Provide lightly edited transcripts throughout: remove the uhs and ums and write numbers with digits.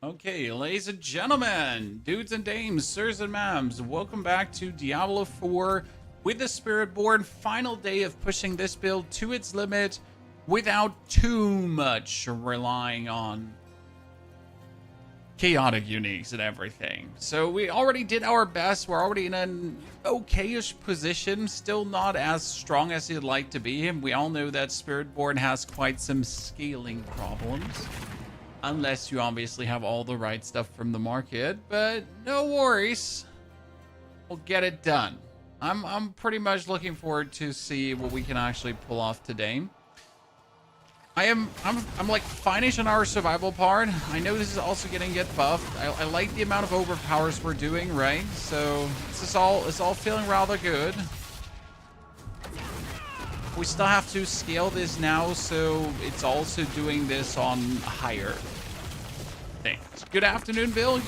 Okay, ladies and gentlemen, dudes and dames, sirs and ma'ams, welcome back to Diablo 4 with the Spiritborn. Final day of pushing this build to its limit without too much relying on chaotic uniques and everything. So we already did our best. We're already in an okayish position, still not as strong as you'd like to be. We all know that Spiritborn has quite some scaling problems. Unless you obviously have all the right stuff from the market, but no worries. We'll get it done. I'm pretty much looking forward to see what we can actually pull off today. I'm like finish on our survival part. I know this is also getting buffed. I like the amount of overpowers we're doing, right? So it's all feeling rather good. We still have to scale this now, so it's also doing this on higher things. Good afternoon, Bill.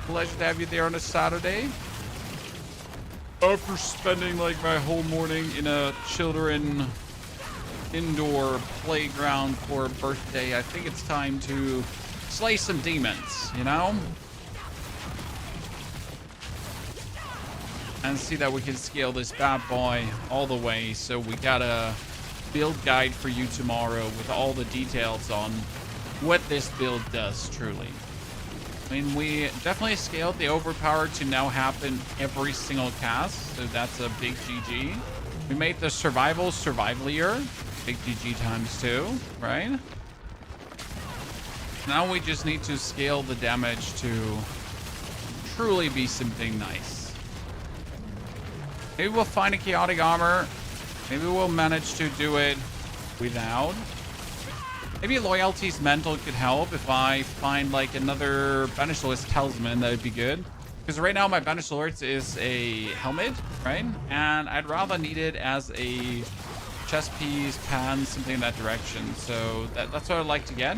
Pleasure to have you there on a Saturday. After spending like my whole morning in a children indoor playground for a birthday, I think it's time to slay some demons, you know? And see that we can scale this bad boy all the way. So we got a build guide for you tomorrow with all the details on what this build does, truly. I mean, we definitely scaled the overpower to now happen every single cast, so that's a big GG. We made the survivalier, big GG times 2, right? Now we just need to scale the damage to truly be something nice. Maybe we'll find a chaotic armor. Maybe we'll manage to do it without. Maybe Loyalty's Mental could help if I find like another Banished Lord's Talisman. That would be good. Because right now my Banished Lord's is a helmet, right? And I'd rather need it as a chest piece, pan, something in that direction. So that's what I'd like to get.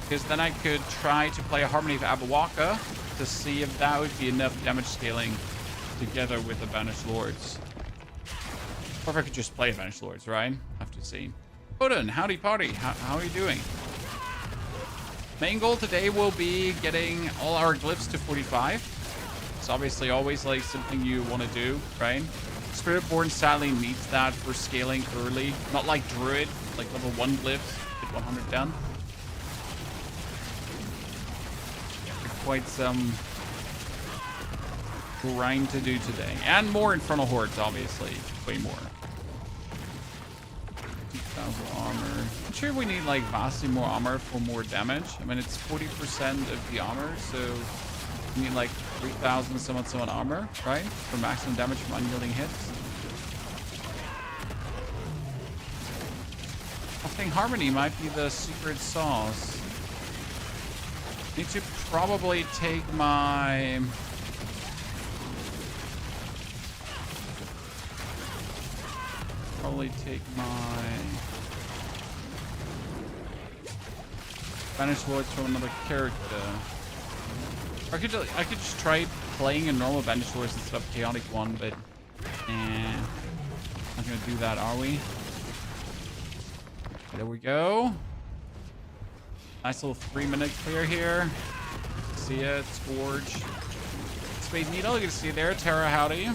Because then I could try to play a Harmony of Abawaka to see if that would be enough damage scaling together with the Banished Lords. Or if I could just play Banished Lords, right? Have to see. Odin, howdy party. How are you doing? Main goal today will be getting all our glyphs to 45. It's obviously always like something you want to do, right? Spiritborn sadly needs that for scaling early. Not like Druid, like level 1 glyphs, get 100 done. Quite some grind to do today. And more Infernal Hordes, obviously. Way more. 2,000 armor. I'm sure we need like vastly more armor for more damage. I mean, it's 40% of the armor, so we need like 3,000 some armor, right? For maximum damage from unyielding hits. I think Harmony might be the secret sauce. Need to probably take my... Banished Lords from another character. I could just try playing a normal Banished Lords instead of chaotic one, but not gonna do that, are we? There we go. Nice little 3-minute clear here. See it, Scourge. Spade Needle, you can see there. Terra, howdy.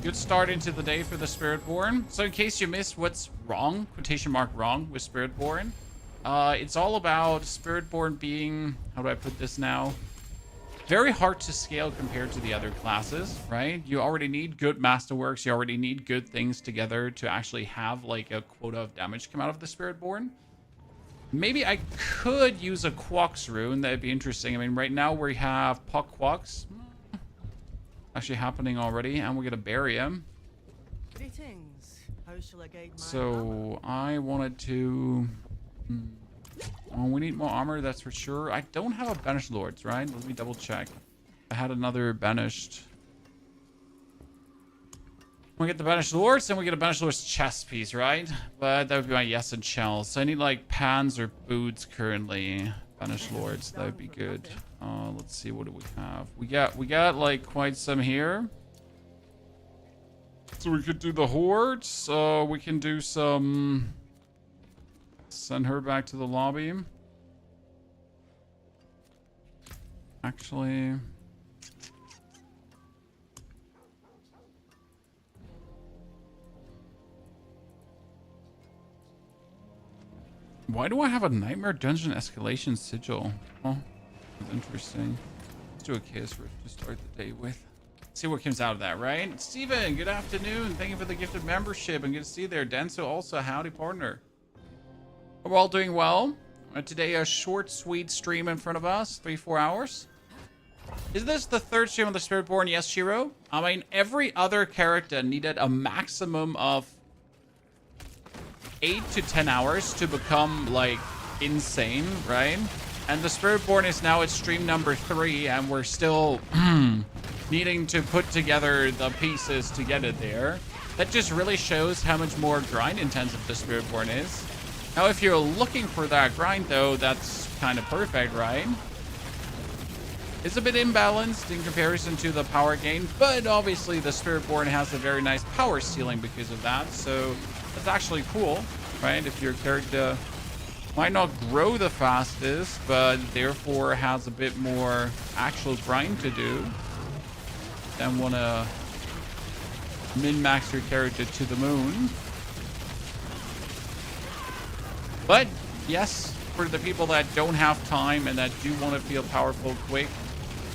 Good start into the day for the Spiritborn. So in case you missed what's wrong, quotation mark wrong, with Spiritborn, it's all about Spiritborn being, how do I put this now? Very hard to scale compared to the other classes, right? You already need good masterworks. You already need good things together to actually have like a quota of damage come out of the Spiritborn. Maybe I could use a Quox rune. That'd be interesting. I mean, right now we have Puck Quox actually happening already, and we're gonna bury him. So I wanted to... Oh, we need more armor, that's for sure. I don't have a Banished Lords, right? Let me double check. I had another Banished... We get the Banished Lords, and we get a Banished Lords chest piece, right? But that would be my yes and shells. So I need like pans or boots currently. Banished Lords, that would be good. Let's see, what do we have? We got like quite some here. So we could do the Hordes. We can do some... Send her back to the lobby. Actually... Why do I have a Nightmare Dungeon Escalation Sigil? Oh, that's interesting. Let's do a Chaos Rift to start the day with. See what comes out of that, right? Steven, good afternoon. Thank you for the gifted membership. And good to see you there. Denso, also, howdy, partner. We're all doing well. Today, a short, sweet stream in front of us. 3-4 hours. Is this the third stream of the Spiritborn? Yes, Shiro. I mean, every other character needed a maximum of 8 to 10 hours to become, like, insane, right? And the Spiritborn is now at stream number 3, and we're still needing to put together the pieces to get it there. That just really shows how much more grind intensive the Spiritborn is. Now, if you're looking for that grind, though, that's kind of perfect, right? It's a bit imbalanced in comparison to the power gain, but obviously the Spiritborn has a very nice power ceiling because of that, so that's actually cool, right? If your character might not grow the fastest, but therefore has a bit more actual grind to do, then want to min-max your character to the moon. But yes, for the people that don't have time and that do want to feel powerful quick,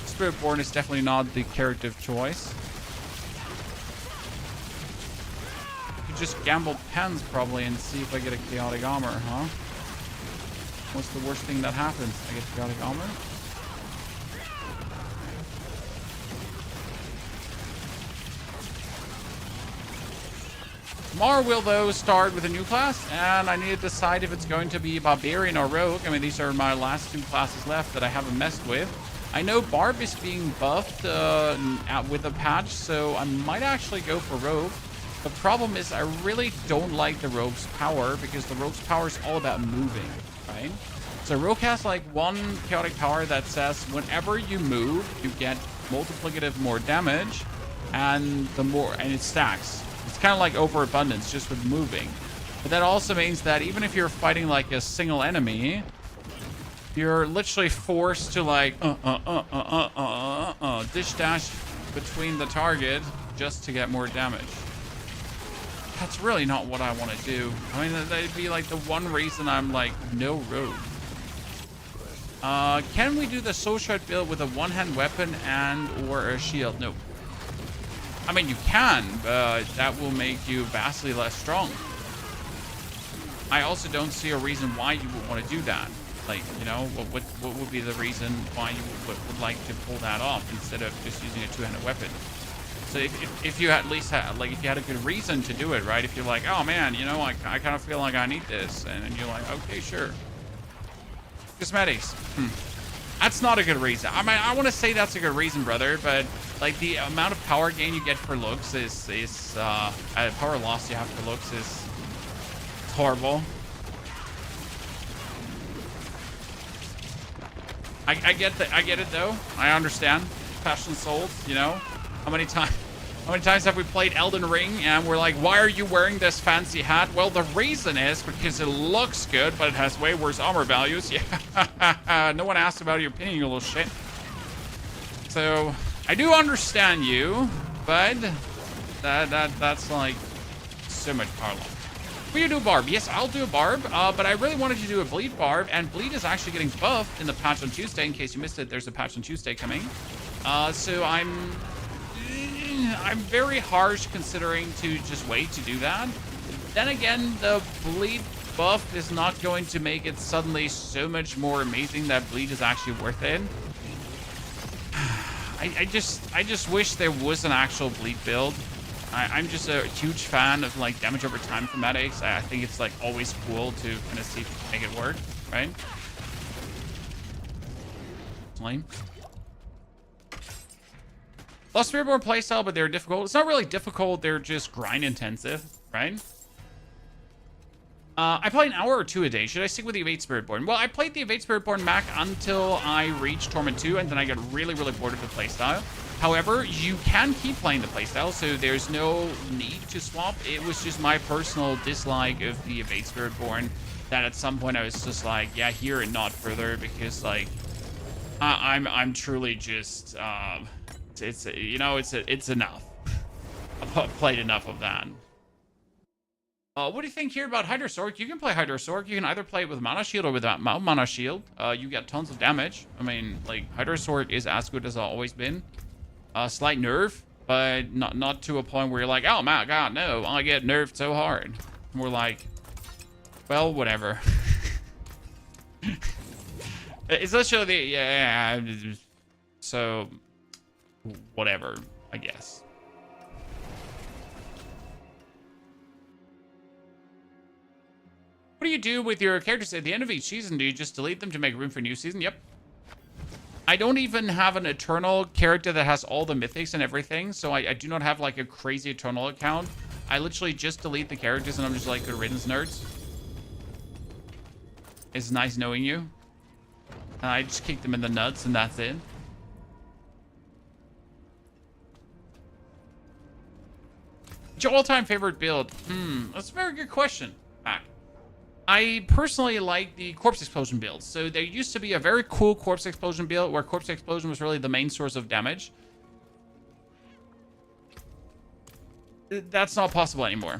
Spiritborn is definitely not the character of choice. I could just gamble pens probably and see if I get a chaotic armor, huh? What's the worst thing that happens? I get chaotic armor? Tomorrow will, though, start with a new class, and I need to decide if it's going to be Barbarian or Rogue. I mean, these are my last 2 classes left that I haven't messed with. I know Barb is being buffed with a patch, so I might actually go for Rogue. The problem is I really don't like the Rogue's power, because the Rogue's power is all about moving, right? So Rogue has like one chaotic power that says whenever you move, you get multiplicative more damage, and it stacks. It's kind of like overabundance just with moving. But that also means that even if you're fighting like a single enemy, you're literally forced to like dish dash between the target just to get more damage. That's really not what I want to do. I mean, that'd be like the one reason I'm like, no Rogue. Can we do the soul shard build with a one-hand weapon and or a shield? No. I mean, you can, but that will make you vastly less strong. I also don't see a reason why you would want to do that. Like, you know, what would be the reason why you would like to pull that off instead of just using a two-handed weapon? So if you at least had, like, if you had a good reason to do it, right? If you're like, oh man, you know, I kind of feel like I need this, and you're like, okay, sure. Cosmetics. That's not a good reason. I mean, I want to say that's a good reason, brother, but like the amount of power gain you get for looks is power loss you have for looks is horrible. I get it though. I understand. Passion souls, you know. How many times have we played Elden Ring and we're like, why are you wearing this fancy hat? Well, the reason is because it looks good, but it has way worse armor values. Yeah. No one asked about your opinion, you little shit. So I do understand you, but that's like so much power loss. Will you do a Barb? Yes, I'll do a Barb, but I really wanted to do a Bleed Barb, and Bleed is actually getting buffed in the patch on Tuesday. In case you missed it, there's a patch on Tuesday coming. So I'm very harsh considering to just wait to do that. Then again, the Bleed buff is not going to make it suddenly so much more amazing that Bleed is actually worth it. I just wish there was an actual Bleed build. I'm just a huge fan of like damage over time thematics. I think it's like always cool to kind of see if you can make it work, right? Lame. Lost Spiritborn playstyle, but they're difficult. It's not really difficult, they're just grind intensive, right? I play an hour or 2 a day. Should I stick with the Evade Spiritborn? Well, I played the Evade Spiritborn Mac until I reached Torment 2, and then I got really, really bored of the playstyle. However, you can keep playing the playstyle, so there's no need to swap. It was just my personal dislike of the Evade Spiritborn that at some point I was just like, yeah, here and not further, because like I'm truly just it's you know it's enough. I've played enough of that. What do you think here about Hydrosork? You can play Hydrosork. You can either play it with Mana Shield or without Mana Shield. You get tons of damage. I mean, like, Hydrosork is as good as it's always been. Slight nerf, but not to a point where you're like, oh my god, no, I get nerfed so hard. We're like, well, whatever. It's literally, yeah, so, whatever, I guess. What do you do with your characters at the end of each season? Do you just delete them to make room for new season? Yep. I don't even have an Eternal character that has all the mythics and everything, so I do not have like a crazy Eternal account. I literally just delete the characters and I'm just like, good riddance, nerds. It's nice knowing you. And I just kick them in the nuts and that's it. What's your all-time favorite build? That's a very good question. Back. I personally like the Corpse Explosion build. So there used to be a very cool Corpse Explosion build where Corpse Explosion was really the main source of damage. That's not possible anymore.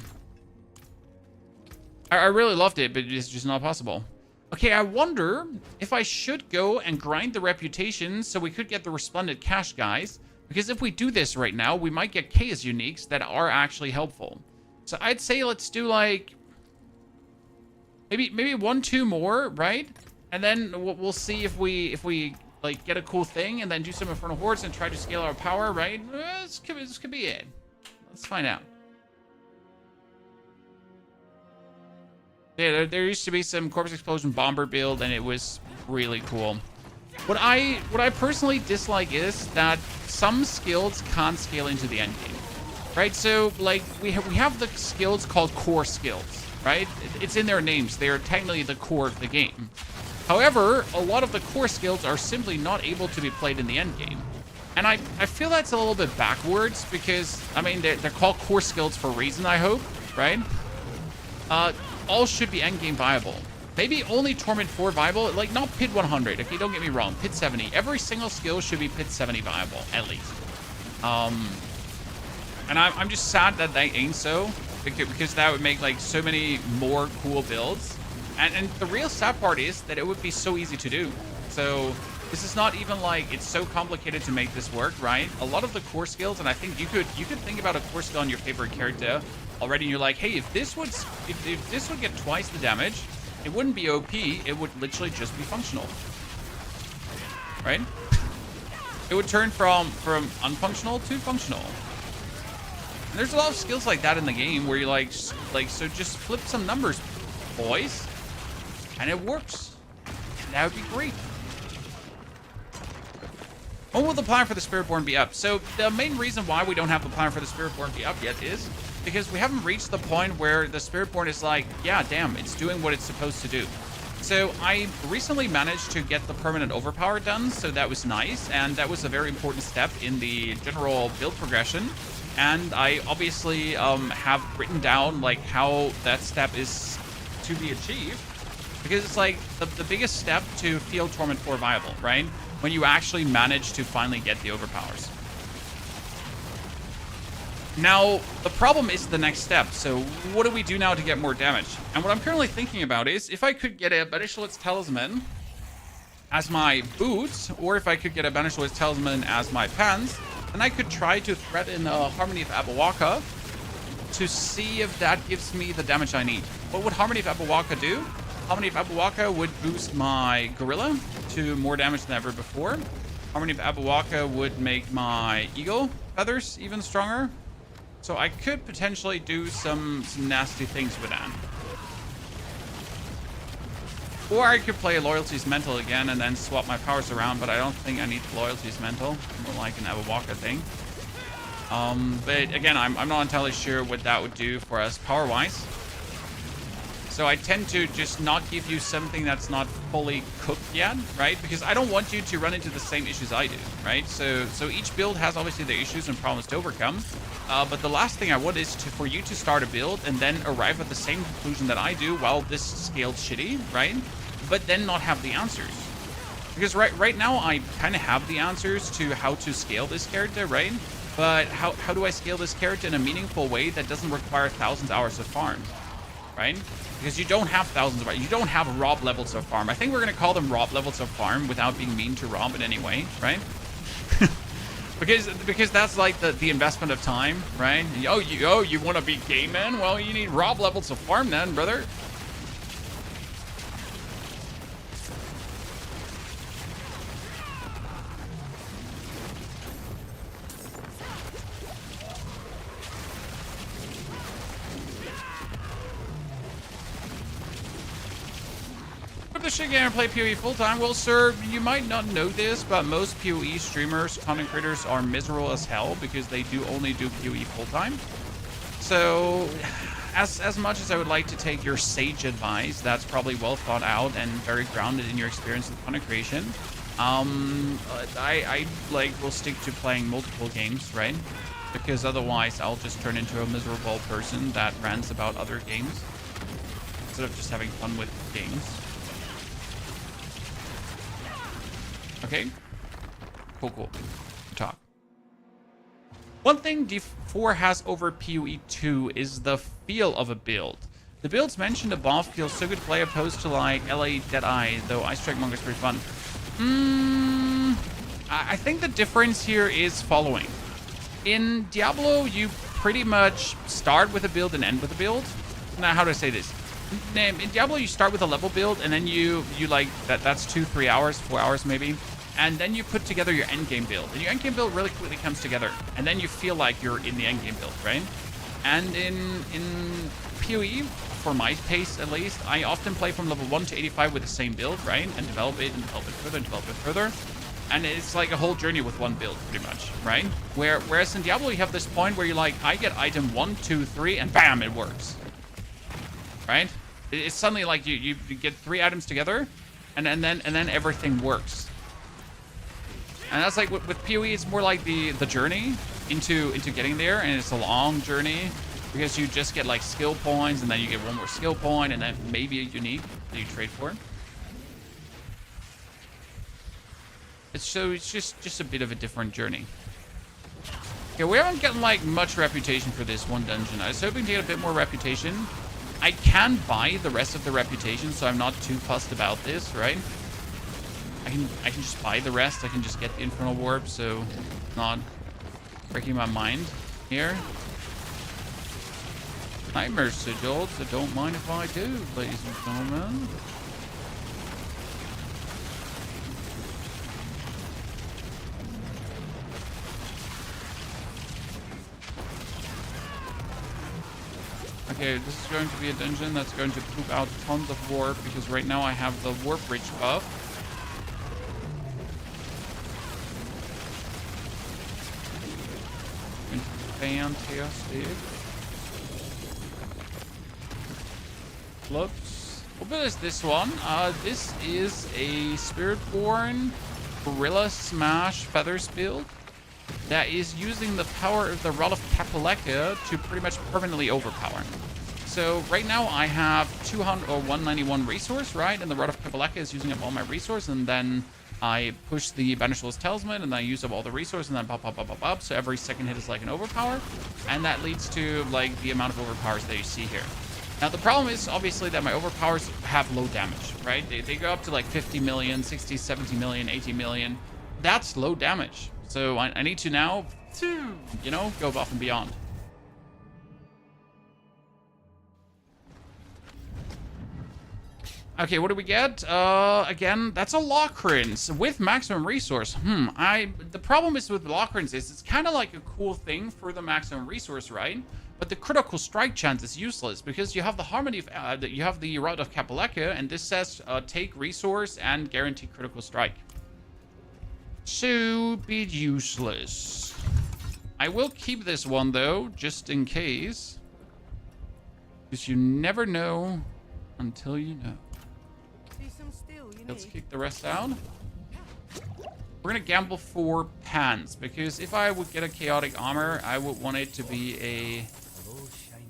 I really loved it, but it's just not possible. Okay, I wonder if I should go and grind the reputation so we could get the Resplendent Cash, guys. Because if we do this right now, we might get Chaos Uniques that are actually helpful. So I'd say let's do like... Maybe 1-2 more, right? And then we'll see if we like get a cool thing and then do some Infernal Hordes and try to scale our power, right? This could be it. Let's find out. Yeah, there used to be some Corpse Explosion Bomber build and it was really cool. What I personally dislike is that some skills can't scale into the end game, right? So like we have the skills called core skills. Right? It's in their names. They are technically the core of the game. However, a lot of the core skills are simply not able to be played in the end game. And I feel that's a little bit backwards because, I mean, they're called core skills for a reason, I hope, right? All should be end game viable. Maybe only Torment 4 viable, like not Pit 100, okay? Don't get me wrong, Pit 70. Every single skill should be Pit 70 viable, at least. And I'm just sad that they ain't so. Because that would make like so many more cool builds. And the real sad part is that it would be so easy to do. So this is not even like it's so complicated to make this work, right? A lot of the core skills, and I think you could think about a core skill on your favorite character already, and you're like, hey, if this would get twice the damage, it wouldn't be OP, it would literally just be functional. Right? It would turn from unfunctional to functional. And there's a lot of skills like that in the game where you're like, so just flip some numbers, boys. And it works. That would be great. When will the plan for the Spiritborn be up? So the main reason why we don't have the plan for the Spiritborn be up yet is because we haven't reached the point where the Spiritborn is like, yeah, damn, it's doing what it's supposed to do. So I recently managed to get the permanent Overpower done, so that was nice. And that was a very important step in the general build progression. And I obviously have written down like how that step is to be achieved, because it's like the biggest step to feel Torment 4 viable, right? When you actually manage to finally get the overpowers. Now, the problem is the next step. So what do we do now to get more damage? And what I'm currently thinking about is if I could get a Banishal's Talisman as my boots, or if I could get a Banishal's Talisman as my pants, and I could try to threaten Harmony of Abawaka to see if that gives me the damage I need. What would Harmony of Abawaka do? Harmony of Abawaka would boost my Gorilla to more damage than ever before. Harmony of Abawaka would make my Eagle Feathers even stronger. So I could potentially do some nasty things with that. Or I could play Loyalty's Mental again and then swap my powers around, but I don't think I need Loyalty's Mental. More like an Abawaka thing. But again, I'm not entirely sure what that would do for us power-wise. So I tend to just not give you something that's not fully cooked yet, right? Because I don't want you to run into the same issues I do, right? So each build has obviously the issues and problems to overcome. But the last thing I want is for you to start a build and then arrive at the same conclusion that I do while this scaled shitty, right? But then not have the answers. Because right now I kind of have the answers to how to scale this character, right? But how do I scale this character in a meaningful way that doesn't require thousands of hours of farm, right? Because you don't have thousands of hours. You don't have Rob levels of farm. I think we're going to call them Rob levels of farm without being mean to Rob in any way, right? because that's like the investment of time, right? You want to be gay man? Well, you need Rob levels of farm then, brother. The shit gamer play PoE full-time. Well, sir, you might not know this, but most PoE streamers, content creators are miserable as hell because they do only do PoE full-time. So, as much as I would like to take your sage advice, that's probably well thought out and very grounded in your experience with content creation, I like will stick to playing multiple games, right? Because otherwise I'll just turn into a miserable person that rants about other games instead of just having fun with games. Okay. Cool. Good talk. One thing D4 has over PoE 2 is the feel of a build. The builds mentioned above feel so good to play opposed to like LA Deadeye, though Ice Strike Monk is pretty fun. I think the difference here is following. In Diablo, you pretty much start with a build and end with a build. Now, how do I say this? In Diablo, you start with a level build, and then you like that's 2-3 hours, 4 hours maybe, and then you put together your endgame build, and your endgame build really quickly comes together, and then you feel like you're in the endgame build, right? And in PoE, for my pace at least, I often play from level 1 to 85 with the same build, right? And develop it and develop it further and develop it further. And it's like a whole journey with one build, pretty much, right? Whereas in Diablo, you have this point where you're like, I get item 1, 2, 3, and bam, it works, right? It's suddenly like you get 3 items together, and then everything works. And that's like with PoE, it's more like the journey into getting there, and it's a long journey because you just get like skill points, and then you get one more skill point, and then maybe a unique that you trade for. It's just a bit of a different journey. Okay, we haven't gotten like much reputation for this one dungeon. I was hoping to get a bit more reputation. I can buy the rest of the reputation, so I'm not too fussed about this, right? I can just buy the rest. I can just get the Infernal Warp, so not breaking my mind here. Nightmare sigils, so don't mind if I do, ladies and gentlemen. Okay, this is going to be a dungeon that's going to poop out tons of warp, because right now I have the warp bridge buff. Fantastic. Whoops. What build is this one? This is a Spiritborn Gorilla Smash Feathers build that is using the power of the Rod of Kapaleka to pretty much permanently overpower. So right now I have 200 or 191 resource, right? And the Rod of Kapaleka is using up all my resource, and then I push the Banisher's Talisman, and then I use up all the resource, and then pop. So every second hit is like an overpower, and that leads to like the amount of overpowers that you see here. Now the problem is obviously that my overpowers have low damage, right? They go up to like 50 million, 60, 70 million, 80 million. That's low damage. So I need to now, you know, go above and beyond. Okay, what do we get? Again, that's a Lockrins with maximum resource. The problem is with Lockrins is it's kind of like a cool thing for the maximum resource, right? But the critical strike chance is useless because you have the harmony of, you have the Rod of Kapaleka, and this says take resource and guarantee critical strike. So be useless. I will keep this one though, just in case, because you never know until you know. Let's kick the rest out. We're gonna gamble for pants, because if I would get a chaotic armor, I would want it to be a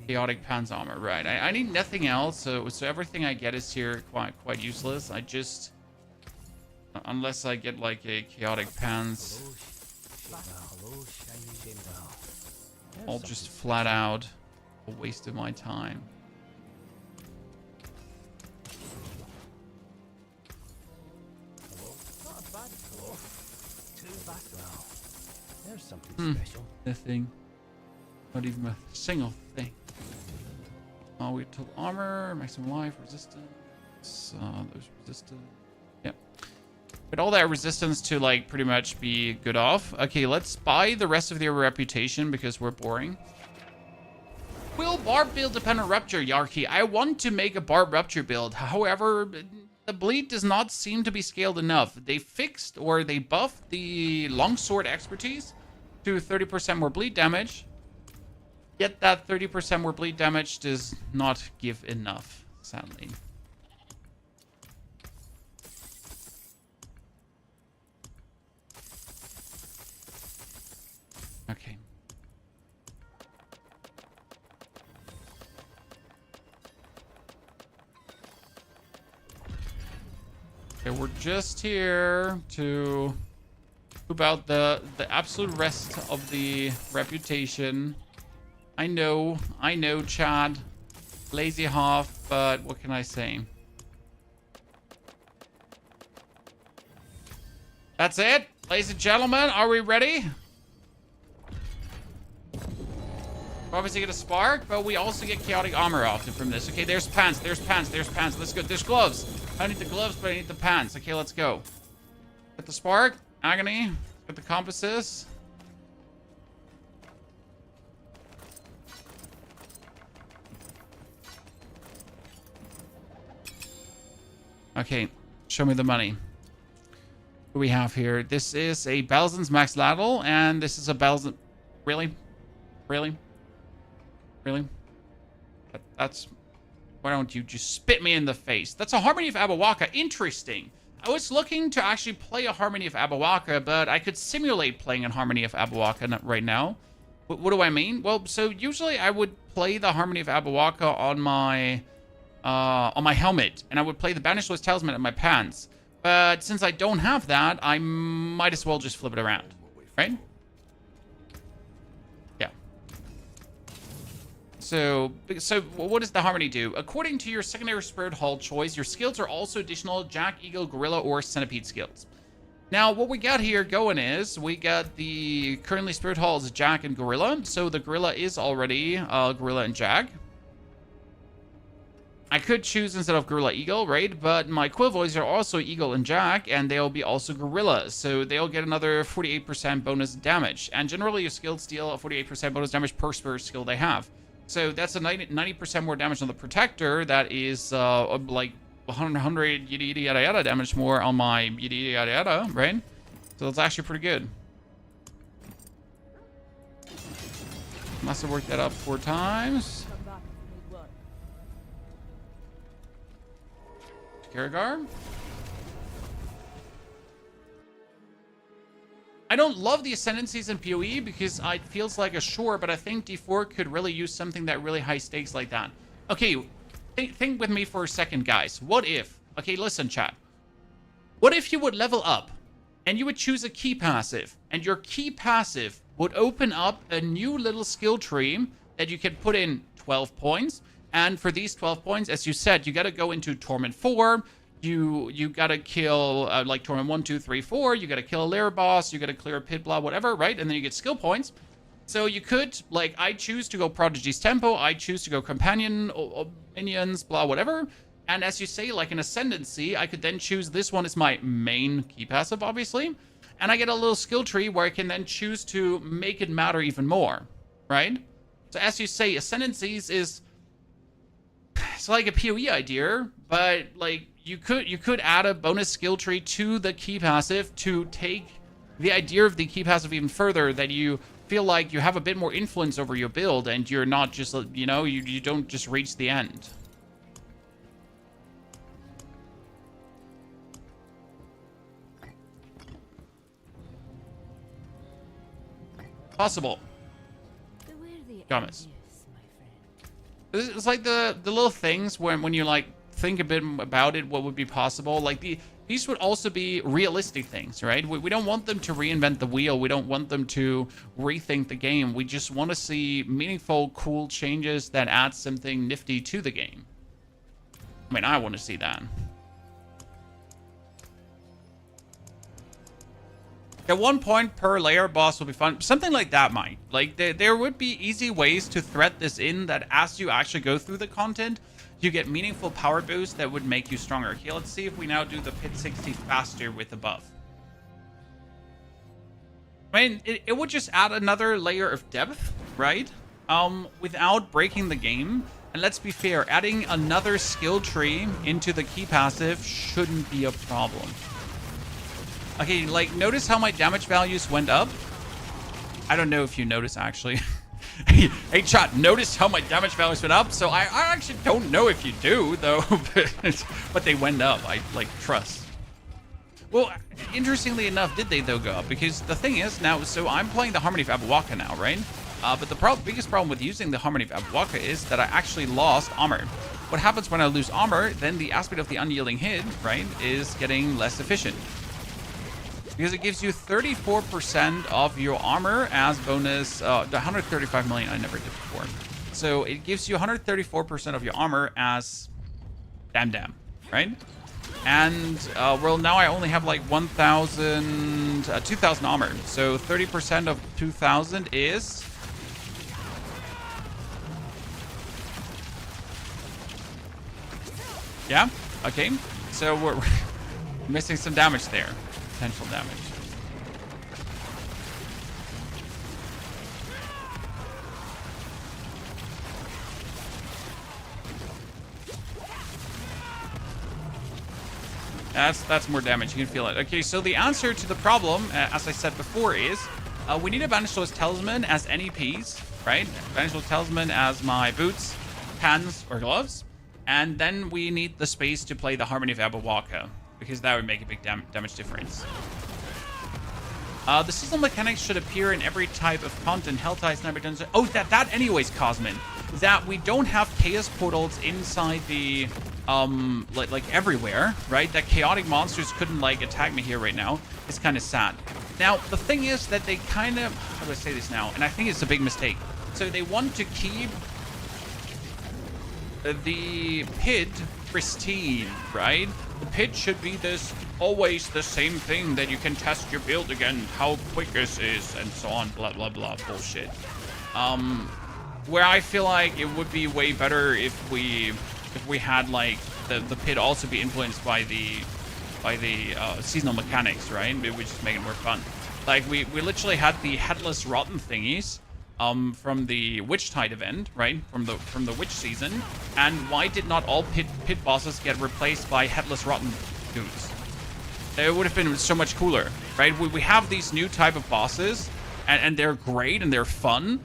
chaotic pants armor, right? I need nothing else, so everything I get is here quite useless. I just Unless I get like a chaotic pants. All just flat out a waste of my time. There's something special. Nothing. Not even a single thing. Oh, we took armor, maximum life, resistance. Those resistance. Yep. But all that resistance to like pretty much be good off. Okay, let's buy the rest of their reputation because we're boring. Will barb build depend on rupture, Yarki? I want to make a barb rupture build. However, the bleed does not seem to be scaled enough. They fixed or they buffed the longsword expertise to 30% more bleed damage. Yet that 30% more bleed damage does not give enough, sadly. Okay. Okay, we're just here to scoop out the absolute rest of the reputation. I know, Chad. Lazy half, but what can I say? That's it, ladies and gentlemen. Are we ready? We're obviously get a spark, but we also get chaotic armor often from this. Okay, there's pants, there's pants, there's pants. Let's go. There's gloves. I don't need the gloves, but I need the pants. Okay, let's go. Get the spark, agony, get the compasses. Okay, show me the money. What do we have here? This is a Balzan's Max Ladle, and this is a Balzan... Really? Really? Really? That's... Why don't you just spit me in the face? That's a Harmony of Abawaka. Interesting. I was looking to actually play a Harmony of Abawaka, but I could simulate playing a Harmony of Abawaka right now. What do I mean? Well, so usually I would play the Harmony of Abawaka on my helmet, and I would play the Banishless Talisman on my pants. But since I don't have that, I might as well just flip it around, right? Yeah. So what does the Harmony do? According to your secondary Spirit Hull choice, your skills are also additional Jack, Eagle, Gorilla, or Centipede skills. Now, what we got here going is, we got the currently Spirit Hull is Jack and Gorilla, so the Gorilla is already Gorilla and Jack. I could choose instead of Gorilla Eagle, right? But my equivalents are also Eagle and Jack, and they'll be also Gorillas. So they'll get another 48% bonus damage. And generally, your skills deal a 48% bonus damage per spirit skill they have. So that's a 90% more damage on the Protector. That is like 100 yada yada yada yada damage more on my yada yada yada, right? So that's actually pretty good. Must have worked that up 4 times. Karagar. I don't love the Ascendancies in PoE because it feels like a chore, but I think D4 could really use something that really high stakes like that. Okay, think with me for a second, guys. What if... Okay, listen, chat. What if you would level up and you would choose a key passive, and your key passive would open up a new little skill tree that you can put in 12 points. And for these 12 points, as you said, you got to go into Torment 4. You got to kill, like, Torment 1, 2, 3, 4. You got to kill a lair boss. You got to clear a pit, blah, whatever, right? And then you get skill points. So you could, like, I choose to go Prodigy's Tempo. I choose to go Companion, Minions, blah, whatever. And as you say, like an Ascendancy, I could then choose this one as my main key passive, obviously. And I get a little skill tree where I can then choose to make it matter even more, right? So as you say, Ascendancies is... It's like a PoE idea, but like you could add a bonus skill tree to the key passive to take the idea of the key passive even further, that you feel like you have a bit more influence over your build and you're not just, you know, you don't just reach the end. Possible. Comments. It's like the little things when you like think a bit about it, what would be possible. Like these would also be realistic things, right? We don't want them to reinvent the wheel. We don't want them to rethink the game. We just want to see meaningful, cool changes that add something nifty to the game. I mean, I want to see that. At one point per layer boss will be fun. Something like that might. Like, there would be easy ways to thread this in that as you actually go through the content, you get meaningful power boosts that would make you stronger. Okay, let's see if we now do the Pit 60 faster with the buff. I mean, it would just add another layer of depth, right? Without breaking the game. And let's be fair, adding another skill tree into the key passive shouldn't be a problem. Okay, like, notice how my damage values went up? I don't know if you notice, actually. Hey, chat, notice how my damage values went up? So I actually don't know if you do, though, but they went up. I, like, trust. Well, interestingly enough, did they, though, go up? Because the thing is, now, so I'm playing the Harmony of Abawaka now, right? But the biggest problem with using the Harmony of Abawaka is that I actually lost armor. What happens when I lose armor, then the aspect of the unyielding hit, right, is getting less efficient. Because it gives you 34% of your armor as bonus. The 135 million I never did before. So it gives you 134% of your armor as damn, right? And, well, now I only have like 2,000 armor. So 30% of 2,000 is... Yeah, okay. So we're missing some damage there. Potential damage. That's more damage. You can feel it. Okay, so the answer to the problem, as I said before, is we need a Banishlo's Talisman as NEPs, right? Banishlo's Talisman as my boots, hands, or gloves. And then we need the space to play the Harmony of Abawaka, because that would make a big damage difference. The seasonal mechanics should appear in every type of content. Helltides, Sniper Dungeon. Oh, that anyways, Cosmin. That we don't have chaos portals inside the, like everywhere, right? That chaotic monsters couldn't, like, attack me here right now. It's kind of sad. Now, the thing is that they kind of, how do I say this now? And I think it's a big mistake. So they want to keep the pit pristine, right? The pit should be this always the same thing that you can test your build again, how quick this is, and so on, blah blah blah bullshit. Where I feel like it would be way better if we had like the pit also be influenced by the seasonal mechanics, right? It would just make it more fun. Like we literally had the headless rotten thingies from the Witchtide event, right? From the witch season. And why did not all pit bosses get replaced by headless rotten dudes? It would have been so much cooler, right? We have these new type of bosses, and they're great and they're fun,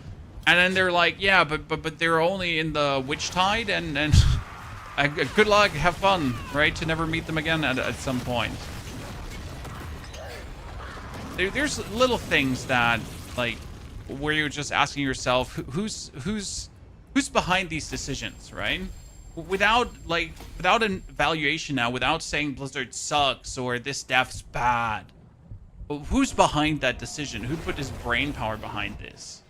and then they're like, yeah, but they're only in the Witchtide, and good luck, have fun, right? To never meet them again at some point. There's little things that, like, where you're just asking yourself, who's behind these decisions, right? Without an evaluation now, without saying Blizzard sucks or this dev's bad, who's behind that decision? Who put his brain power behind this?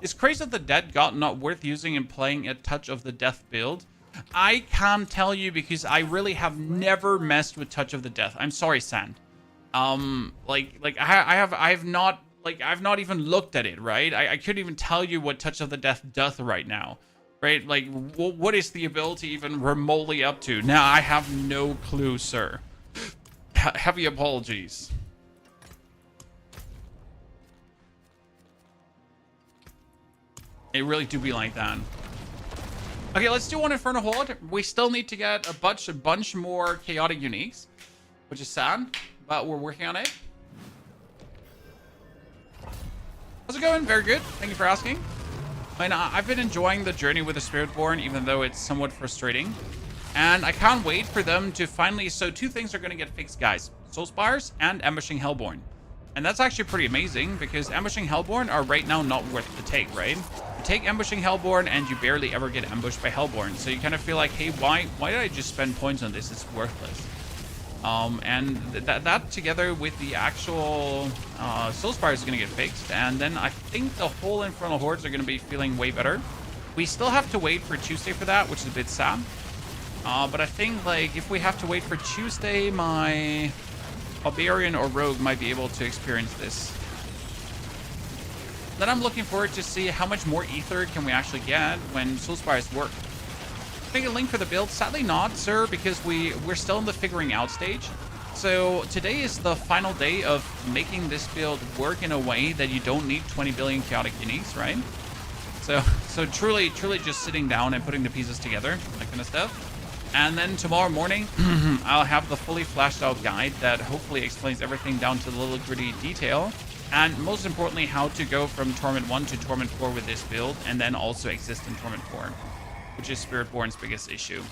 Is Craze of the Dead God not worth using and playing a Touch of the Death build? I can't tell you because I really have never messed with Touch of the Death. I'm sorry, Sand. I've not even looked at it, right? I couldn't even tell you what Touch of the Death doth right now, right? Like, what is the ability even remotely up to? Now, I have no clue, sir. Heavy apologies. It really do be like that. Okay, let's do one Infernal Horde. We still need to get a bunch more chaotic uniques, which is sad, but we're working on it. How's it going? Very good. Thank you for asking. I mean, I've been enjoying the journey with the Spiritborn, even though it's somewhat frustrating. And I can't wait for them to finally... So two things are going to get fixed, guys. Soulspires and Ambushing Hellborn. And that's actually pretty amazing because Ambushing Hellborn are right now not worth the take, right? You take Ambushing Hellborn and you barely ever get ambushed by Hellborn. So you kind of feel like, hey, why did I just spend points on this? It's worthless. And that together with the actual Soulspire is going to get fixed. And then I think the whole Infernal Hordes are going to be feeling way better. We still have to wait for Tuesday for that, which is a bit sad. But I think, like, if we have to wait for Tuesday, my Barbarian or Rogue might be able to experience this. Then I'm looking forward to see how much more Ether can we actually get when Soulspires work. Make a link for the build? Sadly not, sir, because we're still in the figuring out stage. So today is the final day of making this build work in a way that you don't need 20 billion chaotic uniques, right? So truly just sitting down and putting the pieces together, that kind of stuff. And then tomorrow morning, I'll have the fully flashed out guide that hopefully explains everything down to the little gritty detail. And most importantly, how to go from Torment 1 to Torment 4 with this build, and then also exist in Torment 4, which is Spiritborn's biggest issue.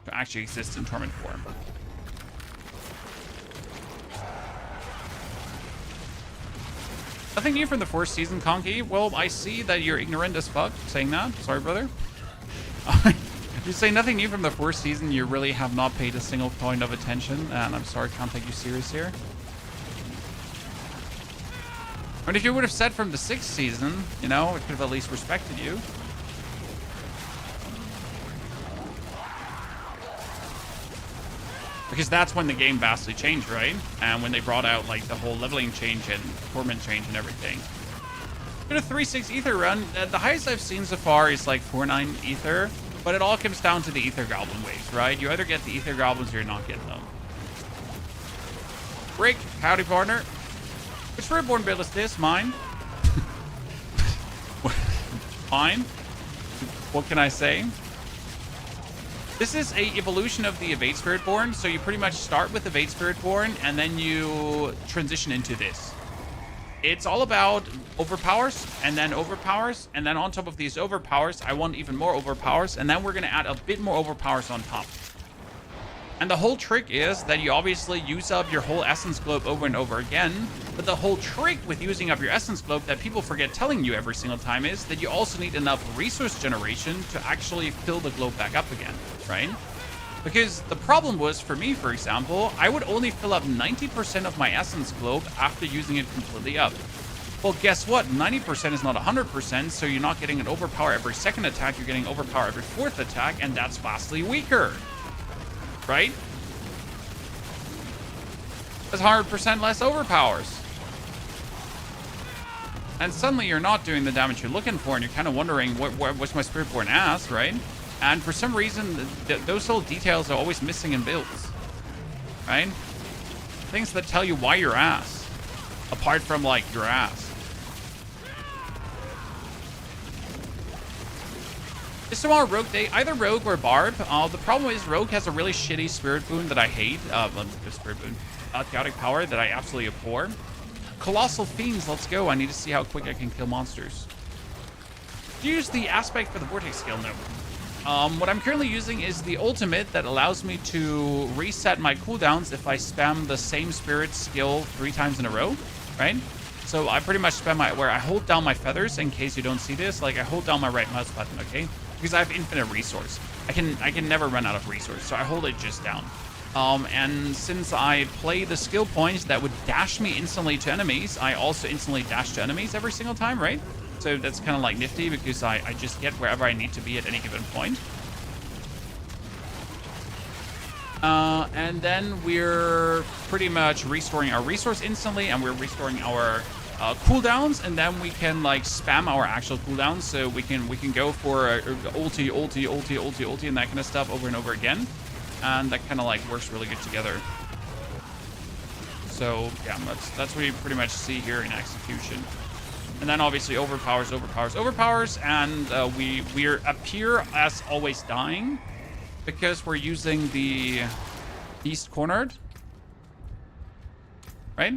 To actually exist in Torment 4. Nothing new from the 4th season, Conky. Well, I see that you're ignorant as fuck saying that. Sorry, brother. You say nothing new from the 4th season. You really have not paid a single point of attention, and I'm sorry, can't take you serious here. But if you would have said from the 6th season, you know, I could have at least respected you. Because that's when the game vastly changed, right? And when they brought out, like, the whole leveling change and torment change and everything. In a 3-6 ether run, the highest I've seen so far is like 4-9 ether. But it all comes down to the ether goblin waves, right? You either get the ether goblins or you're not getting them. Rick, howdy partner. Which Spiritborn build is this? Mine? Fine. What can I say? This is a evolution of the Evade Spiritborn. So you pretty much start with Evade Spiritborn and then you transition into this. It's all about overpowers and then overpowers. And then on top of these overpowers, I want even more overpowers. And then we're going to add a bit more overpowers on top. And the whole trick is that you obviously use up your whole Essence Globe over and over again. But the whole trick with using up your Essence Globe that people forget telling you every single time is that you also need enough resource generation to actually fill the globe back up again, right? Because the problem was, for me, for example, I would only fill up 90% of my Essence Globe after using it completely up. Well, guess what? 90% is not 100%, so you're not getting an overpower every second attack, you're getting overpower every fourth attack, and that's vastly weaker. Right? That's 100% less overpowers. And suddenly you're not doing the damage you're looking for, and you're kind of wondering, what's my Spiritborn ass, right? And for some reason, those little details are always missing in builds, right? Things that tell you why you're ass, apart from, like, your ass. It's tomorrow Rogue Day, either Rogue or Barb. The problem is Rogue has a really shitty Spirit Boon that I hate. Spirit Boon. Chaotic Power that I absolutely abhor. Colossal Fiends, let's go. I need to see how quick I can kill monsters. Use the aspect for the Vortex skill, no. What I'm currently using is the ultimate that allows me to reset my cooldowns if I spam the same spirit skill 3 times in a row, right? So I pretty much spam where I hold down my feathers, in case you don't see this, like I hold down my right mouse button, okay? Because I have infinite resource. I can never run out of resource, so I hold it just down. And since I play the skill points that would dash me instantly to enemies, I also instantly dash to enemies every single time, right? So that's kind of like nifty because I just get wherever I need to be at any given point. And then we're pretty much restoring our resource instantly, and we're restoring our cooldowns, and then we can like spam our actual cooldowns, so we can go for ulti, and that kind of stuff over and over again, and that kind of like works really good together. So yeah, that's what you pretty much see here in execution. And then obviously overpowers, and we appear as always dying because we're using the east cornered, right?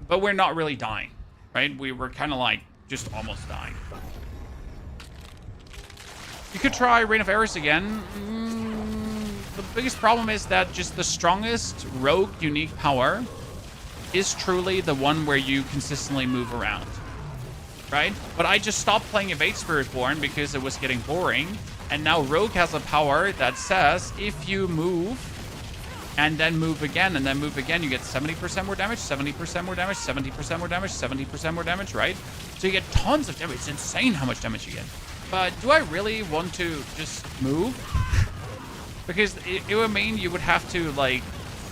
But we're not really dying, right? We were kind of like just almost dying. You could try Reign of Eris again. The biggest problem is that just the strongest rogue unique power is truly the one where you consistently move around, right? But I just stopped playing Evade Spiritborn because it was getting boring. And now Rogue has a power that says if you move and then move again and then move again, you get 70% more damage, 70% more damage, 70% more damage, 70% more damage, right? So you get tons of damage. It's insane how much damage you get. But do I really want to just move? Because it would mean you would have to like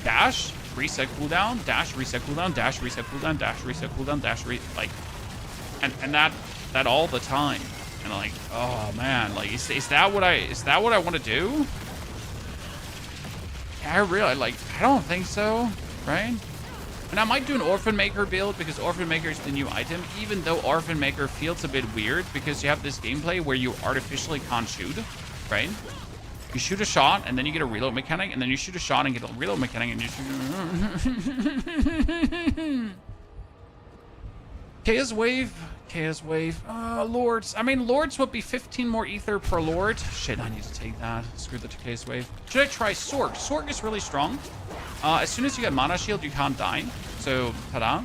dash, reset cooldown, dash, reset cooldown, dash, reset cooldown, dash, reset cooldown, dash, like, and that all the time. And like, oh man, like, is that what I want to do? I really, like, I don't think so, right? And I might do an Orphan Maker build because Orphan Maker is the new item, even though Orphan Maker feels a bit weird because you have this gameplay where you artificially can't shoot, right? You shoot a shot and then you get a reload mechanic, and then you shoot a shot and get a reload mechanic, and you shoot. Chaos Wave. Lords. I mean, Lords would be 15 more ether per Lord. Shit, I need to take that. Screw the Chaos Wave. Should I try Sorg? Sorg is really strong. As soon as you get Mana Shield, you can't die. So, ta-da.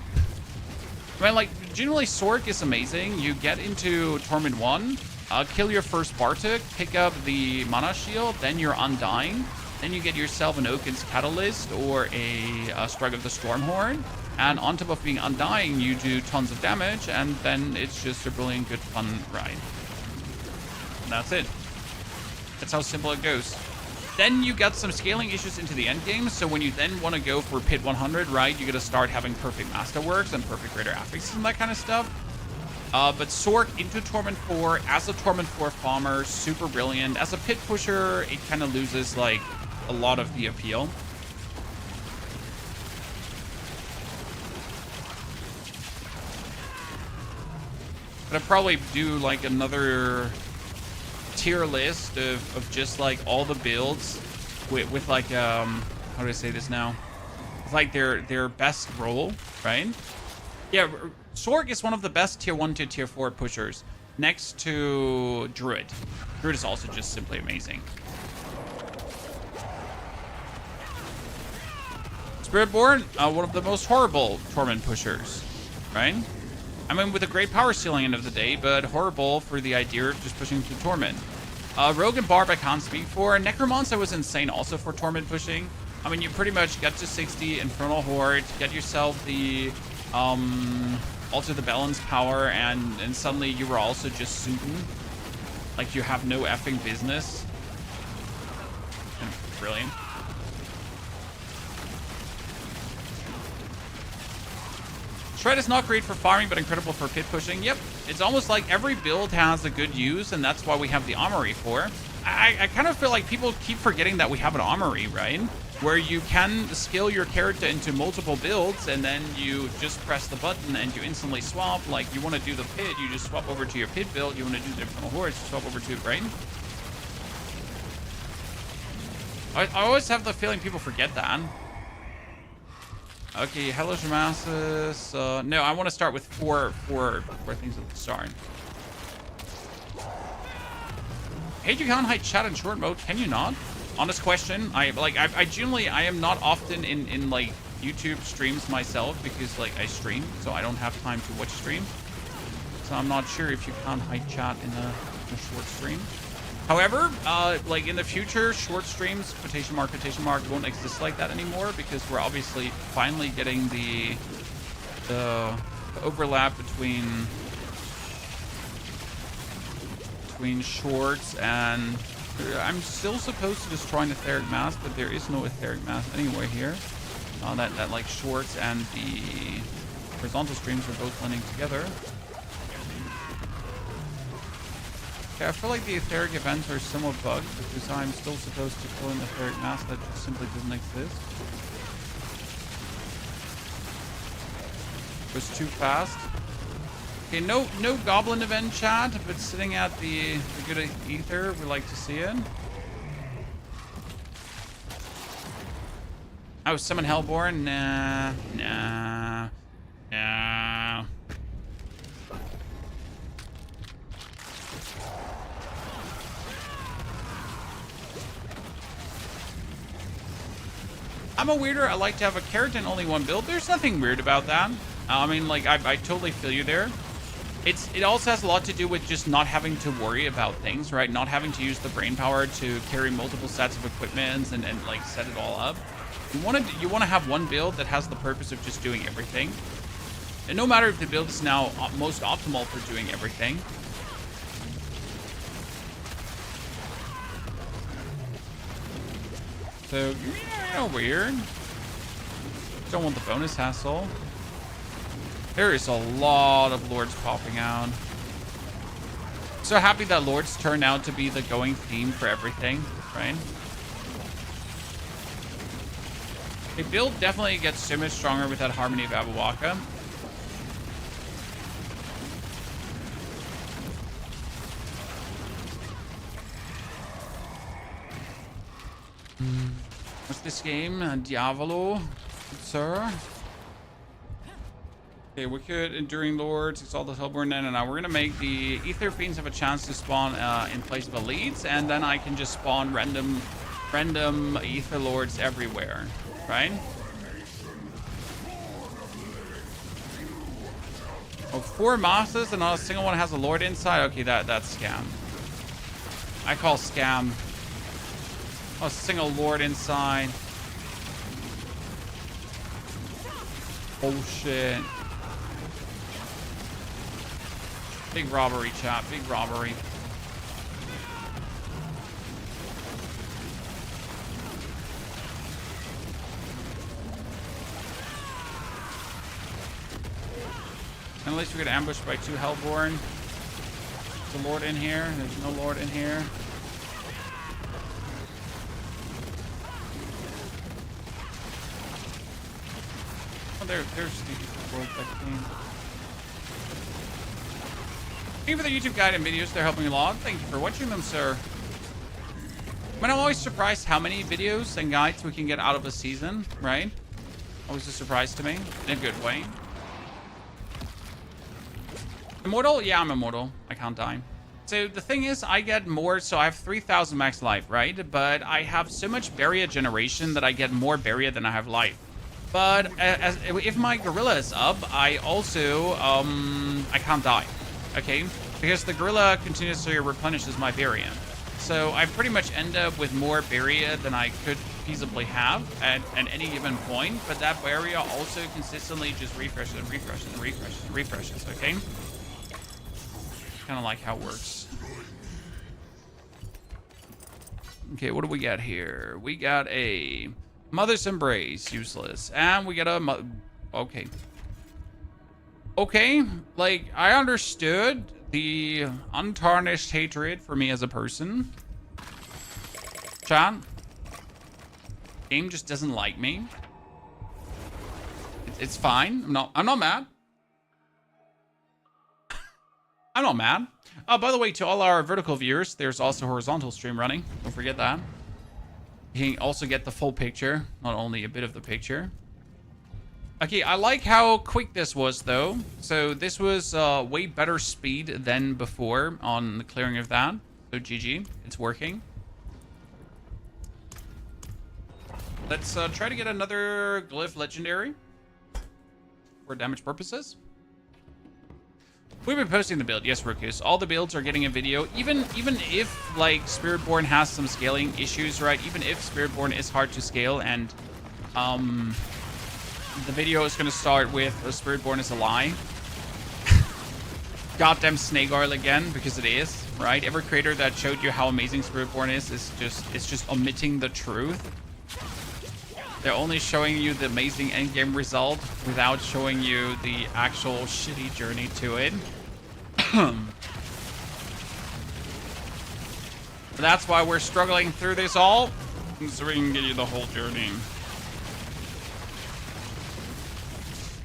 I mean, like, generally, Sorg is amazing. You get into Torment 1, kill your first Bartek, pick up the Mana Shield, then you're Undying. Then you get yourself an Oaken's Catalyst or a Strike of the Stormhorn. And on top of being Undying, you do tons of damage, and then it's just a brilliant, good, fun ride. And that's it. That's how simple it goes. Then you got some scaling issues into the endgame, so when you then want to go for Pit 100, right, you got to start having perfect Masterworks and perfect Greater Affixes and that kind of stuff. But Sork into Torment 4 as a Torment 4 farmer, super brilliant. As a Pit pusher, it kind of loses, like, a lot of the appeal. But I'd probably do like another tier list of just like all the builds with like how do I say this now? It's like their best role, right? Yeah, Sorg is one of the best tier 1 to tier 4 pushers next to Druid. Druid is also just simply amazing. Spiritborn, one of the most horrible Torment pushers, right? I mean, with a great power ceiling end of the day, but horrible for the idea of just pushing through Torment. Rogue and Barb I can't speak for. Necromancer was insane also for Torment pushing. I mean, you pretty much get to 60 Infernal Horde, get yourself the alter the balance power, and suddenly you were also just suiting. Like you have no effing business. Brilliant. Shred is not great for farming, but incredible for pit pushing. Yep, it's almost like every build has a good use, and that's why we have the Armory for. I kind of feel like people keep forgetting that we have an Armory, right? Where you can scale your character into multiple builds, and then you just press the button and you instantly swap. Like, you want to do the pit, you just swap over to your pit build. You want to do the Infernal Hordes, you swap over to it, right? I always have the feeling people forget that. Okay, Hellish Masses. No, I want to start with four things at the start. Hey, you can't hide chat in short mode, can you not? Honest question. I genuinely, I am not often in like YouTube streams myself because like I stream, so I don't have time to watch stream. So I'm not sure if you can't hide chat in a short stream. However, like in the future, short streams, quotation mark, won't exist like that anymore because we're obviously finally getting the overlap between shorts and I'm still supposed to destroy an etheric mask, but there is no etheric mask anywhere here. That like shorts and the horizontal streams are both blending together. Yeah, I feel like the etheric events are somewhat bugged because I'm still supposed to kill an etheric mask that just simply doesn't exist. It was too fast. Okay, no goblin event chat, but sitting at the good ether, we like to see it. Oh, summon Hellborn? Nah. I'm a weirder. I like to have a carrot and only one build. There's nothing weird about that. I mean, like, I totally feel you there. It also has a lot to do with just not having to worry about things, right? Not having to use the brain power to carry multiple sets of equipment and like set it all up. You want to have one build that has the purpose of just doing everything. And no matter if the build is now most optimal for doing everything. So, yeah, weird. Don't want the bonus hassle. There is a lot of lords popping out. So happy that lords turned out to be the going theme for everything, right? The build definitely gets so much stronger with that Harmony of Abawaka. What's this game? Diablo, sir. Okay, Wicked, Enduring Lords, Exalted Hellborn. No. We're gonna make the Ether Fiends have a chance to spawn in place of elites, and then I can just spawn random Ether Lords everywhere, right? Oh, 4 masters and not a single one has a lord inside. Okay, that's scam. I call scam. Oh, a single lord inside. Oh shit. Big robbery, chat. Big robbery. And at least we get ambushed by 2 Hellborn. There's a lord in here. There's no lord in here. Oh, there's the world that came. Thank you for the YouTube guide and videos. They're helping me log. Thank you for watching them, sir. I mean, I'm always surprised how many videos and guides we can get out of a season, right? Always a surprise to me, in a good way. Immortal? Yeah, I'm immortal. I can't die. So the thing is, I get more, so I have 3,000 max life, right? But I have so much barrier generation that I get more barrier than I have life. But if my gorilla is up, I also, I can't die. Okay, because the gorilla continuously replenishes my barrier. So I pretty much end up with more barrier than I could feasibly have at any given point, but that barrier also consistently just refreshes and refreshes and refreshes and refreshes, okay? Kind of like how it works. Okay, what do we got here? We got a Mother's Embrace, useless. And we got a... Okay. Okay, like, I understood the untarnished hatred for me as a person. Chat. Game just doesn't like me. It's fine. I'm not mad. I'm not mad. By the way, to all our vertical viewers, there's also horizontal stream running. Don't forget that. You can also get the full picture, not only a bit of the picture. Okay, I like how quick this was, though. So this was way better speed than before on the clearing of that. So GG, it's working. Let's try to get another Glyph Legendary for damage purposes. We've been posting the build, yes, Rukus. All the builds are getting a video, even if like Spiritborn has some scaling issues, right? Even if Spiritborn is hard to scale, and the video is gonna start with Spiritborn is a lie. Goddamn snake oil again, because it is, right? Every creator that showed you how amazing Spiritborn is just omitting the truth. They're only showing you the amazing endgame result without showing you the actual shitty journey to it. That's why we're struggling through this all, so we can get you the whole journey.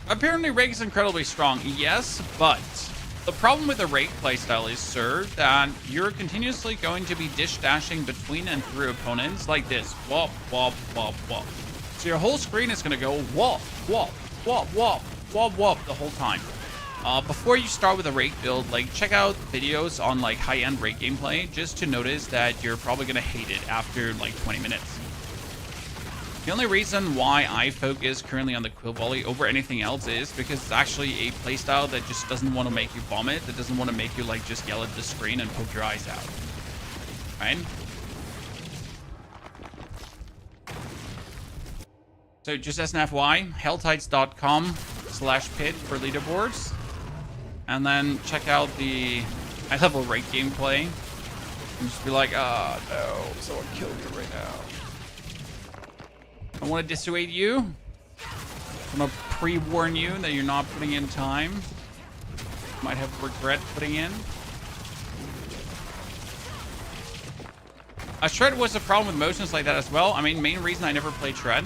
Apparently, Rake is incredibly strong. Yes, but the problem with the Rake playstyle is, sir, that you're continuously going to be dish-dashing between and through opponents like this. Wop, wop, wop, wop. So your whole screen is going to go wop, wop, wop, wop, wop, wop the whole time. Before you start with a Rake build, like, check out videos on, like, high-end Rake gameplay, just to notice that you're probably going to hate it after, like, 20 minutes. The only reason why I focus currently on the Quill Volley over anything else is because it's actually a playstyle that just doesn't want to make you vomit. That doesn't want to make you like just yell at the screen and poke your eyes out. Right? So just as an FYI, helltides.com/pit for leaderboards. And then check out the high level rank gameplay. And just be like, ah, no, someone killed me right now. I want to dissuade you. I want to pre-warn you that you're not putting in time. You might have regret putting in. Shred was a problem with motions like that as well. I mean, main reason I never played Shred.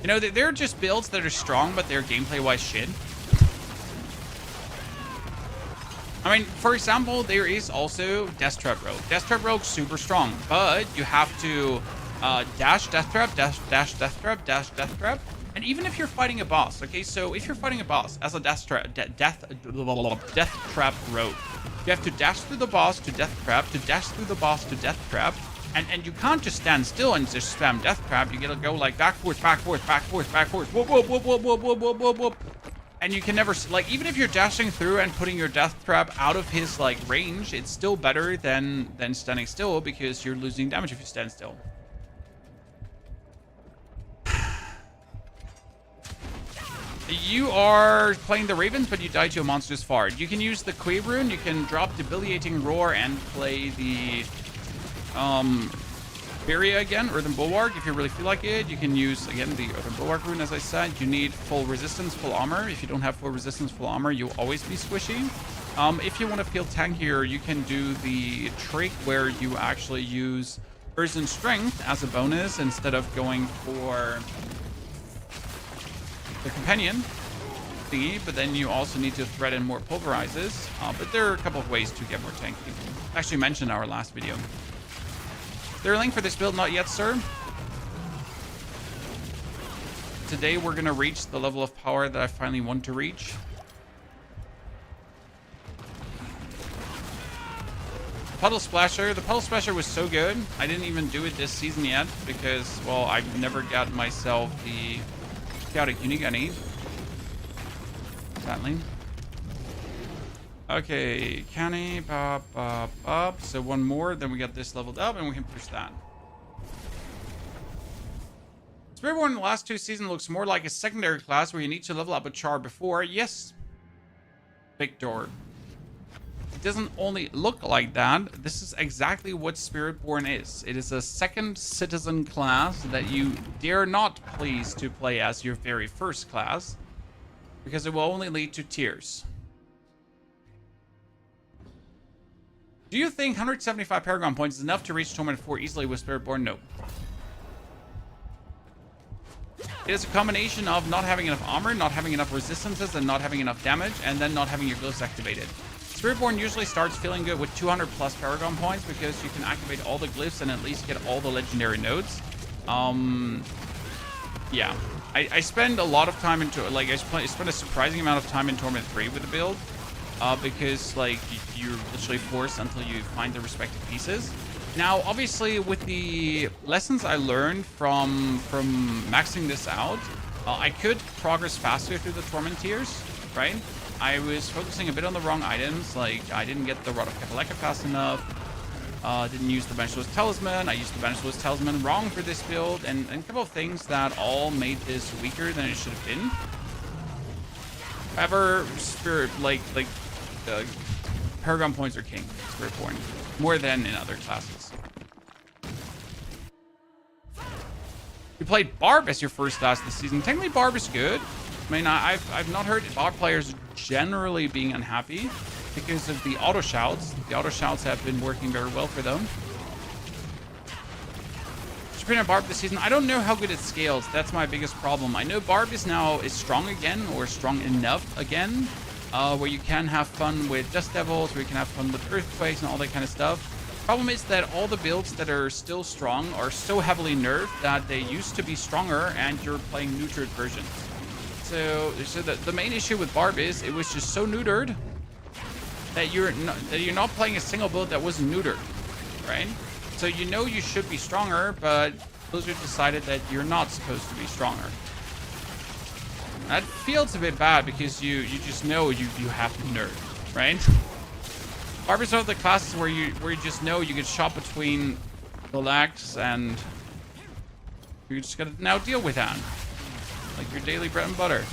You know, they're just builds that are strong, but they're gameplay-wise shit. I mean, for example, there is also Death Trap Rogue. Death Trap Rogue's super strong, but you have to dash Death Trap, dash Death Trap, dash Death Trap. And even if you're fighting a boss, okay, so if you're fighting a boss as a Death Trap Rogue, you have to dash through the boss to Death Trap, to dash through the boss to Death Trap, and you can't just stand still and just spam Death Trap. You gotta go like backwards, backwards, backwards, backwards, whoop, whoop, whoop, whoop, whoop, whoop, whoop, whoop, whoop. And you can never, like, even if you're dashing through and putting your Death Trap out of his, like, range, it's still better than standing still because you're losing damage if you stand still. You are playing the Ravens, but you die to a monster's fart. You can use the Quave rune, you can drop Debilitating Roar and play the Barrier again, Earthen Bulwark, if you really feel like it. You can use, again, the Earthen Bulwark rune, as I said. You need full resistance, full armor. If you don't have full resistance, full armor, you'll always be squishy. If you want to feel tankier, you can do the trick where you actually use Earthen Strength as a bonus instead of going for the Companion thingy, but then you also need to thread in more pulverizes. But there are a couple of ways to get more tanky. Actually mentioned in our last video. Is there a link for this build? Not yet, sir. Today we're gonna reach the level of power that I finally want to reach. Puddle Splasher. The Puddle Splasher was so good. I didn't even do it this season yet because, well, I've never got myself the chaotic unique I need. Sadly. Okay, canny, pop, pop, pop. So one more, then we got this leveled up and we can push that. Spiritborn in the last 2 seasons looks more like a secondary class where you need to level up a char before. Yes, Victor. It doesn't only look like that. This is exactly what Spiritborn is. It is a second citizen class that you dare not please to play as your very first class, because it will only lead to tears. Do you think 175 Paragon points is enough to reach Torment 4 easily with Spiritborn? No. It is a combination of not having enough armor, not having enough resistances, and not having enough damage, and then not having your glyphs activated. Spiritborn usually starts feeling good with 200 plus Paragon points because you can activate all the glyphs and at least get all the legendary nodes. Yeah. I spend a lot of time into, like, I spend a surprising amount of time in Torment 3 with the build. Because, like, you're literally forced until you find the respective pieces. Now, obviously, with the lessons I learned from maxing this out, I could progress faster through the Torment tiers, right? I was focusing a bit on the wrong items, like, I didn't get the Rod of Kapaleka fast enough, didn't use the Banisher's Talisman, I used the Banisher's Talisman wrong for this build, and a couple of things that all made this weaker than it should have been. However, Paragon points are king, Spiritborn, more than in other classes. You played Barb as your first class this season. Technically, Barb is good. I mean, I've not heard Barb players generally being unhappy because of the auto shouts. The auto shouts have been working very well for them. Japan Barb this season, I don't know how good it scales. That's my biggest problem. I know Barb is strong again, or strong enough again, where you can have fun with Dust Devils, where you can have fun with Earthquakes and all that kind of stuff. Problem is that all the builds that are still strong are so heavily nerfed that they used to be stronger and you're playing neutered versions. So the main issue with Barb is it was just so neutered that you're not playing a single build that wasn't neutered, right? So you know you should be stronger, but Blizzard decided that you're not supposed to be stronger. That feels a bit bad because you just know you have to nerf, right? Barbers are the classes where you just know you can shop between the lags and you just gotta now deal with that. Like your daily bread and butter.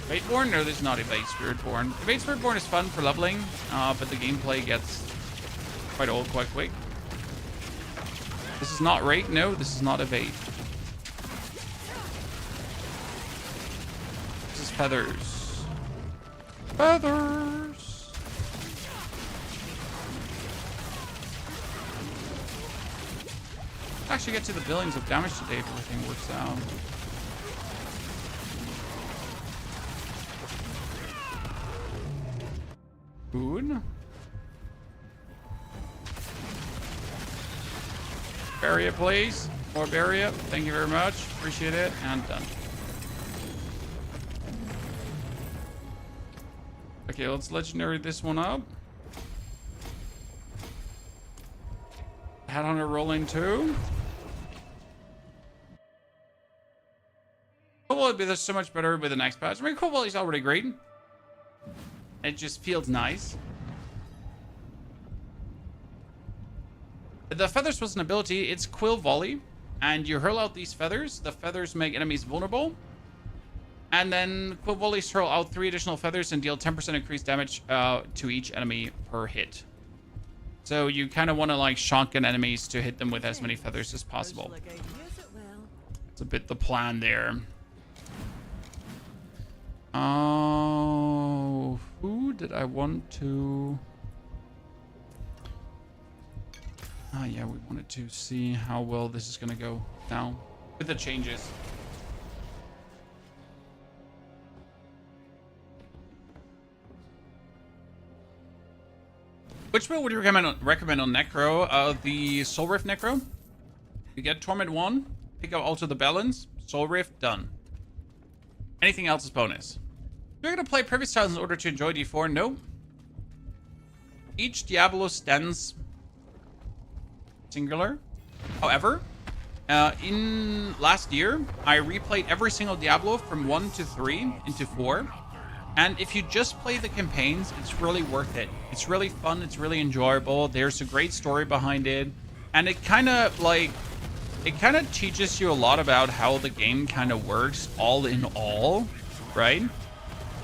Spiritborn? No, this is not Evade Spiritborn. Evade Spiritborn is fun for leveling, but the gameplay gets quite old quite quick. This is not Raid? No, this is not Evade. This is Feathers. Feathers! Actually get to the billions of damage today if everything works out. Food. Barrier, please. More barrier. Thank you very much. Appreciate it. And done. Okay, let's legendary this one up. Headhunter rolling too. Cobalt would be so much better with the next patch. I mean, Cobalt is already great. It just feels nice. The feathers was an ability. It's Quill Volley. And you hurl out these feathers. The feathers make enemies vulnerable. And then Quill Volleys hurl out 3 additional feathers and deal 10% increased damage to each enemy per hit. So you kind of want to like shotgun enemies to hit them with as many feathers as possible. It's a bit the plan there. Oh, who did I want to... Oh yeah, we wanted to see how well this is going to go now with the changes. Which build would you recommend on Necro? The Soul Rift Necro. You get Torment 1, pick up Alter the Balance, Soul Rift, done. Anything else is bonus. You're going to play previous styles in order to enjoy D4? No. Each Diablo stands singular. However, in last year, I replayed every single Diablo from 1 to 3 into 4. And if you just play the campaigns, it's really worth it. It's really fun. It's really enjoyable. There's a great story behind it. And it kind of teaches you a lot about how the game kind of works all in all, right?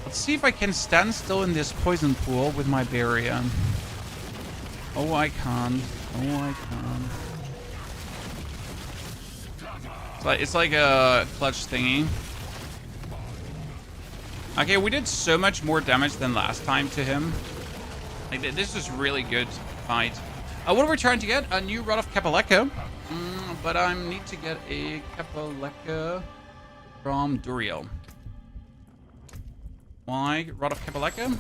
Let's see if I can stand still in this poison pool with my barrier. Oh, I can't. Oh, I can't. It's like a clutch thingy. Okay, we did so much more damage than last time to him. Like, this is really good fight. What are we trying to get? A new Rod of Kapaleka. But I need to get a Kapaleka from Duriel. Why Rod of Kapaleka?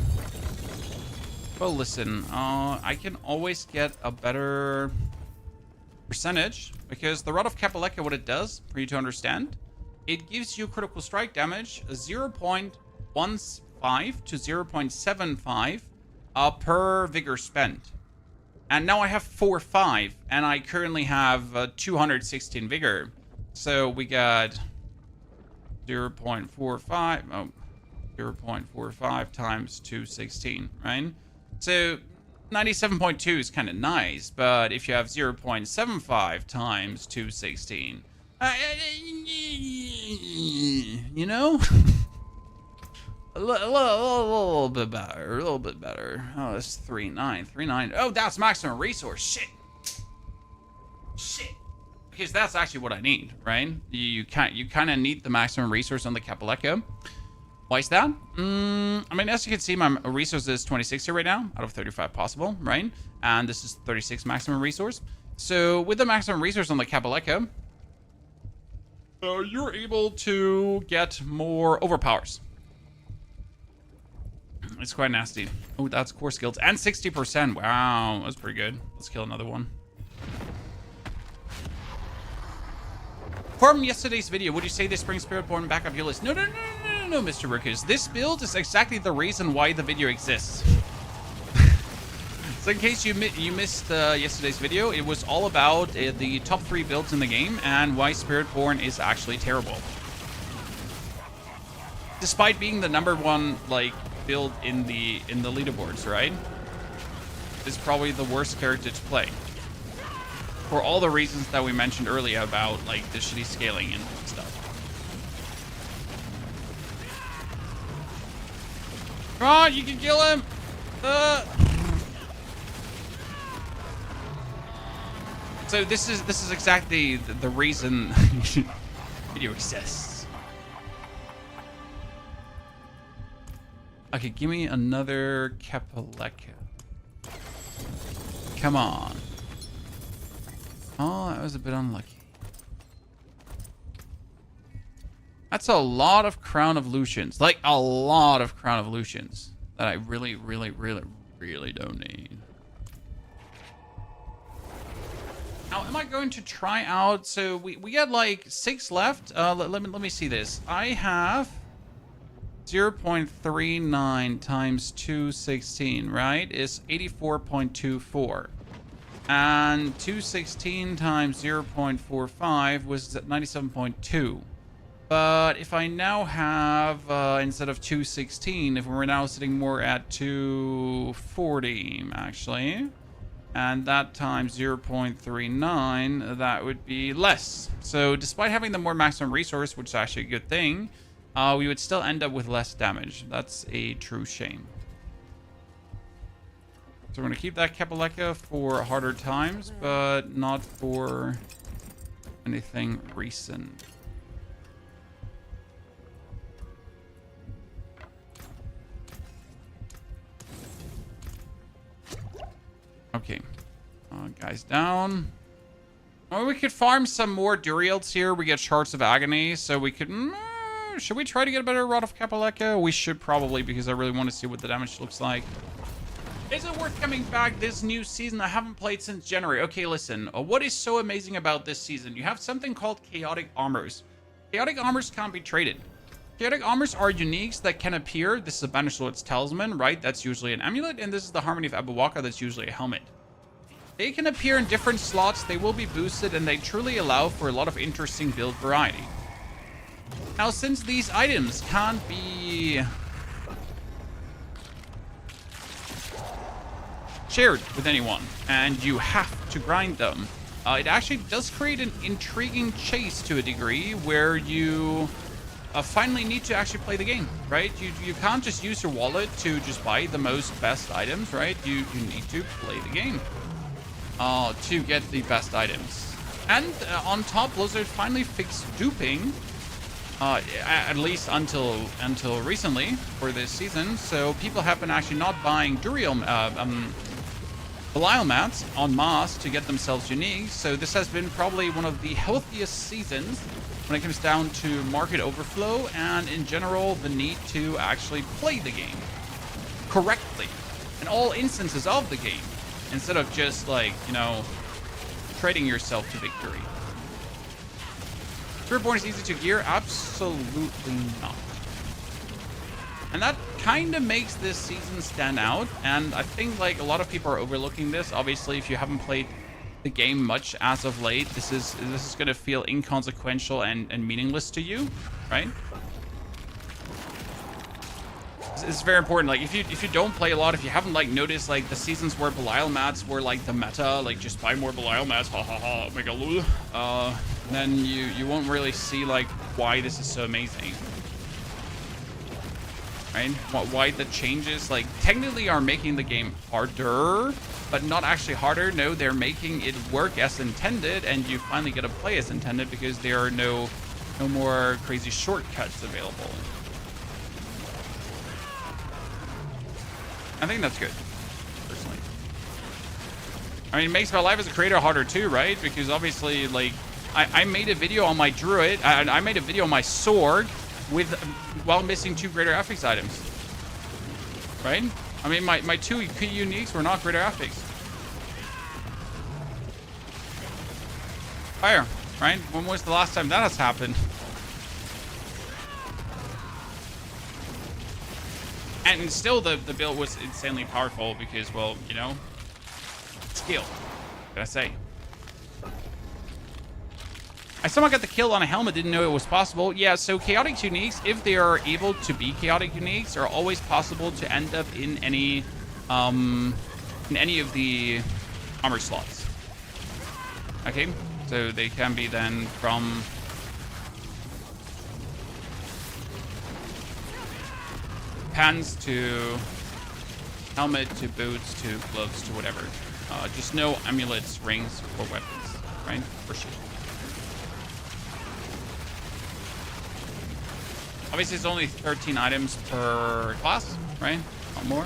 Well, listen. I can always get a better percentage. Because the Rod of Kapaleka, what it does, for you to understand, it gives you critical strike damage 0.15 to 0.75 per vigor spent. And now I have 4-5, and I currently have 216 vigor. So we got 0.45, 0.45 times 216, right? So 97.2 is kind of nice, but if you have 0.75 times 216, you know? A little bit better, a little bit better. Oh, that's 3.9, 3.9. Oh, that's maximum resource. Shit. Because that's actually what I need, right? You kind of need the maximum resource on the Kapaleka. Why is that? I mean, as you can see, my resource is 26 here right now, out of 35 possible, right? And this is 36 maximum resource. So with the maximum resource on the Kapaleka, you're able to get more overpowers. It's quite nasty. Oh, that's core skills. And 60%. Wow, that's pretty good. Let's kill another one. From yesterday's video, would you say this brings Spiritborn back up your list? No, Mr. Rukus. This build is exactly the reason why the video exists. So in case you missed yesterday's video, it was all about the top 3 builds in the game and why Spiritborn is actually terrible. Despite being the #1 like build in the leaderboards, right? It's probably the worst character to play. For all the reasons that we mentioned earlier about like the shitty scaling and stuff. Come on, you can kill him! So this is exactly the reason video exists. Okay, give me another Kapaleka. Come on. Oh, that was a bit unlucky. That's a lot of Crown of Lucians. Like, a lot of Crown of Lucians that I really don't need. Now, am I going to try out... So, we got, like, 6 left. Let me see this. I have 0.39 times 216, right? Is 84.24. And 216 times 0.45 was 97.2. But if I now have, instead of 216, if we're now sitting more at 240, actually, and that times 0.39, that would be less. So despite having the more maximum resource, which is actually a good thing, we would still end up with less damage. That's a true shame. So we're going to keep that Kapaleka for harder times, but not for anything recent. Okay. Guys down. Oh, we could farm some more Duriels here. We get Shards of Agony, so we could... should we try to get a better Rod of Kapaleka? We should probably, because I really want to see what the damage looks like. Is it worth coming back this new season? I haven't played since January. Okay, listen. What is so amazing about this season? You have something called Chaotic Armors. Chaotic Armors can't be traded. Chaotic Armors are uniques that can appear. This is a Banished Lord's Talisman, right? That's usually an amulet. And this is the Harmony of Abawaka. That's usually a helmet. They can appear in different slots. They will be boosted. And they truly allow for a lot of interesting build variety. Now, since these items can't be... shared with anyone, and you have to grind them. It actually does create an intriguing chase to a degree where you finally need to actually play the game, right? You can't just use your wallet to just buy the most best items, right? You need to play the game to get the best items. And on top, Blizzard finally fixed duping, at least until recently for this season. So people have been actually not buying Duriel Belial mats en masse to get themselves unique. So this has been probably one of the healthiest seasons when it comes down to market overflow and in general the need to actually play the game correctly in all instances of the game instead of just like, you know, trading yourself to victory. Spiritborn is easy to gear? Absolutely not. And that kind of makes this season stand out. And I think like a lot of people are overlooking this. Obviously, if you haven't played the game much as of late, this is going to feel inconsequential and meaningless to you, right? It's very important. Like if you don't play a lot, if you haven't like noticed like the seasons where Belial mats were like the meta, like just buy more Belial mats, ha ha ha, mega lul, then you won't really see like why this is so amazing. Right? Why the changes like technically are making the game harder, but not actually harder. No, they're making it work as intended, and you finally get to play as intended because there are no more crazy shortcuts available. I think that's good, personally. I mean, it makes my life as a creator harder too, right? Because obviously, like, I made a video on my druid, and I made a video on my sword while missing 2 greater affix items, right? I mean, my 2 key uniques were not greater affix. Fire, right? When was the last time that has happened? And still, the build was insanely powerful because, well, you know, skill, gotta say. I somehow got the kill on a helmet, didn't know it was possible. Yeah, so chaotic uniques, if they are able to be chaotic uniques, are always possible to end up in any of the armor slots. Okay, so they can be then from pants to helmet to boots to gloves to whatever. Just no amulets, rings, or weapons, right? For sure. Obviously, it's only 13 items per class, right? Not more.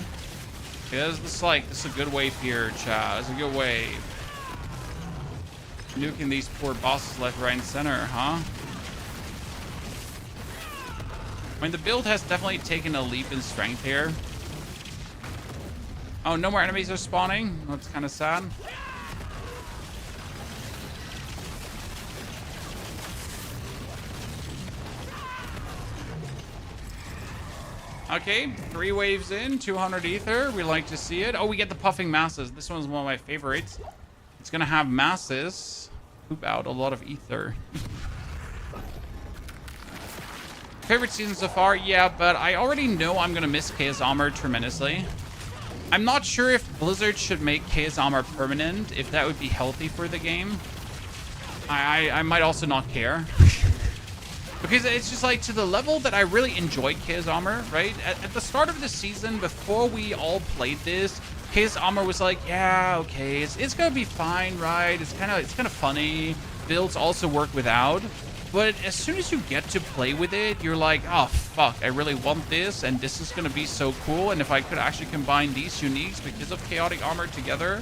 Yeah, this is a good wave here, chat. It's a good wave. Nuking these poor bosses left, right, and center, huh? I mean, the build has definitely taken a leap in strength here. Oh, no more enemies are spawning. That's kind of sad. Okay, 3 waves in, 200 ether. We like to see it. Oh, we get the puffing masses. This one's one of my favorites. It's gonna have masses poop out a lot of ether. Favorite season so far? Yeah, but I already know I'm gonna miss Chaos Armor tremendously. I'm not sure if Blizzard should make Chaos Armor permanent, if that would be healthy for the game. I might also not care. Because it's just like to the level that I really enjoyed Chaos Armor, right? At the start of the season, before we all played this, Chaos Armor was like, yeah, okay, it's gonna be fine, right? It's kind of funny. Builds also work without. But as soon as you get to play with it, you're like, oh, fuck, I really want this, and this is gonna be so cool. And if I could actually combine these uniques because of Chaotic Armor together,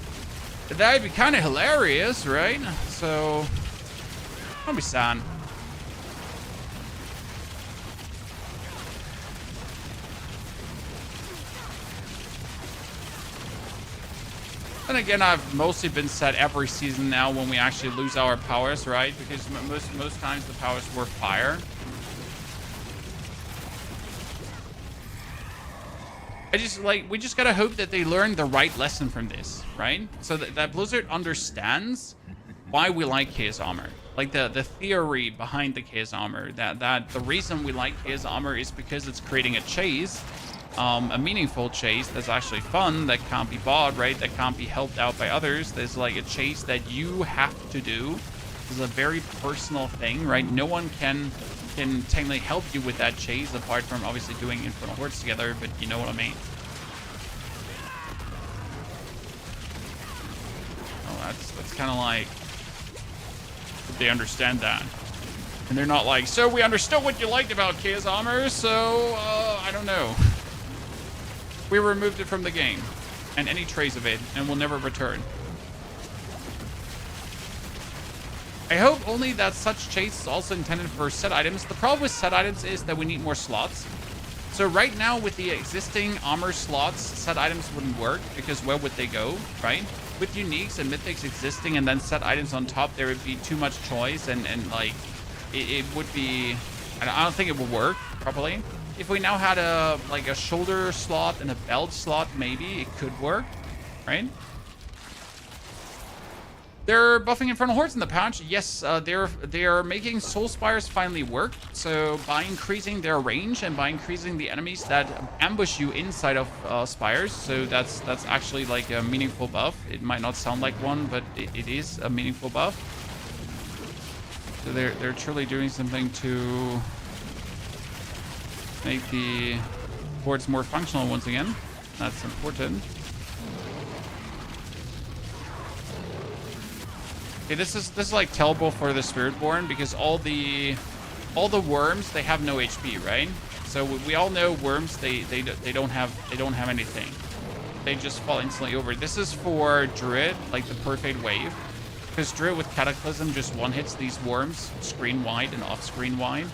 that'd be kind of hilarious, right? So, don't be sad. And again, I've mostly been set every season now when we actually lose our powers, right? Because most times the powers were fire. We just gotta hope that they learn the right lesson from this, right? So that Blizzard understands why we like Chaos Armor. Like the theory behind the Chaos Armor, that the reason we like Chaos Armor is because it's creating a chase. A meaningful chase that's actually fun, that can't be bought, right? That can't be helped out by others. There's like a chase that you have to do. This is a very personal thing, right? No one can technically help you with that chase apart from obviously doing Infernal Hordes together, but you know what I mean. Oh, that's kind of like they understand that. And they're not like, so we understood what you liked about Chaos Armor, so I don't know. We removed it from the game, and any trace of it, and will never return. I hope only that such chase is also intended for set items. The problem with set items is that we need more slots. So right now, with the existing armor slots, set items wouldn't work, because where would they go, right? With uniques and mythics existing, and then set items on top, there would be too much choice, and like, it would be... I don't think it would work properly. If we now had a shoulder slot and a belt slot, maybe it could work, right? They're buffing Infernal Hordes in the patch. Yes, they're making Soul Spires finally work. So by increasing their range and by increasing the enemies that ambush you inside of spires, so that's actually like a meaningful buff. It might not sound like one, but it is a meaningful buff. So they're truly doing something to make the hordes more functional once again. That's important. Okay, this is like terrible for the Spiritborn because all the worms, they have no HP, right? So we all know worms, they don't have anything. They just fall instantly over. This is for Druid, like the perfect wave, because Druid with Cataclysm just one hits these worms screen wide and off screen wide.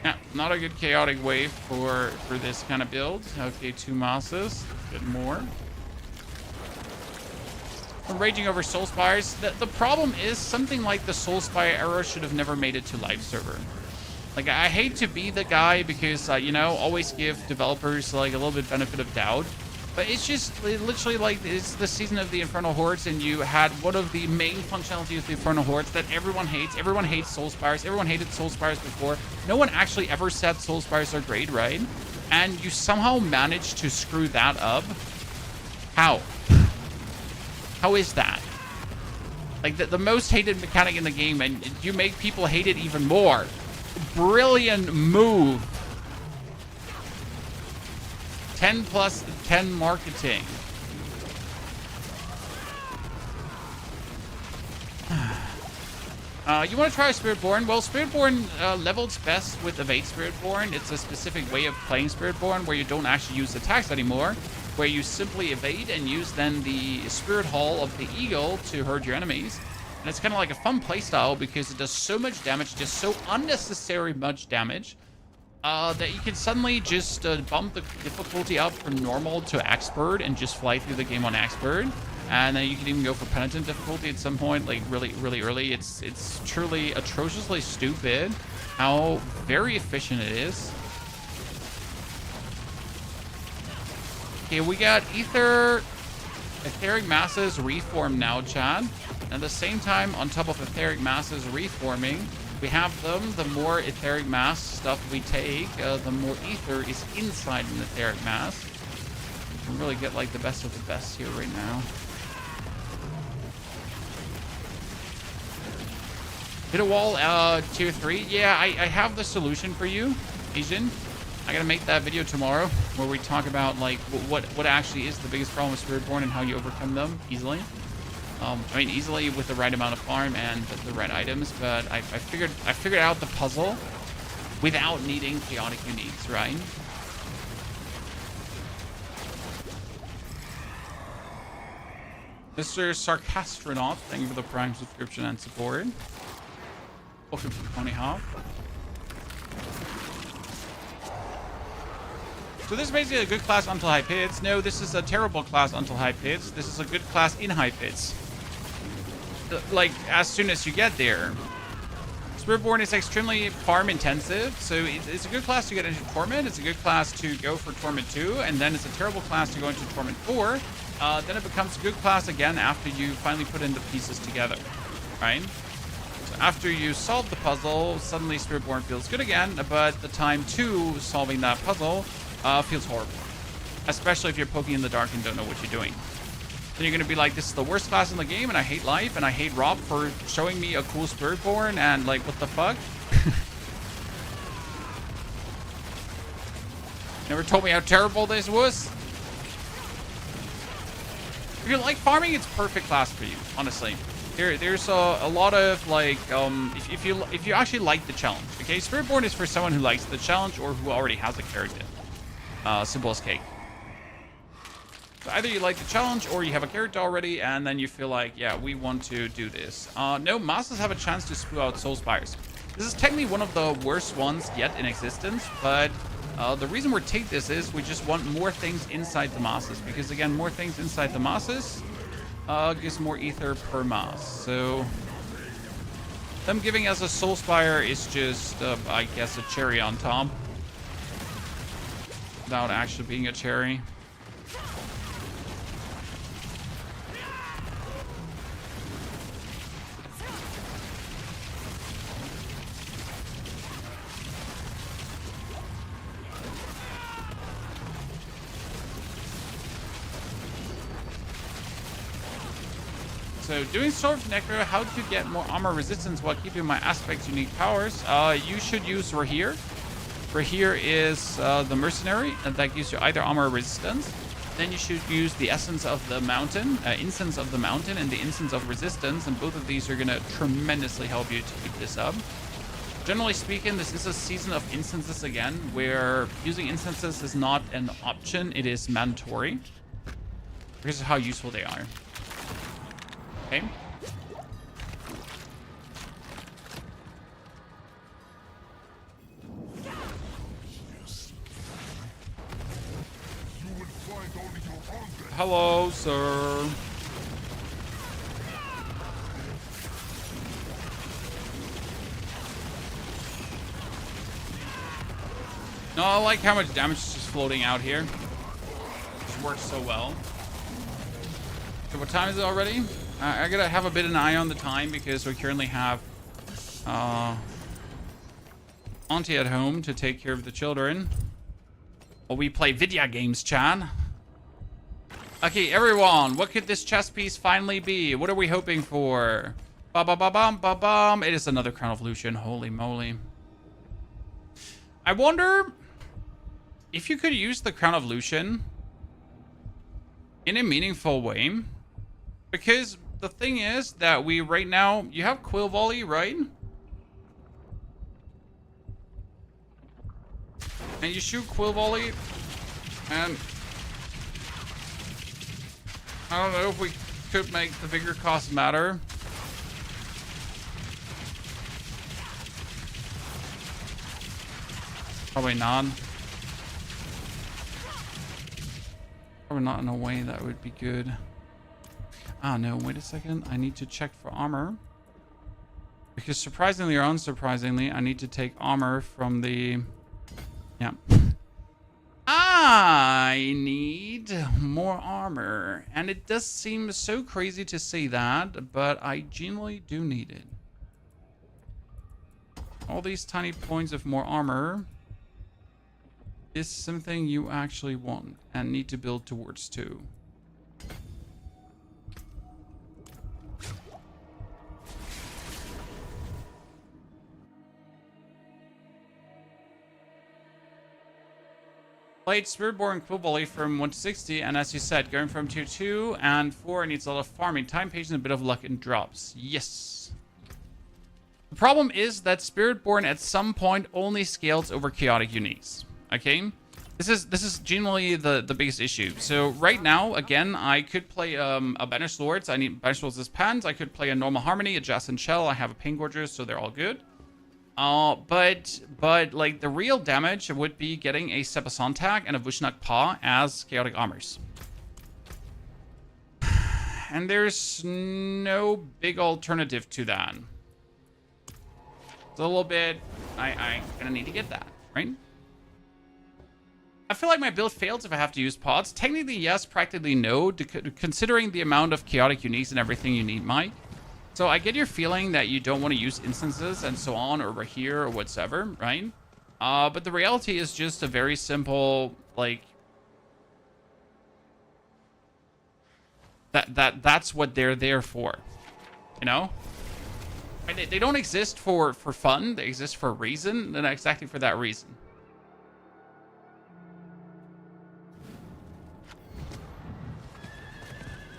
Yeah, Not a good chaotic wave for this kind of build. Okay, 2 masses. Get more. I'm raging over Soulspires. The problem is something like the Soulspire era should have never made it to live server. Like, I hate to be the guy because, you know, always give developers, like, a little bit benefit of doubt. But it's just literally like it's the season of the Infernal Hordes, and you had one of the main functionalities of the Infernal Hordes that everyone hates. Everyone hates Soulspires. Everyone hated Soulspires before. No one actually ever said Soulspires are great, right? And you somehow managed to screw that up. How? How is that? Like, the most hated mechanic in the game, and you make people hate it even more. Brilliant move. 10 plus 10 marketing. You want to try Spiritborn? Well, Spiritborn levels best with Evade Spiritborn. It's a specific way of playing Spiritborn where you don't actually use attacks anymore, where you simply evade and use then the Spirit Hall of the Eagle to hurt your enemies. And it's kind of like a fun playstyle because it does so much damage, just so unnecessary much damage, that you can suddenly just bump the difficulty up from normal to expert and just fly through the game on expert. And then you can even go for penitent difficulty at some point, like really early. It's truly atrociously stupid how very efficient it is. Okay, we got Etheric Masses reform now, Chad. At the same time, on top of Etheric Masses reforming, we have them. The more Etheric Mass stuff we take, the more ether is inside an Etheric Mass. You can really get like the best of the best here right now. Hit a wall, tier 3. Yeah, I have the solution for you, Asian. I gotta make that video tomorrow where we talk about like what actually is the biggest problem with Spiritborn and how you overcome them easily. I mean, easily with the right amount of farm and the right items, but I figured out the puzzle without needing chaotic uniques, right? Mr. Sarcastronaut, thank you for the Prime subscription and support. Welcome to Pony Hop. So this is basically a good class until high pits. No, this is a terrible class until high pits. This is a good class in high pits. Like, as soon as you get there. Spiritborn is extremely farm intensive, so it's a good class to get into Torment. It's a good class to go for Torment 2, and then it's a terrible class to go into Torment 4. Then it becomes a good class again after you finally put in the pieces together, right? So after you solve the puzzle, suddenly Spiritborn feels good again, but the time to solving that puzzle feels horrible. Especially if you're poking in the dark and don't know what you're doing. Then you're going to be like, this is the worst class in the game, and I hate life, and I hate Rob for showing me a cool Spiritborn, and like, what the fuck? Never told me how terrible this was. If you like farming, it's perfect class for you, honestly. There's a lot of like, if you actually like the challenge, okay? Spiritborn is for someone who likes the challenge or who already has a character. Simple as cake. So either you like the challenge or you have a character already, and then you feel like, yeah, we want to do this. No, Masters have a chance to spew out Soulspires. This is technically one of the worst ones yet in existence, but the reason we take this is we just want more things inside the Masters, because again, more things inside the Masters gives more ether per Mass. So them giving us a Soulspire is just, I guess, a cherry on top. Without actually being a cherry. So doing Sword of Necro, how to get more armor resistance while keeping my aspects unique powers? You should use Rahir. Rahir is the mercenary, and that gives you either armor resistance. Then you should use the Essence of the Mountain, Incense of the Mountain, and the Incense of Resistance, and both of these are going to tremendously help you to keep this up. Generally speaking, this is a season of instances again, where using instances is not an option, it is mandatory. Because of how useful they are. Okay. hello, sir. No, I like how much damage is just floating out here. Just works so well. So what time is it already? I gotta have a bit of an eye on the time because we currently have auntie at home to take care of the children. While we play video games, Chan. Okay, everyone, what could this chess piece finally be? What are we hoping for? Ba-ba-ba-bum, ba-bum. It is another Crown of Lucian. Holy moly. I wonder if you could use the Crown of Lucian in a meaningful way. Because the thing is that we right now, you have Quill Volley, right? And you shoot Quill Volley, and I don't know if we could make the bigger cost matter. Probably not. Probably not in a way that would be good. Ah, no, wait a second. I need to check for armor. Because surprisingly or unsurprisingly, I need to take armor from the... Yeah. I need more armor. And it does seem so crazy to say that, but I genuinely do need it. All these tiny points of more armor is something you actually want and need to build towards too. Played Spiritborn Quill Volley from 160, and as you said, going from tier 2 and 4 needs a lot of farming, time, patience, and a bit of luck and drops. Yes. The problem is that Spiritborn at some point only scales over chaotic uniques. Okay? This is generally the biggest issue. So right now, again, I could play a Banished Lords. I need Banished Lords as pens. I could play a normal Harmony, a Jason Shell. I have a Pain Gorger, so they're all good. But like the real damage would be getting a Sebasontak and a Vushnak Paw as chaotic armors. And there's no big alternative to that. It's a little bit, I gonna need to get that, right? I feel like my build fails if I have to use pods. Technically, yes. Practically, no. Considering the amount of chaotic uniques and everything you need, Mike. So I get your feeling that you don't want to use instances and so on over here or whatsoever, right? But the reality is just a very simple, like... That's what they're there for, you know? And they don't exist for fun. They exist for a reason, and exactly for that reason.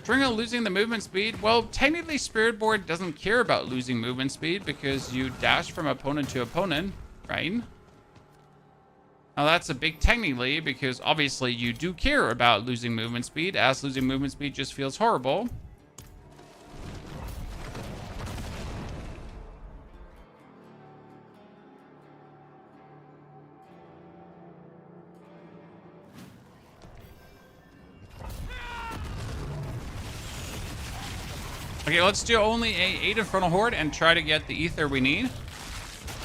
During losing the movement speed, well, technically Spiritborn doesn't care about losing movement speed because you dash from opponent to opponent, right? Now that's a big technically because obviously you do care about losing movement speed, as losing movement speed just feels horrible. Okay, let's do only a 8 Infernal Horde and try to get the ether we need.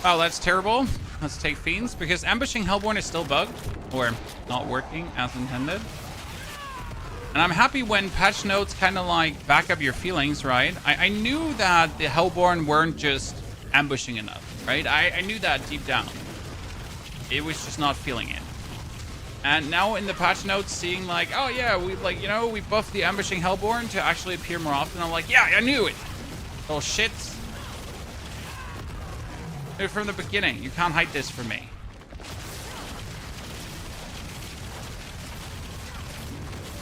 Oh, that's terrible. Let's take Fiends, because ambushing Hellborn is still bugged, or not working as intended. And I'm happy when patch notes kind of like back up your feelings, right? I knew that the Hellborn weren't just ambushing enough, right? I knew that deep down. It was just not feeling it. And now in the patch notes, seeing like, oh yeah, we like, you know, we buffed the ambushing Hellborn to actually appear more often. I'm like, yeah, I knew it. Oh shit. Dude, from the beginning, you can't hide this from me.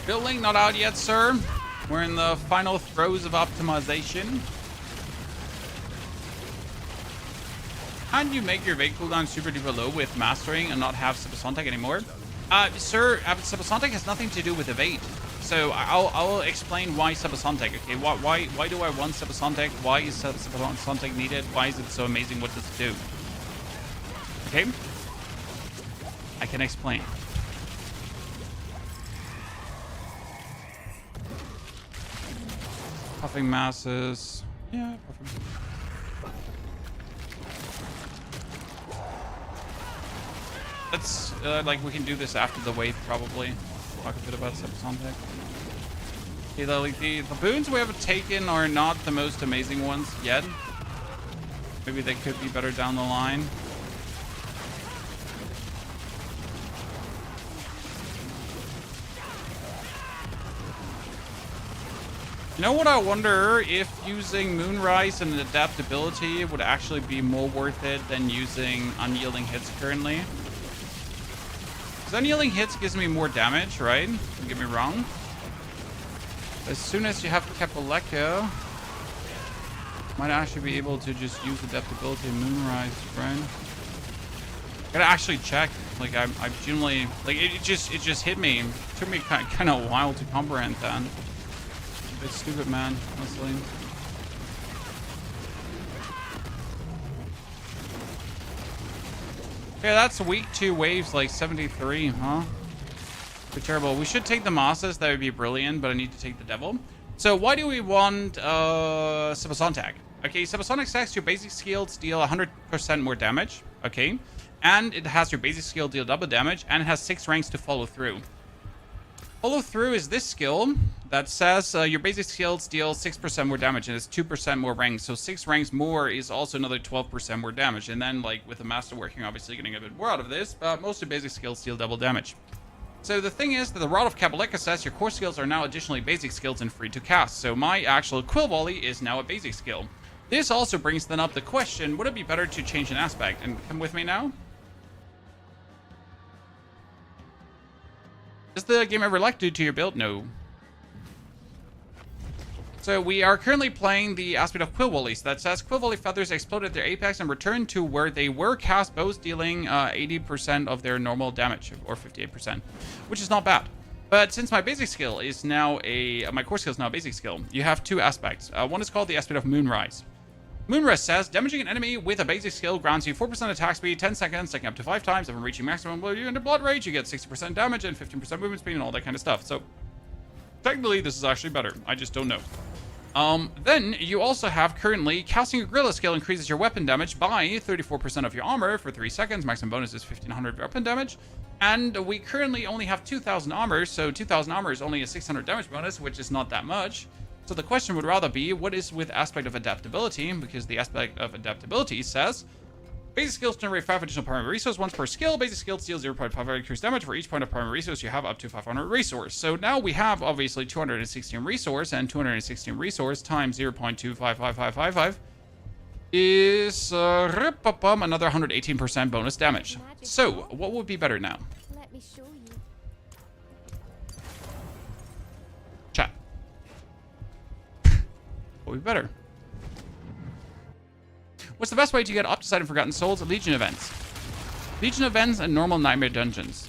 Building not out yet, sir. We're in the final throes of optimization. Can you make your Vade cooldown super duper low with mastering and not have Sebasontak anymore? Sir, Sebasontak has nothing to do with evade. So I'll explain why Sebasontak. Okay, why do I want Sebasontak? Why is Sebasontak needed? Why is it so amazing? What does it do? Okay, I can explain. Puffing masses. Yeah, puffing. Let's, like, we can do this after the wave, probably. Talk a bit about subsonic. Okay, the boons we have taken are not the most amazing ones yet. Maybe they could be better down the line. You know what, I wonder if using Moonrise and adaptability would actually be more worth it than using Unyielding Hits currently. Because Unyielding Hits gives me more damage, right? Don't get me wrong. As soon as you have Kapaleka, might actually be able to just use adaptability and Moonrise, right? Gotta actually check. Like, I'm genuinely, like, it just hit me. It took me kind of a while to comprehend that. A bit stupid, man, honestly. Okay, that's week 2 waves, like 73, huh? Pretty terrible. We should take the Mosses, that would be brilliant, but I need to take the Devil. So why do we want Supersonic? Okay, Supersonic stacks your basic skills deal 100% more damage, okay? And it has your basic skill deal double damage, and it has 6 ranks to follow through. Follow through is this skill that says your basic skills deal 6% more damage, and it's 2% more ranks. So 6 ranks more is also another 12% more damage. And then, like, with the Master working, obviously getting a bit more out of this, but most of basic skills deal double damage. So the thing is that the Rod of Kapaleka says your core skills are now additionally basic skills and free to cast. So my actual Quill Volley is now a basic skill. This also brings then up the question, would it be better to change an aspect? And come with me now. Does the game ever like to your build? No. So we are currently playing the aspect of Quill Volleys. That says Quill Volley feathers explode at their apex and return to where they were cast, both dealing 80% of their normal damage, or 58%, which is not bad. But since my basic skill is now my core skill is now a basic skill, you have 2 aspects. One is called the aspect of Moonrise. Moonrise says, damaging an enemy with a basic skill grants you 4% attack speed, 10 seconds, taking up to 5 times. Upon reaching maximum blow you into blood rage, you get 60% damage and 15% movement speed and all that kind of stuff. So, technically, this is actually better. I just don't know. Then, you also have currently, casting a Gorilla skill increases your weapon damage by 34% of your armor for 3 seconds. Maximum bonus is 1500 weapon damage. And we currently only have 2000 armor, so 2000 armor is only a 600 damage bonus, which is not that much. So the question would rather be, what is with aspect of adaptability? Because the aspect of adaptability says, basic skills generate 5 additional primary resource once per skill. Basic skills deal 0.5 increased damage for each point of primary resource you have up to 500 resource. So now we have obviously 216 resource, and 216 resource times 0.255555 is another 118% bonus damage. So what would be better now? Let me show you. Chat. What would be better? What's the best way to get Opticide and Forgotten Souls? Legion events. Legion events and normal Nightmare dungeons.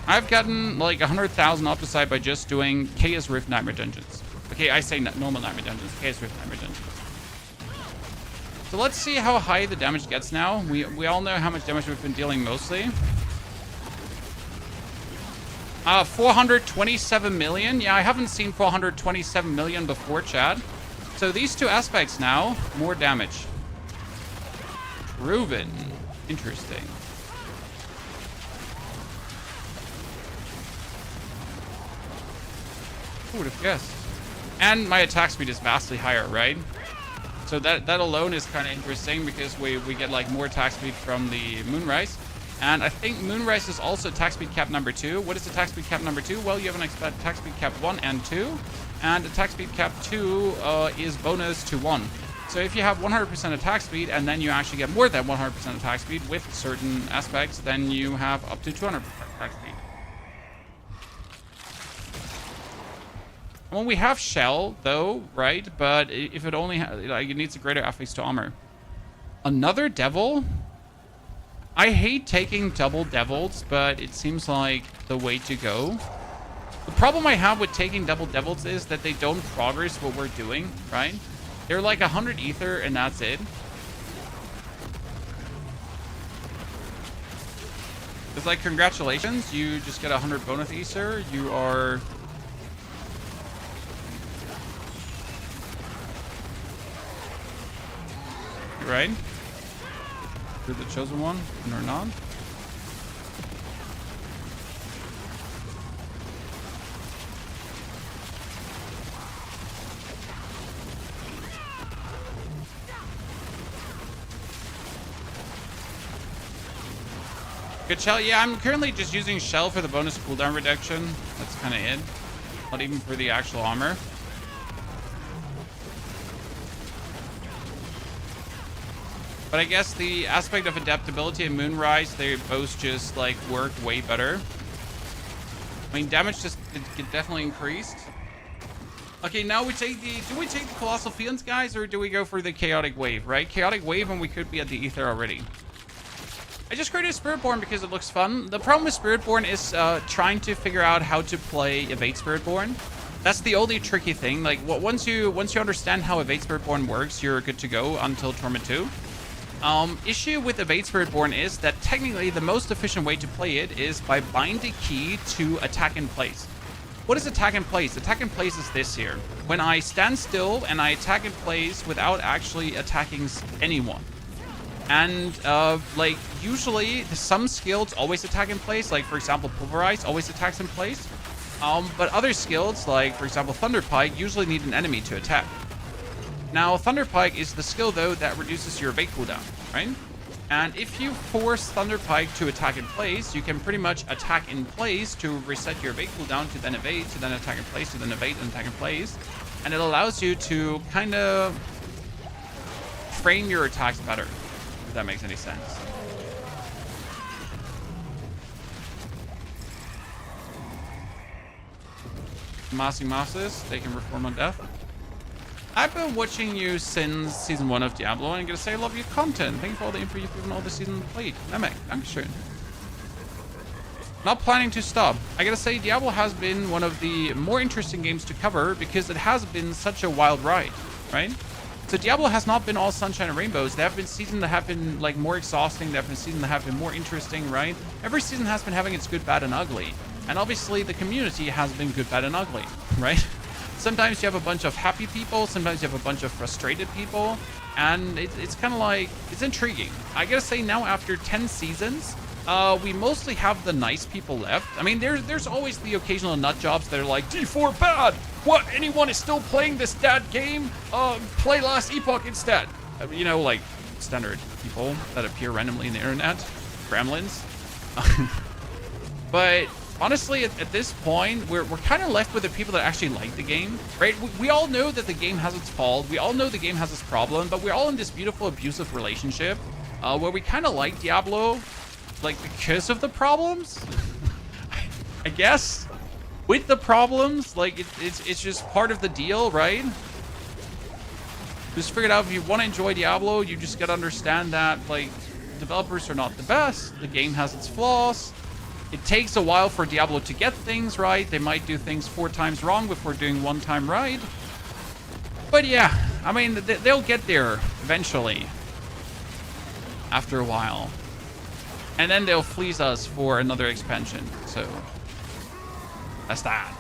I've gotten like 100,000 Opticide by just doing Chaos Rift Nightmare dungeons. Okay, I say normal Nightmare dungeons. Chaos Rift Nightmare dungeons. So let's see how high the damage gets now. We all know how much damage we've been dealing mostly. 427 million. Yeah, I haven't seen 427 million before, Chad. So these 2 aspects now, more damage. Proven. Interesting. Who would have guessed? And my attack speed is vastly higher, right? So that alone is kind of interesting because we get like more attack speed from the Moonrise. And I think Moonrise is also attack speed cap number 2. What is attack speed cap number 2? Well, you have an attack speed cap 1 and 2. And attack speed cap 2 is bonus to 1. So if you have 100% attack speed and then you actually get more than 100% attack speed with certain aspects, then you have up to 200% attack speed. Well, we have Shell, though, right? But if it only like it needs a greater affix to armor. Another Devil? I hate taking double Devils, but it seems like the way to go. The problem I have with taking double Devils is that they don't progress what we're doing, right? They're like 100 ether and that's it. It's like, congratulations, you just get 100 bonus ether. You are right? You're the chosen one, and or not. Good shell. Yeah, I'm currently just using shell for the bonus cooldown reduction. That's kind of it. Not even for the actual armor. But I guess the aspect of adaptability and Moonrise, they both just like work way better. I mean, damage just get definitely increased. Okay, now we take the, do we take the Colossal Fiends, guys, or do we go for the Chaotic Wave, right? Chaotic Wave, and we could be at the Ether already. I just created Spiritborn because it looks fun. The problem with Spiritborn is trying to figure out how to play Evade Spiritborn. That's the only tricky thing. Like, once you understand how Evade Spiritborn works, you're good to go until Torment 2. Issue with Evade Spiritborn is that technically the most efficient way to play it is by bind a key to attack in place. What is attack in place? Attack in place is this here. When I stand still and I attack in place without actually attacking anyone. And like usually some skills always attack in place, like for example Pulverize always attacks in place. But other skills, like for example Thunderpike, usually need an enemy to attack. Now Thunderpike is the skill though that reduces your evade cooldown, right? And if you force Thunderpike to attack in place, you can pretty much attack in place to reset your evade cooldown, to then evade, to then attack in place, to then evade and attack in place. And it allows you to kind of frame your attacks better, if that makes any sense. Massing Mosses, they can reform on death. I've been watching you since season 1 of Diablo, and I'm gonna say I love your content. Thank you for all the info you've given all the season played. Namek, dankeschön. Not planning to stop. I gotta say, Diablo has been one of the more interesting games to cover because it has been such a wild ride, right? So Diablo has not been all sunshine and rainbows. There have been seasons that have been like more exhausting. There have been seasons that have been more interesting, right? Every season has been having its good, bad, and ugly. And obviously the community has been good, bad, and ugly, right? Sometimes you have a bunch of happy people, sometimes you have a bunch of frustrated people, and it's kind of like, it's intriguing. I gotta say now after 10 seasons, we mostly have the nice people left. I mean, there's always the occasional nut jobs that are like, D4 bad! What, anyone is still playing this dad game? Play Last Epoch instead. You know, like standard people that appear randomly in the internet, gremlins. But honestly, at this point, we're kind of left with the people that actually like the game, right? We all know that the game has its fault. We all know the game has its problem, but we're all in this beautiful, abusive relationship where we kind of like Diablo, like because of the problems, I guess. With the problems, like it's just part of the deal, right? Just figured out if you want to enjoy Diablo, you just got to understand that like developers are not the best. The game has its flaws. It takes a while for Diablo to get things right. They might do things 4 times wrong before doing 1 time right. But yeah, I mean, they'll get there eventually. After a while. And then they'll fleece us for another expansion. So, that's that.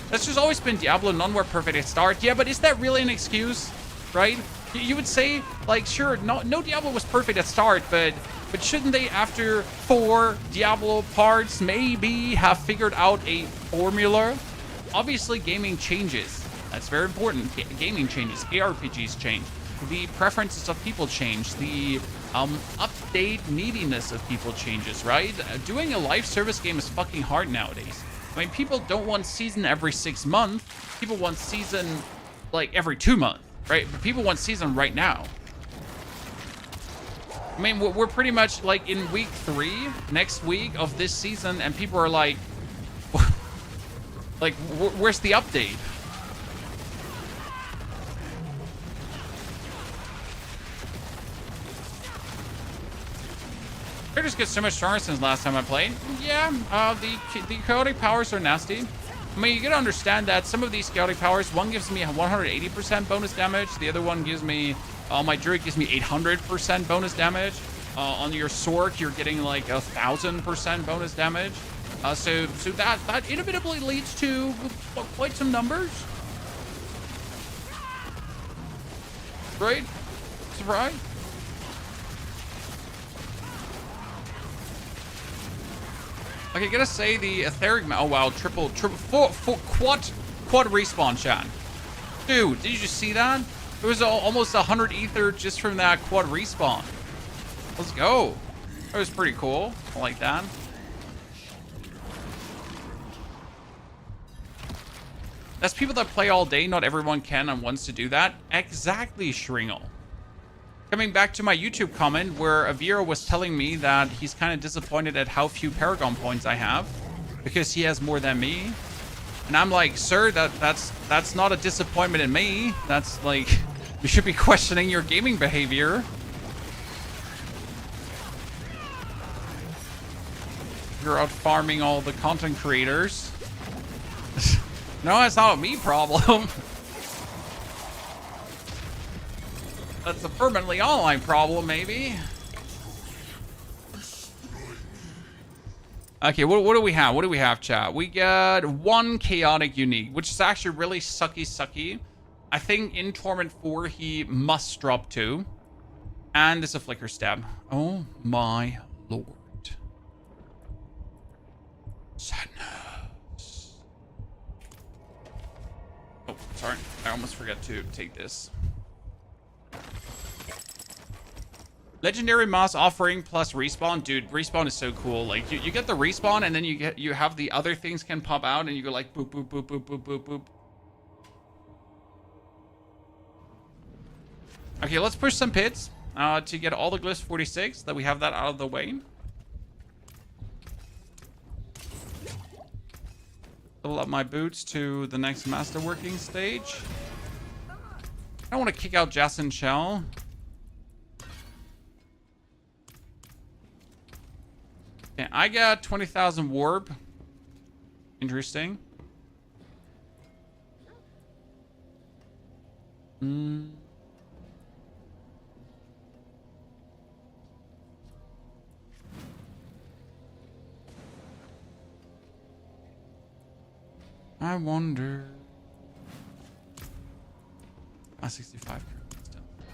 That's just always been Diablo. None were perfect at start. Yeah, but is that really an excuse? Right? You would say, like, sure, no Diablo was perfect at start, but shouldn't they, after 4 Diablo parts, maybe have figured out a formula? Obviously, gaming changes. That's very important. Gaming changes. ARPGs change. The preferences of people change. The update neediness of people changes, right? Doing a live service game is fucking hard nowadays. I mean, people don't want season every 6 months. People want season, like, every 2 months. Right, but people want season right now. I mean, we're pretty much like in week 3 next week of this season, and people are like, like, where's the update? Characters get so much stronger since last time I played. Yeah, the chaotic powers are nasty. I mean, you gotta understand that some of these chaotic powers, one gives me 180% bonus damage, the other one gives me, my druid gives me 800% bonus damage. On your sword, you're getting like 1,000% bonus damage. So that inevitably leads to quite some numbers. Right? Surprise. Okay, gotta say the etheric. Oh wow, triple, quad respawn chat. Dude, did you just see that? There was almost 100 ether just from that quad respawn. Let's go. That was pretty cool. I like that. That's people that play all day. Not everyone can and wants to do that. Exactly, Shringle. Coming back to my YouTube comment where Avira was telling me that he's kind of disappointed at how few Paragon points I have because he has more than me. And I'm like, sir, that's not a disappointment in me. That's like, you should be questioning your gaming behavior. You're out farming all the content creators. No, it's not a me problem. That's a permanently online problem, maybe. Okay, what do we have? What do we have, chat? We got 1 chaotic unique, which is actually really sucky. I think in Torment 4 he must drop 2. And there's a flicker stab. Oh my lord. Sadness. Oh, sorry. I almost forgot to take this. Legendary Moss offering plus respawn. Dude, respawn is so cool. Like, you get the respawn and then you have the other things can pop out and you go like boop, boop, boop, boop, boop, boop, boop. Okay, let's push some pits to get all the glyphs 46, that we have that out of the way. Level up my boots to the next masterworking stage. I don't want to kick out Jess and Shell. Okay, I got 20,000 warp. Interesting. I wonder. 65.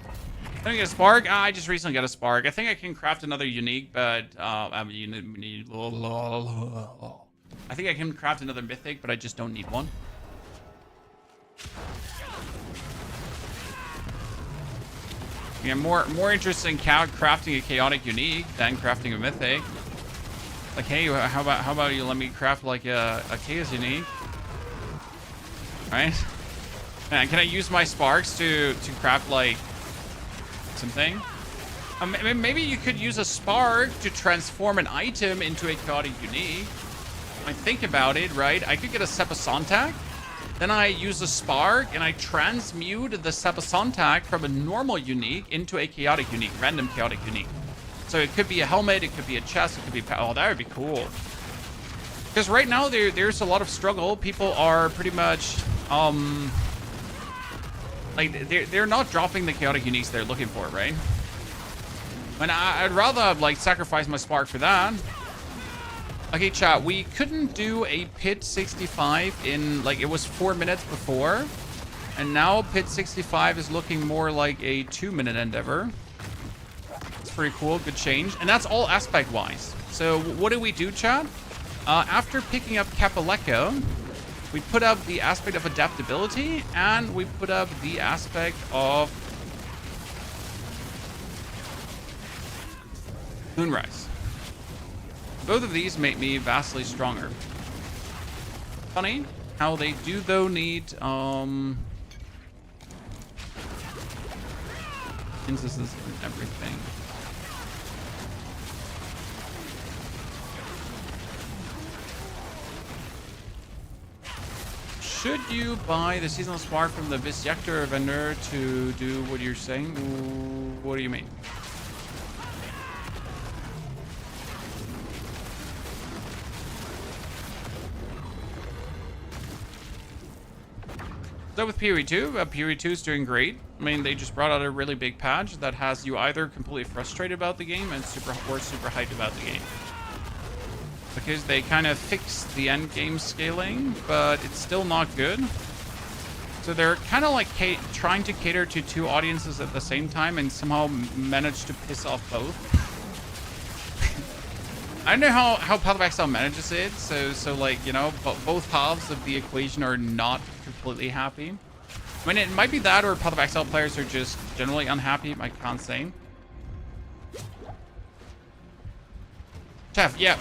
I didn't get a spark. I just recently got a spark. I think I can craft another unique, but I think I can craft another mythic, but I just don't need one. Yeah, more interested in crafting a chaotic unique than crafting a mythic. Like, hey, how about you let me craft like a chaos unique? Right? And can I use my sparks to craft like something? Maybe you could use a spark to transform an item into a chaotic unique. I think about it, right? I could get a Sepasontac, then I use a spark and I transmute the Sepasontac from a normal unique into a chaotic unique, random chaotic unique. So it could be a helmet, it could be a chest, it could be oh, that would be cool. Because right now there's a lot of struggle. People are pretty much like they're not dropping the chaotic uniques they're looking for, right? And I'd rather like sacrifice my spark for that. Okay, chat, we couldn't do a pit 65 in like it was 4 minutes before, and now pit 65 is looking more like a 2-minute endeavor. It's pretty cool, good change, and that's all aspect wise. So what do we do, chat? After picking up Kapaleka, we put up the aspect of adaptability, and we put up the aspect of Moonrise. Both of these make me vastly stronger. Funny how they do though need instances and everything. Should you buy the seasonal spark from the Visjector vendor to do what you're saying? What do you mean? So with PoE2, PoE2 is doing great. I mean, they just brought out a really big patch that has you either completely frustrated about the game and super hyped about the game. Because they kind of fixed the end game scaling, but it's still not good. So they're kind of like trying to cater to two audiences at the same time and somehow manage to piss off both. I don't know how Path of Exile manages it. So like, you know, both halves of the equation are not completely happy. I mean, it might be that, or Path of Exile players are just generally unhappy. I can't say. Chef, yeah,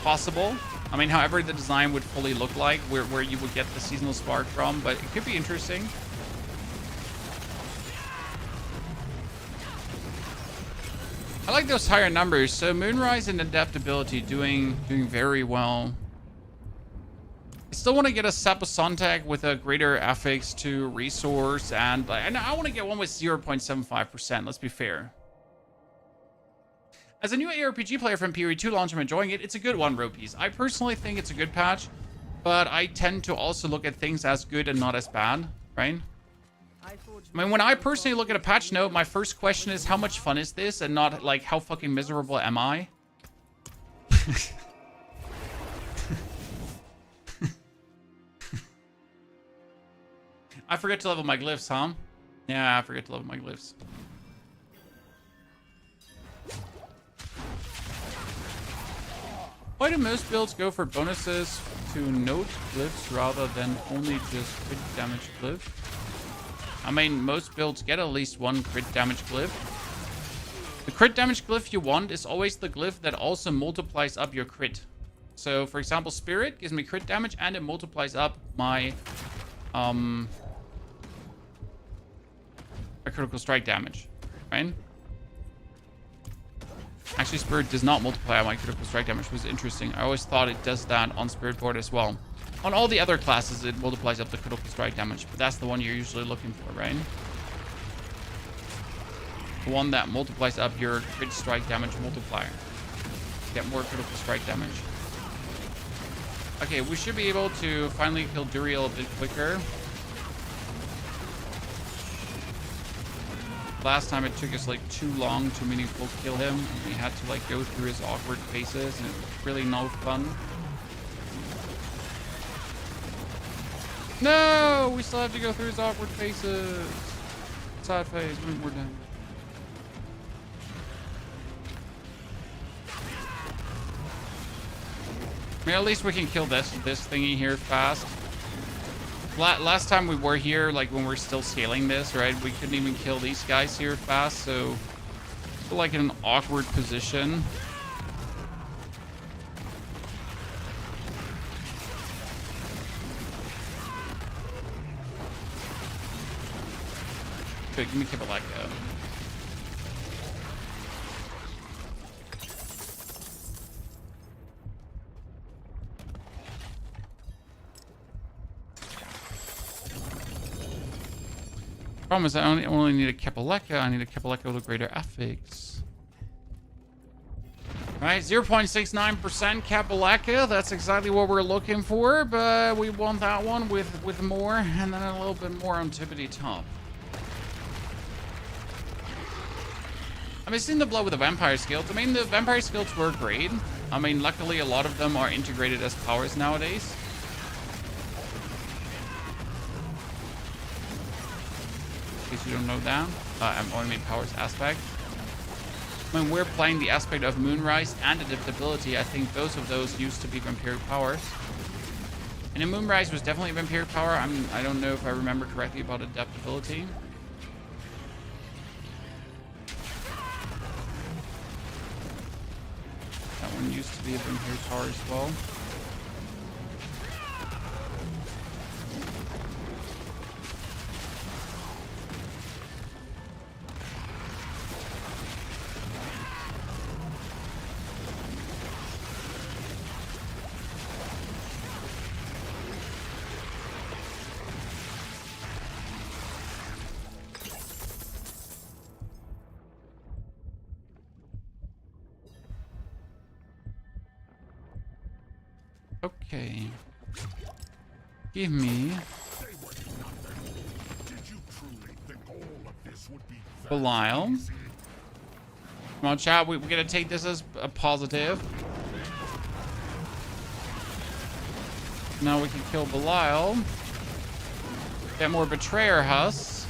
possible. I mean, however the design would fully look like, where you would get the seasonal spark from, but it could be interesting. I like those higher numbers. So Moonrise and Adaptability doing very well. I still want to get a Saposontek with a greater affix to resource, and I want to get one with 0.75%. Let's be fair. As a new ARPG player from PoE2 launch, I'm enjoying it. It's a good one, Ropies. I personally think it's a good patch, but I tend to also look at things as good and not as bad, right? I mean, when I personally look at a patch note, my first question is, how much fun is this? And not like, how fucking miserable am I? I forget to level my glyphs, huh? Yeah, I forget to level my glyphs. Why do most builds go for bonuses to note glyphs rather than only just crit damage glyph? I mean, most builds get at least one crit damage glyph. The crit damage glyph you want is always the glyph that also multiplies up your crit. So, for example, Spirit gives me crit damage and it multiplies up my critical strike damage, right? Actually, Spirit does not multiply my critical strike damage, which was interesting. I always thought it does that on Spiritborn as well. On all the other classes, it multiplies up the critical strike damage, but that's the one you're usually looking for, right? The one that multiplies up your crit strike damage multiplier. Get more critical strike damage. Okay, we should be able to finally kill Duriel a bit quicker. Last time it took us like too long to meaningful kill him. We had to like go through his awkward phases, and it was really no fun. No, we still have to go through his awkward phases. Side phase, we're done. I mean, at least we can kill this thingy here fast. Last time we were here, like when we're still scaling this, right? We couldn't even kill these guys here fast, so we're like in an awkward position. Okay, give me Kibaleka. Problem is, I only need a Kepaleka. I need a Kepaleka with a greater affix. Alright, 0.69% Kepaleka. That's exactly what we're looking for, but we want that one with more, and then a little bit more on tippity top. I mean, seeing the blow with the vampire skills. I mean, the vampire skills were great. I mean, luckily a lot of them are integrated as powers nowadays. In case you don't know that, I'm only powers aspect. When we're playing the aspect of Moonrise and Adaptability, I think both of those used to be vampiric powers. And in Moonrise was definitely a vampiric power. I don't know if I remember correctly about Adaptability. That one used to be a vampiric power as well. Okay. Give me Belial. Come on, chat. We're gonna take this as a positive. Now we can kill Belial. Get more Betrayer Husks.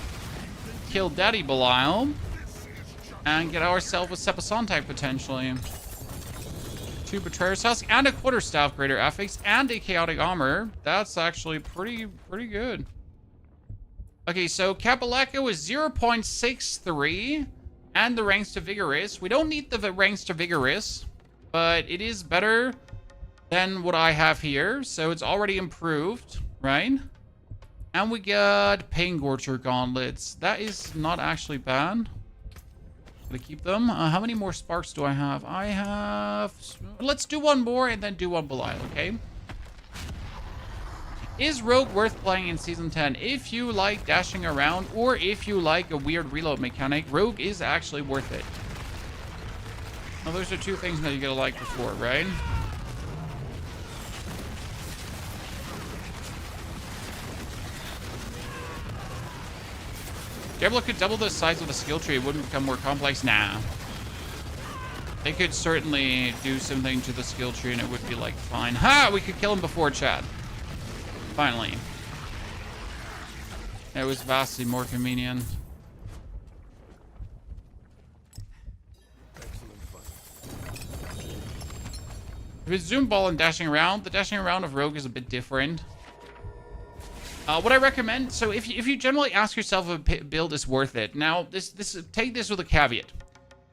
Kill Daddy Belial. And get ourselves a Sepison type potentially. 2 Betrayer's Husk and a Quarterstaff Greater Affix and a Chaotic Armor. That's actually pretty good. Okay, so Kapaleka was 0.63 and the ranks to Vigorous. We don't need the ranks to Vigorous, but it is better than what I have here. So it's already improved, right? And we got Pain Gorger Gauntlets. That is not actually bad. To keep them. How many more sparks do I have? I have... Let's do one more and then do one Belial, okay? Is Rogue worth playing in Season 10? If you like dashing around or if you like a weird reload mechanic, Rogue is actually worth it. Well, those are 2 things that you gotta like before, right? Diablo could double the size of the skill tree. It wouldn't become more complex. Nah. They could certainly do something to the skill tree and it would be like fine. Ha! We could kill him before Chad. Finally. It was vastly more convenient. If it's zoom ball and dashing around, the dashing around of Rogue is a bit different. What I recommend, so if you generally ask yourself if a build is worth it, now take this with a caveat.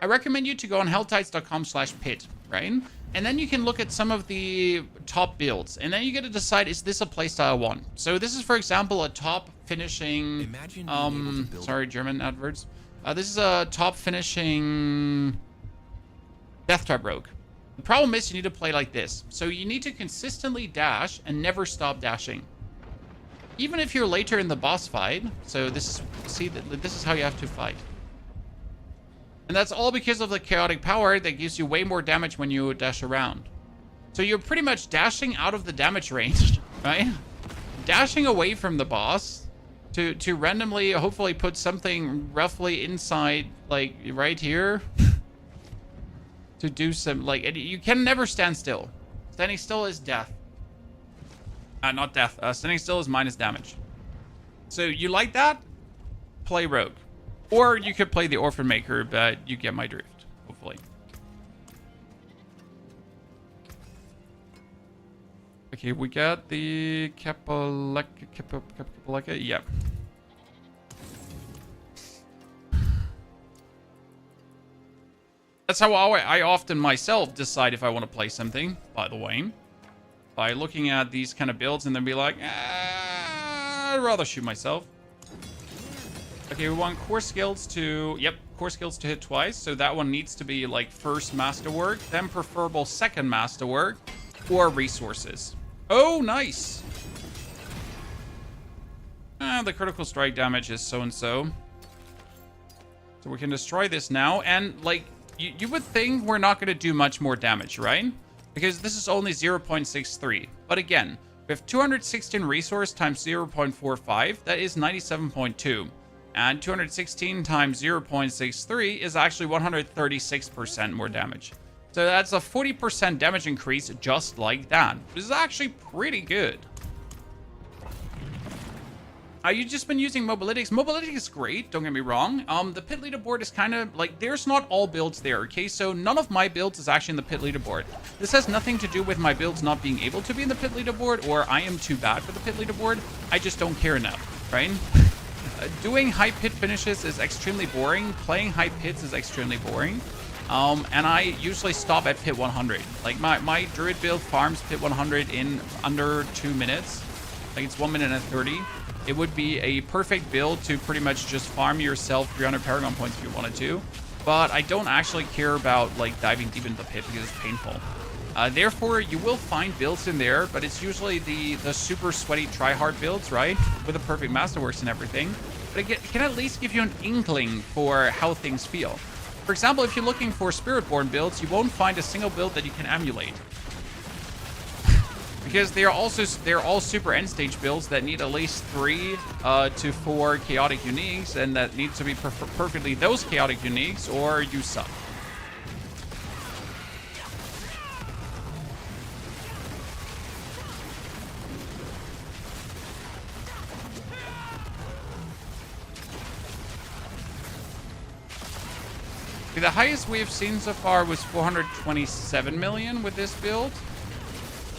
I recommend you to go on helltides.com/pit, right? And then you can look at some of the top builds, and then you get to decide, is this a playstyle one? So this is, for example, a top finishing, sorry, German adverts. This is a top finishing Death Trap Rogue. The problem is you need to play like this. So you need to consistently dash and never stop dashing. Even if you're later in the boss fight, so this is how you have to fight. And that's all because of the chaotic power that gives you way more damage when you dash around. So you're pretty much dashing out of the damage range, right? Dashing away from the boss to randomly, hopefully put something roughly inside, like right here. To do some, like, you can never stand still. Standing still is death. Not death. Standing still is minus damage. So you like that? Play Rogue. Or you could play the Orphan Maker, but you get my drift, hopefully. Okay, we got the Kapaleka. Yeah. That's how I often myself decide if I want to play something, by the way. By looking at these kind of builds and then be like, I'd rather shoot myself. Okay, we want core skills to... Yep, core skills to hit twice. So that one needs to be like first masterwork, then preferable second masterwork, or resources. Oh, nice. The critical strike damage is so-and-so. So we can destroy this now. And like, you would think we're not going to do much more damage, right? Because this is only 0.63. But again, we have 216 resource times 0.45. That is 97.2. And 216 times 0.63 is actually 136% more damage. So that's a 40% damage increase just like that. This is actually pretty good. You've just been using Mobilytics. Mobilytics is great, don't get me wrong. The pit leaderboard is kind of like, there's not all builds there, okay? So none of my builds is actually in the pit leaderboard. This has nothing to do with my builds not being able to be in the pit leaderboard, or I am too bad for the pit leaderboard. I just don't care enough, right? Doing high pit finishes is extremely boring. Playing high pits is extremely boring. And I usually stop at pit 100. Like my druid build farms pit 100 in under 2 minutes. Like it's 1 minute and 30. It would be a perfect build to pretty much just farm yourself 300 Paragon points if you wanted to. But I don't actually care about like diving deep into the pit because it's painful. Therefore, you will find builds in there, but it's usually the super sweaty try-hard builds, right? With the perfect masterworks and everything. But it can at least give you an inkling for how things feel. For example, if you're looking for Spiritborn builds, you won't find a single build that you can emulate. Because they're all super end stage builds that need at least 3 to 4 chaotic uniques, and that need to be perfectly those chaotic uniques, or you suck. The highest we have seen so far was 427 million with this build.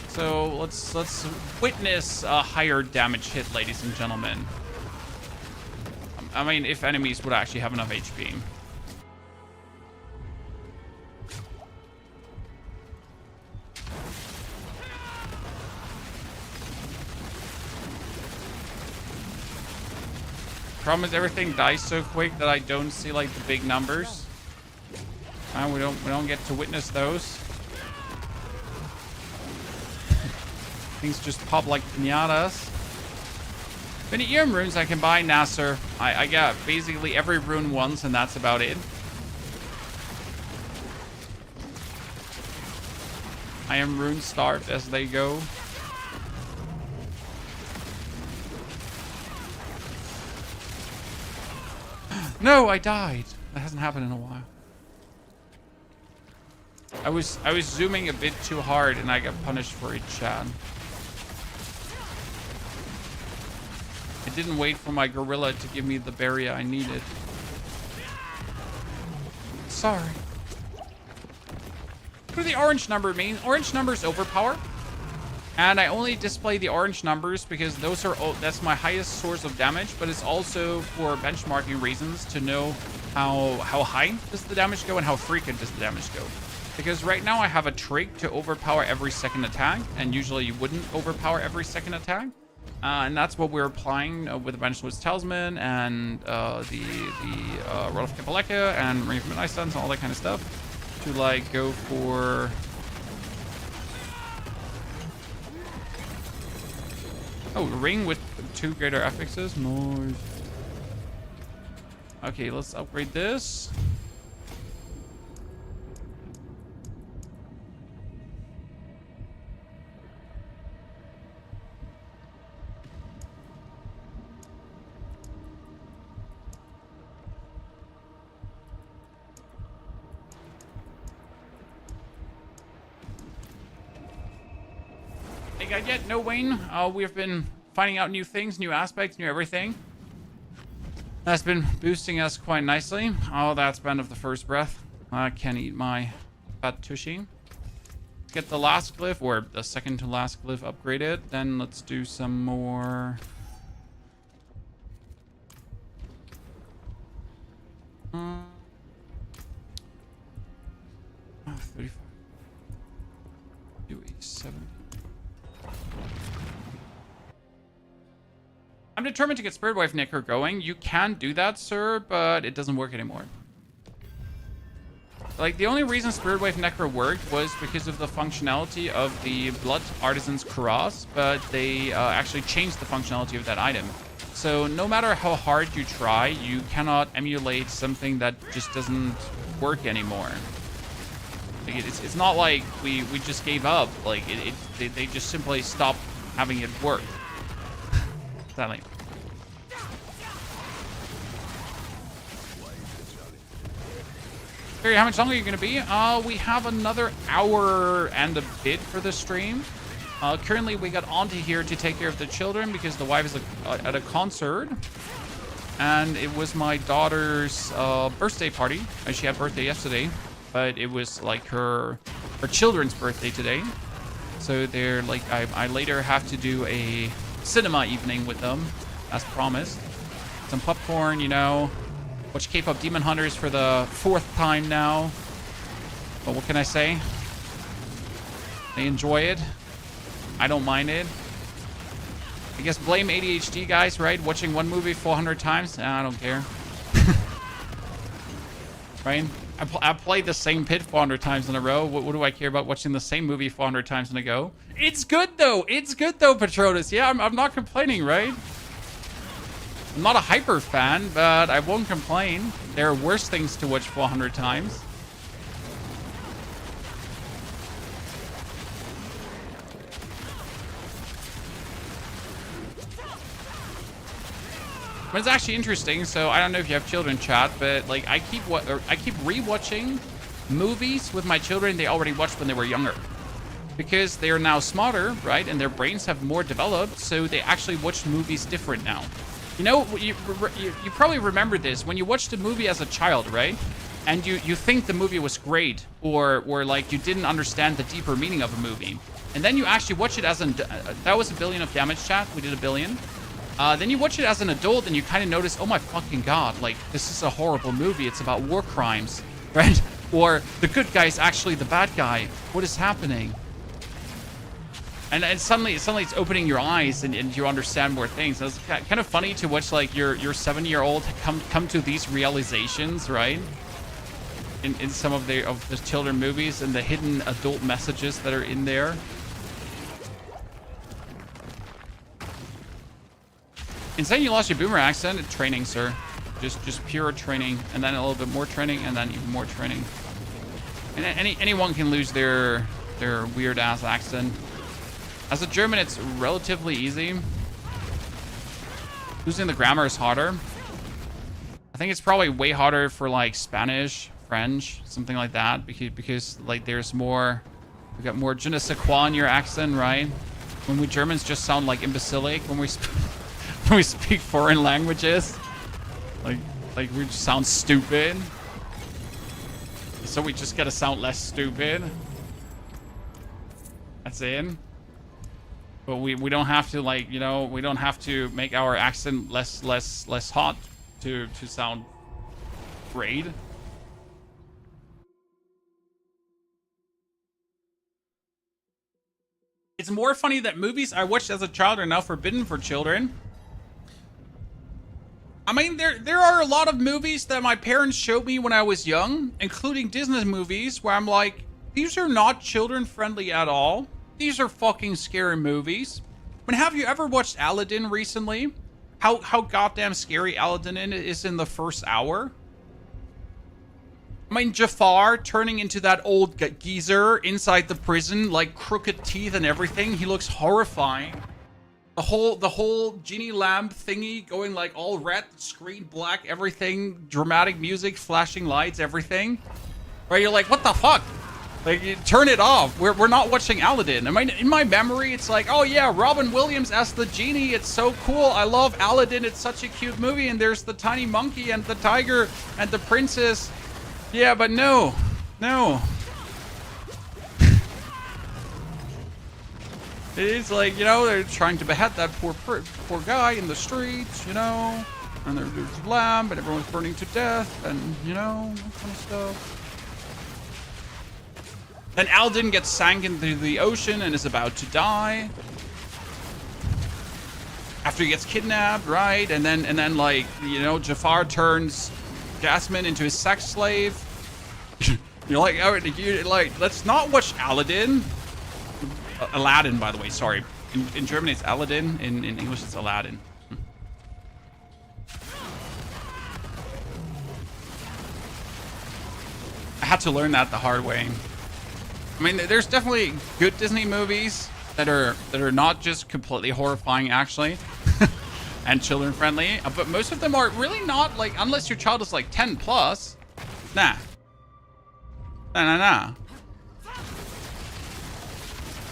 So let's witness a higher damage hit, ladies and gentlemen. I mean, if enemies would actually have enough HP. Problem is, everything dies so quick that I don't see like the big numbers. We don't get to witness those. Things just pop like pinatas. Any EM runes I can buy? Nah, sir. I got basically every rune once, and that's about it. I am rune starved as they go. No, I died. That hasn't happened in a while. I was zooming a bit too hard, and I got punished for it, Chad. I didn't wait for my gorilla to give me the berry I needed. Sorry. What do the orange number mean? Orange numbers overpower. And I only display the orange numbers because those are that's my highest source of damage, but it's also for benchmarking reasons to know how high does the damage go and how frequent does the damage go. Because right now I have a trig to overpower every second attack, and usually you wouldn't overpower every second attack. And that's what we're applying with the Benchwood's Talisman and the Rod of Kapaleka and Ring of Midnight Suns and all that kind of stuff. To like go for... Oh, ring with 2 greater affixes. Nice. Okay, let's upgrade this. Hey guys, yet no Wayne. We've been finding out new things, new aspects, new everything. That's been boosting us quite nicely. Oh, that's Band of the First Breath. I can't eat my fat tushy. Let's get the last glyph, or the second to last glyph upgraded. Then let's do some more. 35. Do a 70. I'm determined to get Spirit Wave Necro going. You can do that, sir, but it doesn't work anymore. Like, the only reason Spirit Wave Necro worked was because of the functionality of the Blood Artisan's Cuirass, but they actually changed the functionality of that item. So no matter how hard you try, you cannot emulate something that just doesn't work anymore. Like, it's not like we just gave up. Like, they just simply stopped having it work. Sadly. Barry, how much longer are you going to be? We have another hour and a bit for the stream. Currently, we got onto here to take care of the children because the wife is at a concert. And it was my daughter's birthday party. She had birthday yesterday, but it was like her children's birthday today. So they're like, I later have to do a cinema evening with them, as promised. Some popcorn, you know. Watch K-pop Demon Hunters for the 4th time now. But what can I say? They enjoy it. I don't mind it. I guess blame ADHD, guys, right? Watching one movie 400 times? I don't care. Right? I played the same pit 400 times in a row. What do I care about watching the same movie 400 times in a go? It's good, though. It's good, though, Patronus. Yeah, I'm not complaining, right? I'm not a hyper fan, but I won't complain. There are worse things to watch 400 times. But it's actually interesting. So I don't know if you have children, chat, but like I keep rewatching movies with my children they already watched when they were younger, because they are now smarter, right? And their brains have more developed, so they actually watch movies different now. You know, you probably remember this when you watched a movie as a child, right? and you think the movie was great, or like you didn't understand the deeper meaning of a movie, and then you actually watch it as an that was 1 billion of damage, chat. We did 1 billion. Then you watch it as an adult, and you kind of notice, oh my fucking god, like this is a horrible movie. It's about war crimes, right? Or the good guy is actually the bad guy. What is happening? And suddenly it's opening your eyes, and you understand more things. And it's kind of funny to watch like your 7-year-old come to these realizations, right? In some of the children movies, and the hidden adult messages that are in there. Insane, you lost your boomer accent. Training, sir. Just pure training, and then a little bit more training, and then even more training. And anyone can lose their weird ass accent. As a German, it's relatively easy. Losing the grammar is harder. I think it's probably way harder for like Spanish, French, something like that, because like there's more, we got more je ne sais quoi in your accent, right? When we Germans just sound like imbecilic when we when we speak foreign languages, like we just sound stupid. So we just gotta sound less stupid. That's it. But we don't have to, like, you know, we don't have to make our accent less hot to sound great. It's more funny that movies I watched as a child are now forbidden for children. I mean, there are a lot of movies that my parents showed me when I was young, including Disney movies, where I'm like, these are not children friendly at all. These are fucking scary movies. I mean, have you ever watched Aladdin recently? How goddamn scary Aladdin is in the first hour? I mean, Jafar turning into that old geezer inside the prison, like crooked teeth and everything. He looks horrifying. The whole genie lamp thingy going like all red, screen black, everything, dramatic music, flashing lights, everything. Right? You're like, what the fuck? Like, you turn it off. We're not watching Aladdin. I mean, in my memory, it's like, oh yeah, Robin Williams as the genie. It's so cool. I love Aladdin. It's such a cute movie. And there's the tiny monkey and the tiger and the princess. Yeah, but no. It's like, you know, they're trying to behead that poor guy in the streets, you know. And there's a lamp and everyone's burning to death and, you know, that kind of stuff. Then Aladdin gets sank into the ocean and is about to die. After he gets kidnapped, right? And then like, you know, Jafar turns Jasmine into his sex slave. You're like, oh, let's not watch Aladdin. Aladdin, by the way, sorry. In German it's Aladdin. In English it's Aladdin. I had to learn that the hard way. I mean, there's definitely good Disney movies that are not just completely horrifying, actually, and children friendly. But most of them are really not, like, unless your child is like 10 plus. Nah. I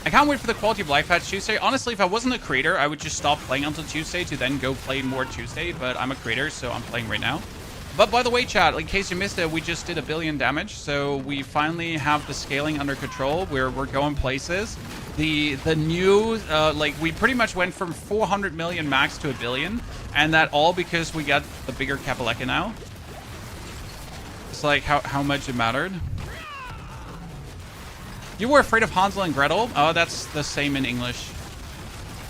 can't wait for the quality of life patch Tuesday. Honestly, if I wasn't a creator, I would just stop playing until Tuesday to then go play more Tuesday. But I'm a creator, so I'm playing right now. But by the way, chat, in case you missed it, we just did 1 billion damage. So we finally have the scaling under control. We're going places. The new, like, we pretty much went from 400 million max to 1 billion. And that all because we got the bigger Kapaleka now. It's like how much it mattered. You were afraid of Hansel and Gretel? Oh, that's the same in English.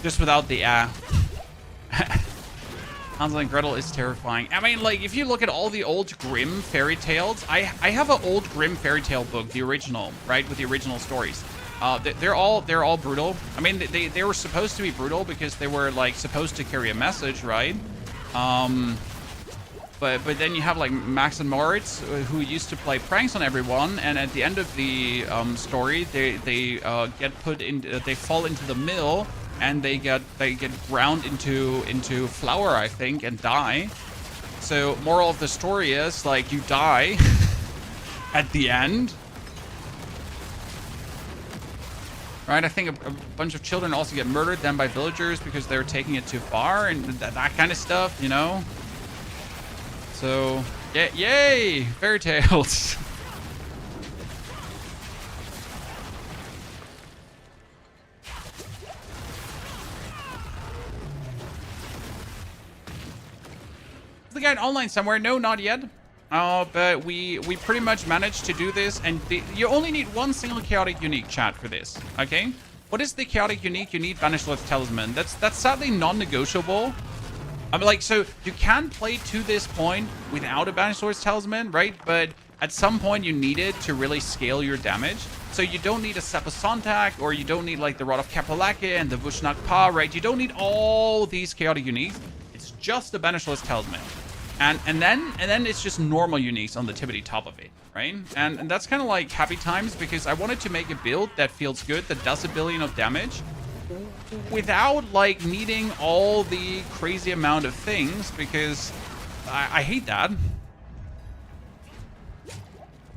Just without the Hansel and Gretel is terrifying. I mean, like, if you look at all the old Grimm fairy tales, I have an old Grimm fairy tale book, the original, right, with the original stories. They're all brutal. I mean, they were supposed to be brutal because they were, like, supposed to carry a message, right? But then you have, like, Max and Moritz, who used to play pranks on everyone, and at the end of the story, they get put in, they fall into the mill, and they get ground into flour, I think, and die. So moral of the story is, like, you die at the end. Right? I think a bunch of children also get murdered then by villagers because they were taking it too far and that kind of stuff, you know? So Yeah, yay! Fairy tales. Is the guy online somewhere? No, not yet. But we pretty much managed to do this, and you only need one single chaotic unique, chat, for this. Okay. What is the chaotic unique? You need Banished Lord's Talisman. That's sadly non-negotiable. I mean, like, so you can play to this point without a Banished Lord's Talisman, right? But at some point you need it to really scale your damage. So you don't need a Sepa Sontak, or you don't need like the Rod of Kapalaka and the Vushnak Pa, right? You don't need all these chaotic uniques. It's just a Banished Lord's Talisman. And then it's just normal uniques on the tippity top of it, right? And that's kind of like happy times, because I wanted to make a build that feels good, that does 1 billion of damage, without like needing all the crazy amount of things, because I hate that.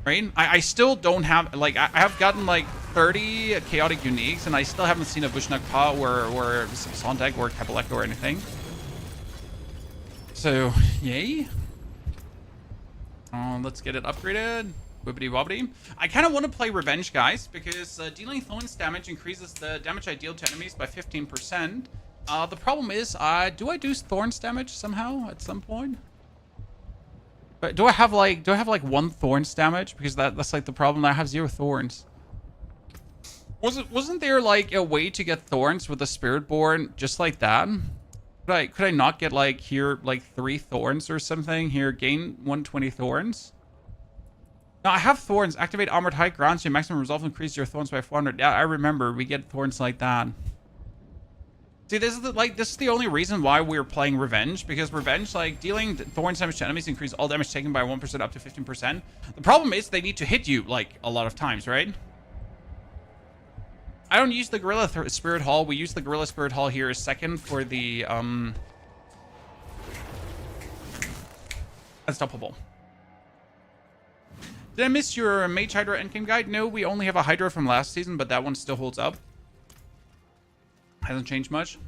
Right? I still don't have, like, I have gotten like 30 chaotic uniques, and I still haven't seen a Vushnak Pa or Sontak or Kapaleka or anything. So, yay. Let's get it upgraded. Wibbity wobbity. I kind of want to play Revenge, guys, because dealing Thorns damage increases the damage I deal to enemies by 15%. The problem is, do I do Thorns damage somehow at some point? But do I have like 1 Thorns damage? Because that's like the problem. I have 0 Thorns. Wasn't there like a way to get Thorns with the Spiritborn just like that? Could I not get like here like 3 Thorns or something? Here, gain 120 Thorns. Now I have Thorns. Activate Armored Height grants you maximum resolve, increase your Thorns by 400. Yeah, I remember we get Thorns like that. See, this is the only reason why we're playing Revenge, because Revenge, like, dealing Thorns damage to enemies increase all damage taken by 1% up to 15%. The problem is they need to hit you like a lot of times, right? I don't use the Gorilla Spirit Hall. We use the Gorilla Spirit Hall here as second for the Unstoppable. Did I miss your Mage Hydra endgame guide? No, we only have a Hydra from last season, but that one still holds up. Hasn't changed much.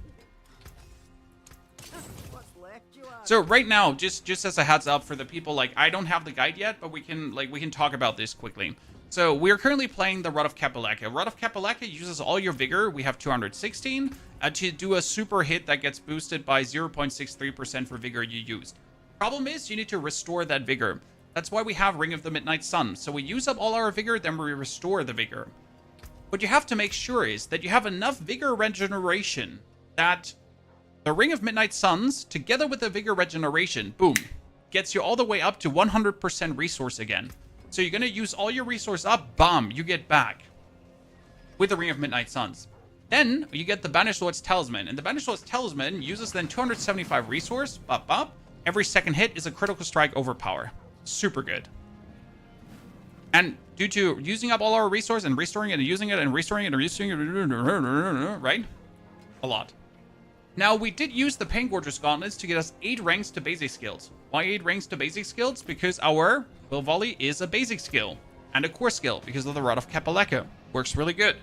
So right now, just as a heads up for the people, like, I don't have the guide yet, but we can talk about this quickly. So we're currently playing the Rod of Kapaleka. Rod of Kapaleka uses all your vigor. We have 216 to do a super hit that gets boosted by 0.63% for vigor you used. Problem is, you need to restore that vigor. That's why we have Ring of the Midnight Sun. So we use up all our vigor, then we restore the vigor. What you have to make sure is that you have enough vigor regeneration that the Ring of Midnight Suns, together with the vigor regeneration, boom, gets you all the way up to 100% resource again. So you're going to use all your resource up, bam, you get back with the Ring of Midnight Suns. Then you get the Banished Lord's Talisman, and the Banished Lord's Talisman uses then 275 resource, bop, bop. Every second hit is a critical strike overpower. Super good. And due to using up all our resource and restoring it and using it and restoring it and restoring it, right? A lot. Now, we did use the Pain Gorger's Gauntlets to get us 8 ranks to basic skills. Why 8 ranks to basic skills? Because our Will Volley is a basic skill and a core skill because of the Rod of Kapaleka. Works really good.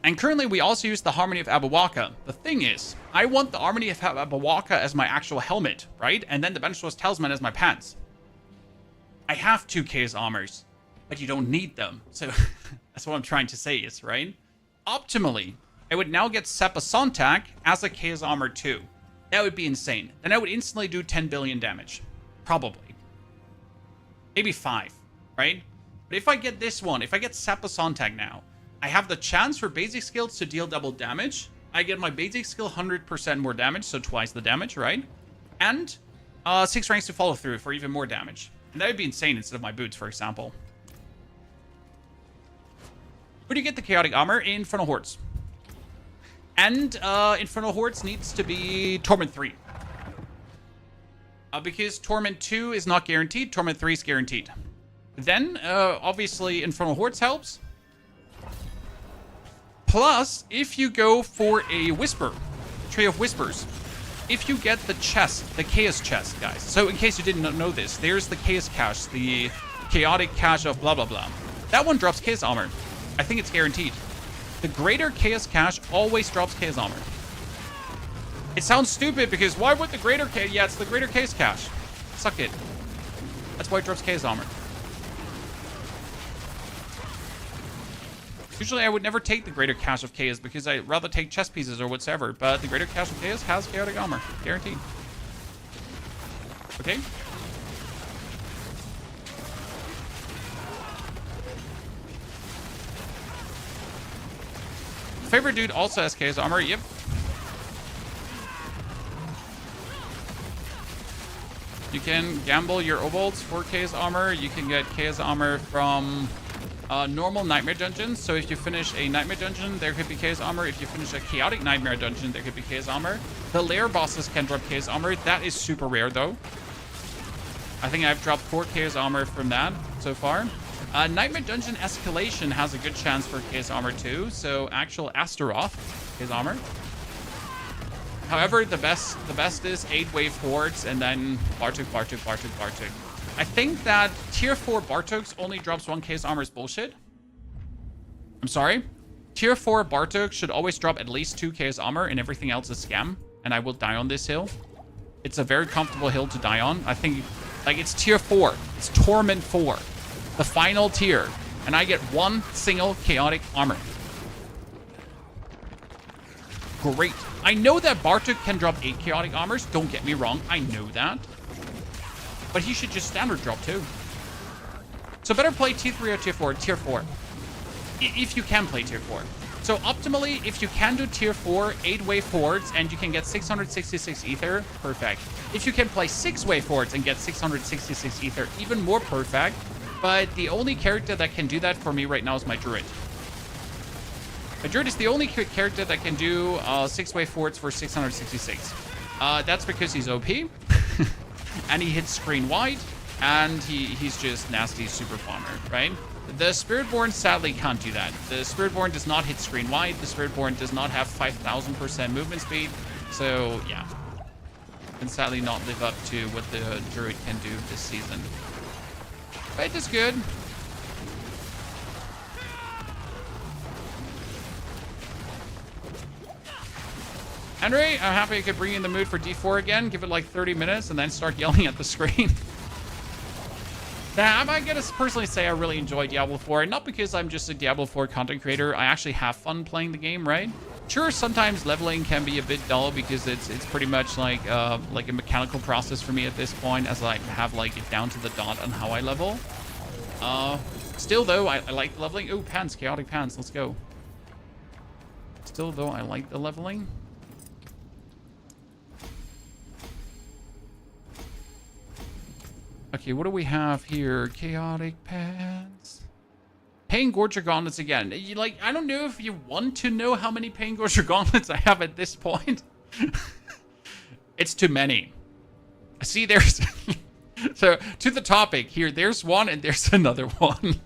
And currently, we also use the Harmony of Abawaka. The thing is, I want the Harmony of Abawaka as my actual helmet, right? And then the Banished Lord's Talisman as my pants. I have 2 Chaos Armors, but you don't need them. So that's what I'm trying to say is, right? Optimally, I would now get Sepa Sontak as a Chaos Armor too. That would be insane. Then I would instantly do 10 billion damage. Probably. Maybe 5, right? But if I get this one, if I get Sepa Sontak now, I have the chance for basic skills to deal double damage. I get my basic skill 100% more damage, so twice the damage, right? And 6 ranks to follow through for even more damage. And that would be insane instead of my boots, for example. Where do you get the Chaotic Armor? In Infernal Hordes. And Infernal Hordes needs to be Torment 3. Because Torment 2 is not guaranteed, Torment 3 is guaranteed. Then, obviously, Infernal Hordes helps. Plus, if you go for a Whisper, Tree of Whispers, if you get the chest, the Chaos chest, guys. So in case you didn't know this, there's the Chaos Cache, the Chaotic Cache of blah, blah, blah. That one drops Chaos Armor. I think it's guaranteed. The Greater Chaos Cache always drops Chaos Armor. It sounds stupid because why would the Greater Chaos... Yeah, it's the Greater Chaos Cache. Suck it. That's why it drops Chaos Armor. Usually I would never take the Greater Cache of Chaos because I'd rather take chess pieces or whatever, but the Greater Cache of Chaos has Chaotic Armor. Guaranteed. Okay. Favorite dude also has Chaos Armor. Yep. You can gamble your Obolts for Chaos Armor. You can get Chaos Armor from normal Nightmare dungeons. So if you finish a Nightmare dungeon, there could be Chaos Armor. If you finish a Chaotic Nightmare dungeon, there could be Chaos Armor. The lair bosses can drop Chaos Armor. That is super rare, though. I think I've dropped 4 Chaos Armor from that so far. Nightmare Dungeon Escalation has a good chance for Chaos Armor too. So actual Astaroth Chaos Armor. However, the best is 8 Wave Hordes and then Bartok. I think that Tier 4 Bartoks only drops 1 Chaos Armor is bullshit. I'm sorry. Tier 4 Bartok should always drop at least 2 Chaos Armor and everything else is scam. And I will die on this hill. It's a very comfortable hill to die on. I think, like, it's Tier 4. It's Torment 4. The final tier. And I get 1 single Chaotic Armor. Great. I know that Bartok can drop 8 Chaotic Armors. Don't get me wrong. I know that. But he should just standard drop too. So better play Tier 3 or Tier 4. Tier 4. If you can play Tier 4. So optimally, if you can do Tier 4, 8 Wave Hordes, and you can get 666 Ether, perfect. If you can play 6 Wave Hordes and get 666 Ether, even more perfect. But the only character that can do that for me right now is my Druid. My Druid is the only character that can do 6 Wave Hordes for 666. That's because he's OP. And he hits screen wide. And he's just nasty super farmer, right? The Spiritborn sadly can't do that. The Spiritborn does not hit screen wide. The Spiritborn does not have 5,000% movement speed. So, yeah. Can sadly not live up to what the Druid can do this season. But it is good. Henry, I'm happy I could bring you in the mood for D4 again. Give it like 30 minutes and then start yelling at the screen. Now, I gotta personally say I really enjoy Diablo 4. Not because I'm just a Diablo 4 content creator. I actually have fun playing the game, right? Sure, sometimes leveling can be a bit dull because it's pretty much like a mechanical process for me at this point, as I have like it down to the dot on how I level. Still though, I like the leveling. Oh, pants, chaotic pants. Let's go. Still though, I like the leveling. Okay, what do we have here? Chaotic pants. Pain Gorger gauntlets again. I don't know if you want to know how many Pain Gorger gauntlets I have at this point. It's too many. See, there's... So, to the topic here, there's one and there's another one.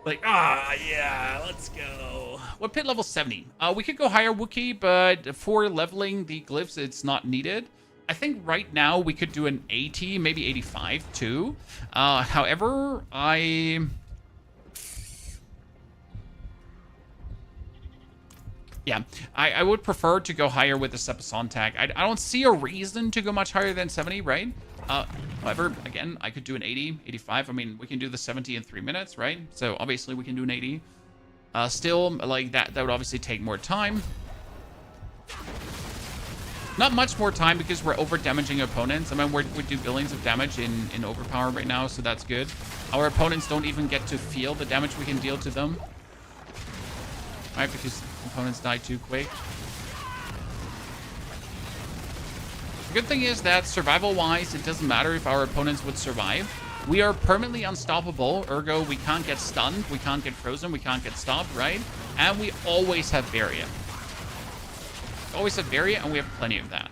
Yeah, let's go. What pit level 70? We could go higher Wookiee, but for leveling the glyphs, it's not needed. I think right now we could do an 80, maybe 85 too. However, I would prefer to go higher with the Sepason tag. I don't see a reason to go much higher than 70, right? However, again, I could do an 80, 85. I mean, we can do the 70 in 3 minutes, right? So obviously we can do an 80. Still, like that would obviously take more time. Not much more time because we're over-damaging opponents. I mean, we do billions of damage in Overpower right now, so that's good. Our opponents don't even get to feel the damage we can deal to them. Right, because opponents die too quick. The good thing is that survival-wise, it doesn't matter if our opponents would survive. We are permanently unstoppable, ergo we can't get stunned, we can't get frozen, we can't get stopped, right? And we always have barrier. Always have barrier, and we have plenty of that.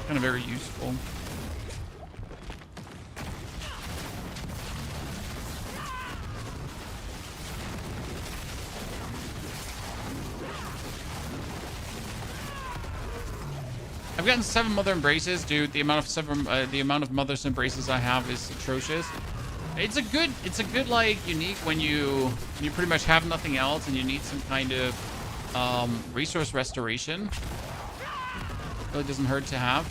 Kind of very useful. I've gotten 7 mother embraces, dude. The amount of mothers embraces I have is atrocious. It's a good like unique when you pretty much have nothing else and you need some kind of resource restoration. Really doesn't hurt to have.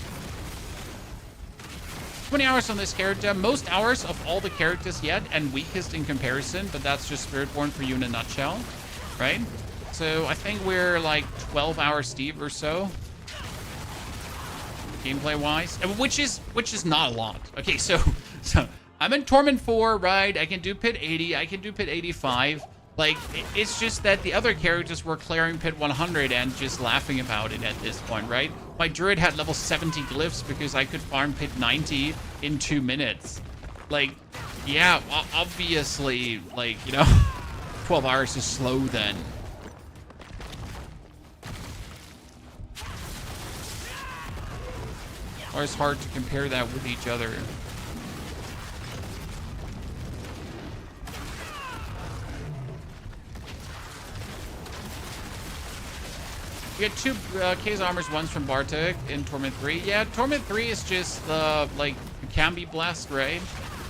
20 hours on this character, most hours of all the characters yet, and weakest in comparison, but that's just Spiritborn for you in a nutshell, right? So I think we're like 12 hours deep or so, gameplay wise, which is not a lot. Okay, so I'm in Torment 4, right? I can do Pit 80, I can do Pit 85. Like, it's just that the other characters were clearing Pit 100 and just laughing about it at this point, right? My druid had level 70 glyphs because I could farm Pit 90 in 2 minutes. Like, yeah, obviously, like, you know, 12 hours is slow then. Or it's hard to compare that with each other. You get 2 Case Armors, one's from Bartek in Torment 3. Yeah, Torment 3 is just, like, you can be blessed, right?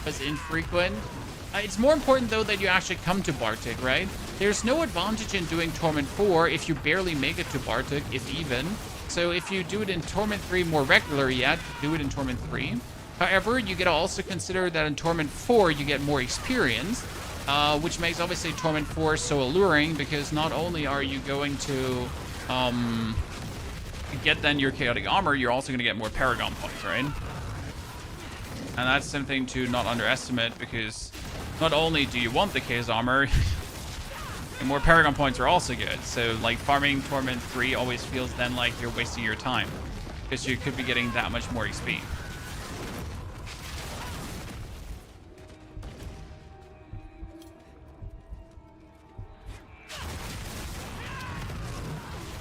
It's infrequent. It's more important, though, that you actually come to Bartek, right? There's no advantage in doing Torment 4 if you barely make it to Bartek, if even. So if you do it in Torment 3 more regularly yet, do it in Torment 3. However, you gotta also consider that in Torment 4, you get more experience, which makes, obviously, Torment 4 so alluring, because not only are you going to get then your chaotic armor, you're also going to get more paragon points, right? And that's something to not underestimate, because not only do you want the chaos armor, and more paragon points are also good. So like farming Torment 3 always feels then like you're wasting your time, because you could be getting that much more XP.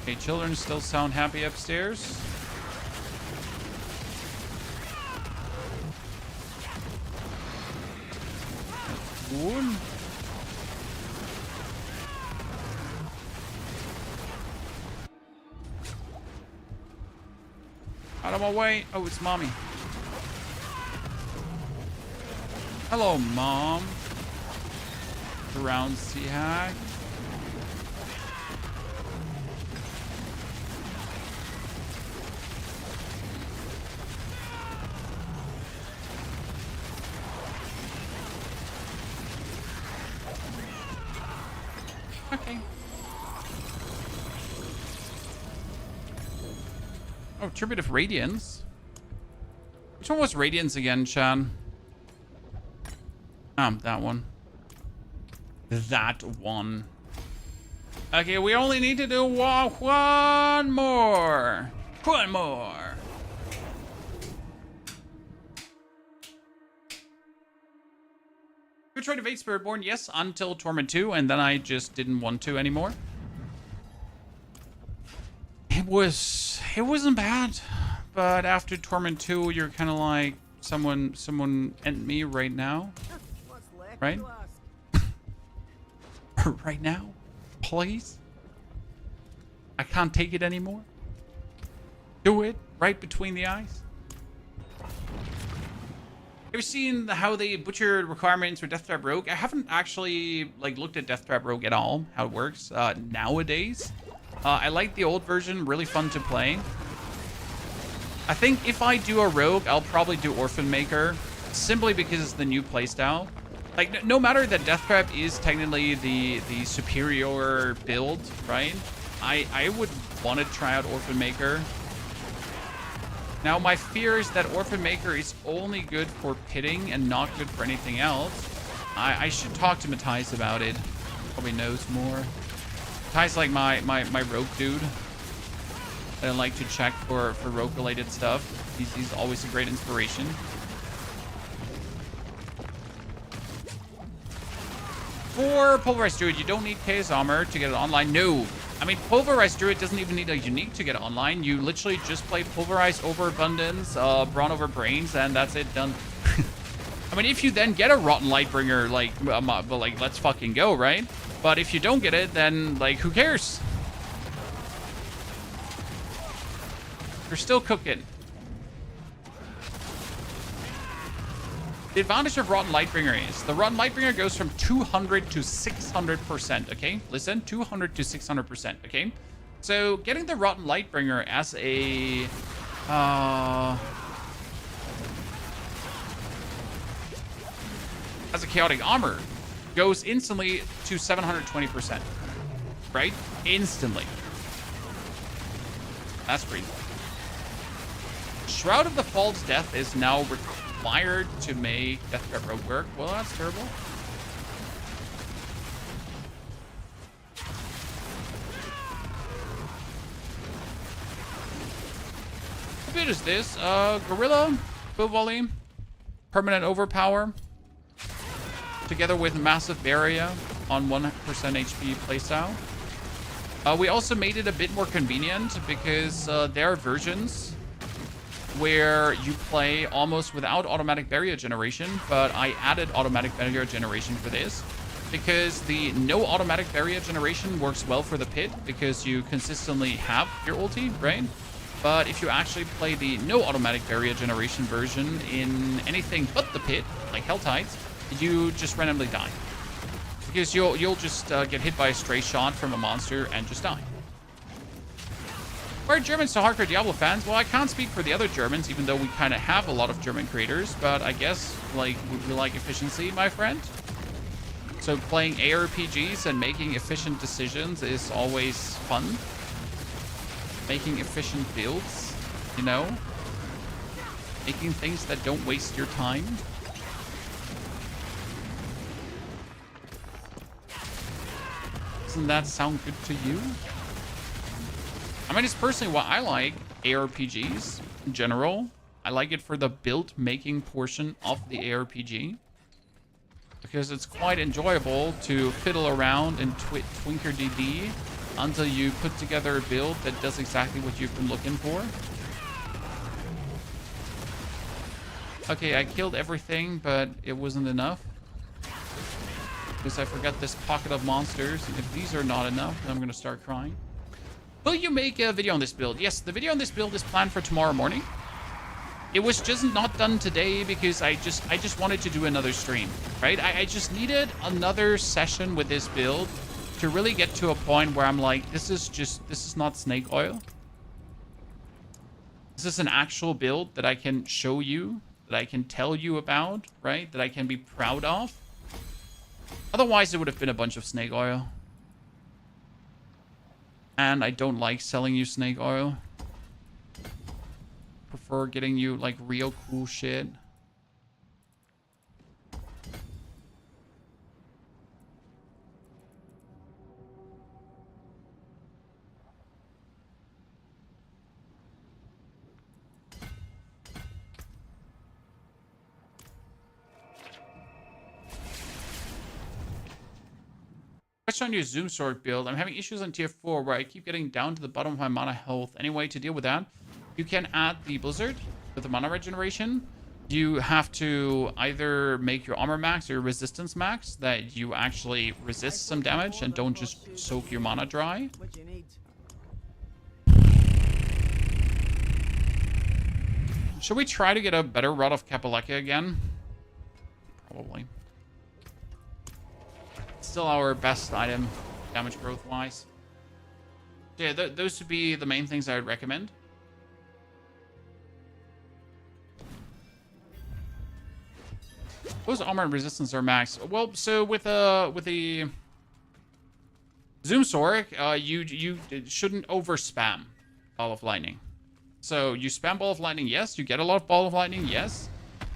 Okay, children still sound happy upstairs. Good. Out of my way. Oh, it's mommy. Hello, mom. Around, see hi. Okay. Oh, Tribute of Radiance. Which one was Radiance again, Shan? That one. That one. Okay, we only need to do one more. One more. We tried to evade Spiritborn, yes, until Torment 2, and then I just didn't want to anymore. It wasn't bad, but after Torment 2, you're kind of like, someone end me right now, right? Right now, please. I can't take it anymore. Do it right between the eyes. Have you seen how they butchered requirements for Death Trap Rogue? I haven't actually like looked at Death Trap Rogue at all, how it works nowadays. I like the old version, really fun to play. I think if I do a Rogue, I'll probably do Orphan Maker, simply because it's the new playstyle. Like, no matter that Death Trap is technically the superior build, right? I would want to try out Orphan Maker. Now, my fear is that Orphan Maker is only good for pitting and not good for anything else. I should talk to Matthijs about it. Probably knows more. Matthijs like my rogue dude. I don't like to check for rogue-related stuff. He's always a great inspiration. For Pulverized Druid, you don't need Chaos Armor to get it online. No. I mean, Pulverized Druid doesn't even need a unique to get it online. You literally just play Pulverized Overabundance, Brawn over Brains, and that's it, done. I mean, if you then get a Rotten Lightbringer, like, let's fucking go, right? But if you don't get it, then, like, who cares? You're still cooking. The advantage of Rotten Lightbringer is the Rotten Lightbringer goes from 200 to 600%, okay? Listen, 200 to 600%, okay? So getting the Rotten Lightbringer as a... as a chaotic armor goes instantly to 720%, right? Instantly. That's pretty cool. Shroud of the False Death is now required to make Death Grip Rogue work. Well, that's terrible. What bit is this? Gorilla, Full Volley, Permanent Overpower, together with Massive Barrier on 1% HP playstyle. We also made it a bit more convenient because there are versions where you play almost without automatic barrier generation, but I added automatic barrier generation for this because the no automatic barrier generation works well for the pit because you consistently have your ulti, right? But if you actually play the no automatic barrier generation version in anything but the pit, like Helltides, you just randomly die. Because you'll just get hit by a stray shot from a monster and just die. Why are Germans so hardcore Diablo fans? Well, I can't speak for the other Germans, even though we kind of have a lot of German creators, but I guess, like, we like efficiency, my friend. So playing ARPGs and making efficient decisions is always fun. Making efficient builds, you know? Making things that don't waste your time. Doesn't that sound good to you? I mean, it's personally what I like ARPGs in general. I like it for the build making portion of the ARPG. Because it's quite enjoyable to fiddle around and twinker DD until you put together a build that does exactly what you've been looking for. Okay, I killed everything, but it wasn't enough. Because I forgot this pocket of monsters. And if these are not enough, then I'm going to start crying. Will you make a video on this build? Yes, the video on this build is planned for tomorrow morning. It was just not done today because I just wanted to do another stream, right? I just needed another session with this build to really get to a point where I'm like, this is not snake oil. This is an actual build that I can show you, that I can tell you about, right? That I can be proud of. Otherwise, it would have been a bunch of snake oil. And I don't like selling you snake oil. Prefer getting you, like, real cool shit. Question on your Zoom Sword build. I'm having issues on tier 4 where I keep getting down to the bottom of my mana health. Any way to deal with that? You can add the Blizzard with the mana regeneration. You have to either make your armor max or your resistance max, that you actually resist some damage and don't just soak your mana dry. Should we try to get a better Rod of Kapaleka again? Probably. Still our best item, damage growth wise. Yeah, those would be the main things I would recommend. Those armor and resistance are max. Well, so with the Zoom Sword, you shouldn't over spam Ball of Lightning. So you spam Ball of Lightning, yes. You get a lot of Ball of Lightning, yes.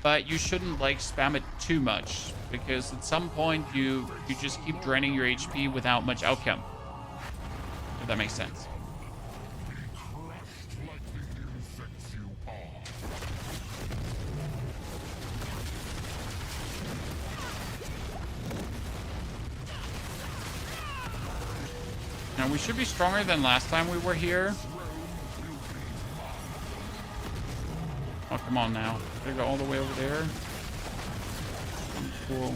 But you shouldn't, like, spam it too much, because at some point you just keep draining your HP without much outcome. If that makes sense. Now we should be stronger than last time we were here. Oh, come on now. They go all the way over there. Cool.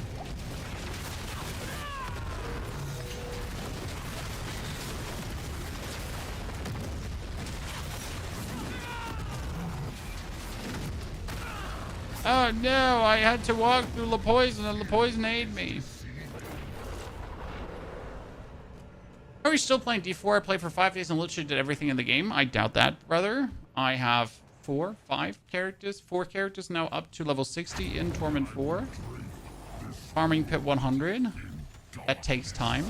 Oh no, I had to walk through the poison and the poison ate me. Are we still playing D4? I played for 5 days and literally did everything in the game. I doubt that, brother. I have 4 characters now up to level 60 in Torment 4. Farming Pit 100. That takes time.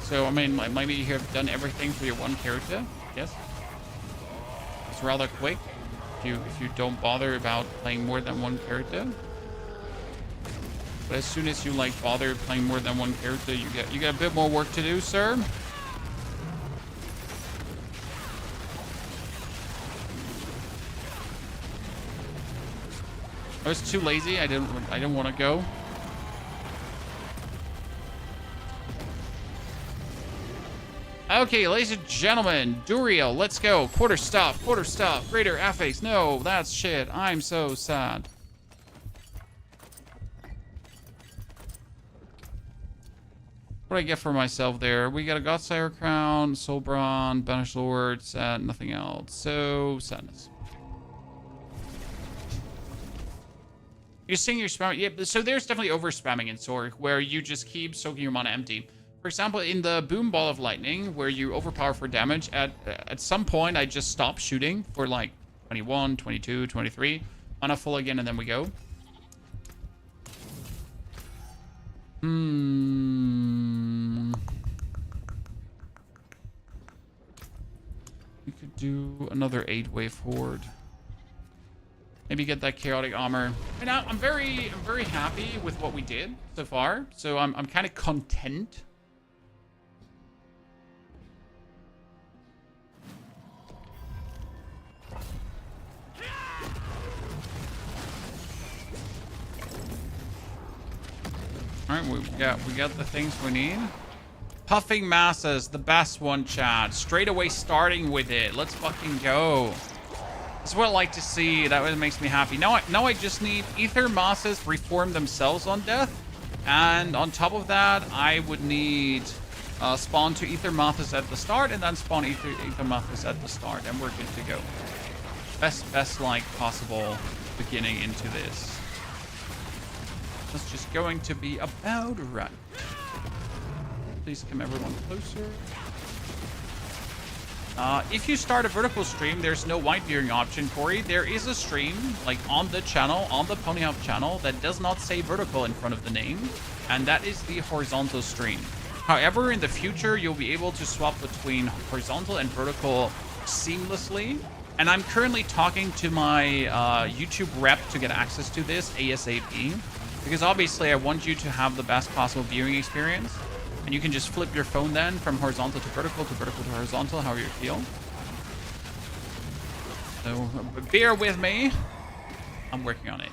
So, I mean, maybe you have done everything for your one character. Yes. It's rather quick if you don't bother about playing more than one character. But as soon as you like bother playing more than one character, you get a bit more work to do, sir. I was too lazy. I didn't want to go. Okay, ladies and gentlemen, Duriel, let's go. Quarter stop, greater affix. No, that's shit. I'm so sad. What do I get for myself there? We got a Godsire Crown, Soulbron, Banished Lords, and nothing else. So, sadness. You're seeing your spam. Yeah, so there's definitely over spamming in Sorg, where you just keep soaking your mana empty. For example, in the Boom Ball of Lightning, where you overpower for damage, at some point I just stop shooting for like 21, 22, 23. Mana full again, and then we go. We could do another 8-wave horde. Maybe get that chaotic armor. And I'm very happy with what we did so far. So I'm kind of content. All right, we got the things we need. Puffing masses, the best one, chat. Straight away starting with it. Let's fucking go. That's what I like to see. That makes me happy. Now I just need ether masses reform themselves on death, and on top of that, I would need spawn 2 ether masses at the start, and then spawn ether masses at the start, and we're good to go. Best like possible beginning into this. That's just going to be about right. Please come everyone closer. If you start a vertical stream, there's no white viewing option, Corey. There is a stream, like on the channel, on the Ponyhop channel, that does not say vertical in front of the name, and that is the horizontal stream. However, in the future, you'll be able to swap between horizontal and vertical seamlessly. And I'm currently talking to my YouTube rep to get access to this ASAP, because obviously I want you to have the best possible viewing experience. And you can just flip your phone then from horizontal to vertical to horizontal, however you feel. So bear with me. I'm working on it.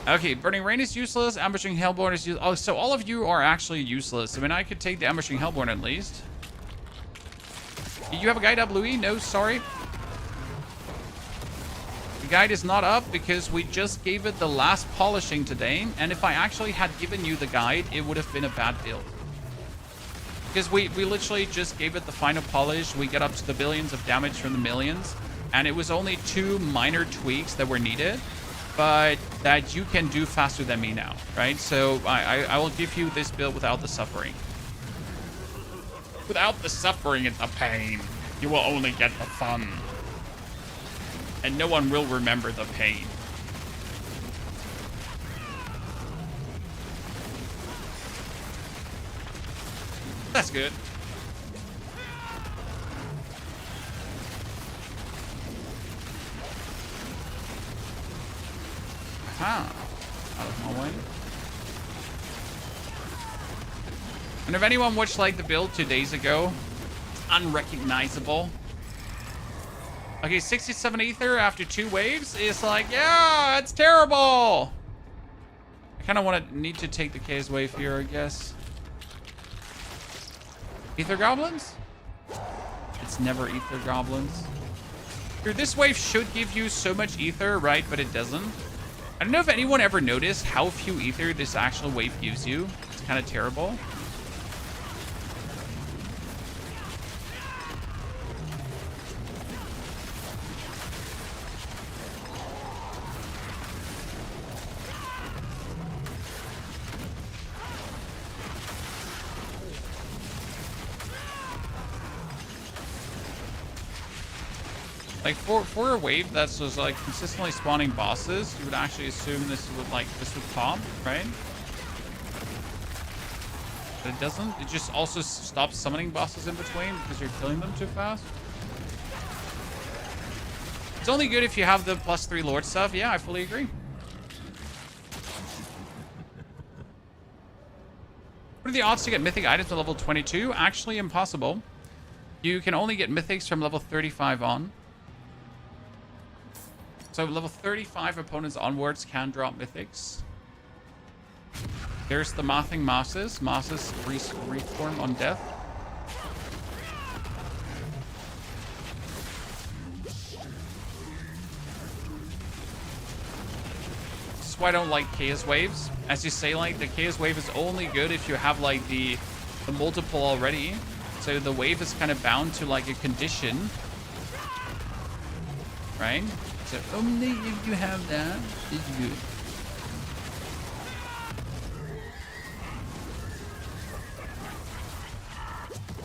Okay, Burning Rain is useless. Ambushing Hellborn is useless. Oh, so all of you are actually useless. I mean, I could take the Ambushing Hellborn at least. You have a guide up, Louis? No, sorry. The guide is not up because we just gave it the last polishing today, and if I actually had given you the guide, it would have been a bad build. Because we literally just gave it the final polish. We get up to the billions of damage from the millions, and it was only 2 minor tweaks that were needed, but that you can do faster than me now, right? So I will give you this build without the suffering. Without the suffering, it's a pain. You will only get the fun. And no one will remember the pain. That's good. Aha. Out of my way. And if anyone watched like the build 2 days ago, unrecognizable. Okay, 67 ether after 2 waves is like, yeah, it's terrible. I kind of need to take the K's wave here, I guess. Ether goblins? It's never ether goblins. Dude, this wave should give you so much ether, right? But it doesn't. I don't know if anyone ever noticed how few ether this actual wave gives you. It's kind of terrible. Like for a wave that's just like consistently spawning bosses, you would actually assume this would pop, right? But it doesn't. It just also stops summoning bosses in between because you're killing them too fast. It's only good if you have the +3 Lord stuff. Yeah, I fully agree. What are the odds to get mythic items at level 22? Actually impossible. You can only get mythics from level 35 on. So level 35 opponents onwards can drop mythics. There's the Mothing Mosses. Mosses reform on death. This is why I don't like Chaos Waves. As you say, like, the Chaos Wave is only good if you have, like, the multiple already. So the wave is kind of bound to, like, a condition. Right? So only if you have that is good.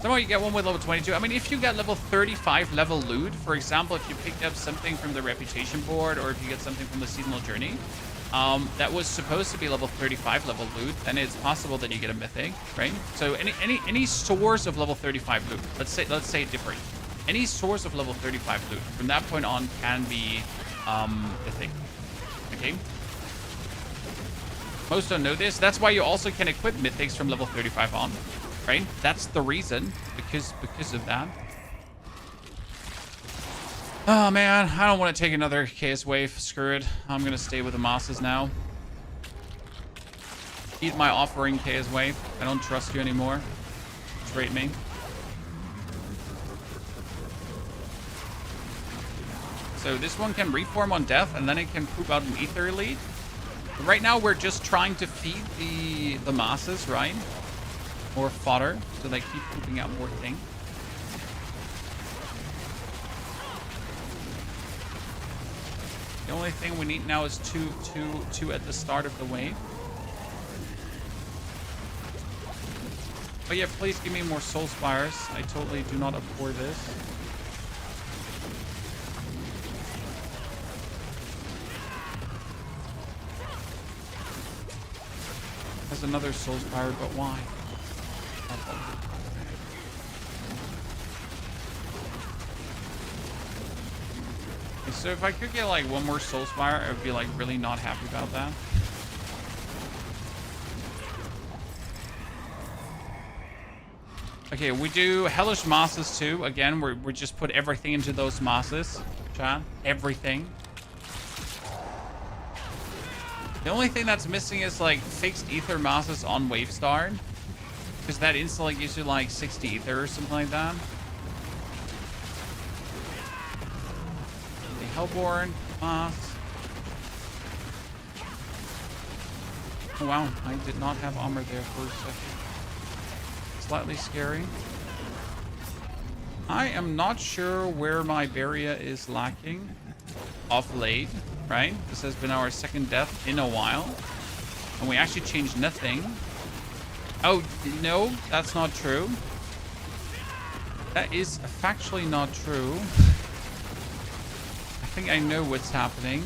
Somehow you get one with level 22. I mean, if you get level 35 level loot, for example, if you picked up something from the reputation board, or if you get something from the seasonal journey, that was supposed to be level 35 level loot, then it's possible that you get a mythic, right? So any source of level 35 loot, let's say it different. Any source of level 35 loot from that point on can be mythic. Okay. Most don't know this. That's why you also can equip mythics from level 35 on. Right? That's the reason, because of that. Oh man, I don't want to take another Chaos Wave. Screw it. I'm gonna stay with the Mosses now. Eat my offering, Chaos Wave. I don't trust you anymore. Trade me. So this one can reform on death, and then it can poop out an Ether Elite. But right now we're just trying to feed the Mosses, right? More fodder, so they keep pooping out more things. The only thing we need now is two at the start of the wave. But yeah, please give me more Soul Spires. I totally do not abhor this. There's another Soul Spire, but why? So if I could get like one more Soul Spire, I would be like really not happy about that. Okay, we do Hellish Mosses too. Again, we just put everything into those Mosses. Chat, everything. The only thing that's missing is like fixed Ether Mosses on Wave Start. Because that instantly gives you like 60 Ether or something like that. The Hellborn, Moss. Oh wow, I did not have armor there for a second. Slightly scary. I am not sure where my Barrier is lacking off late, right? This has been our second death in a while. And we actually changed nothing. Oh, no, that's not true. That is factually not true. I think I know what's happening.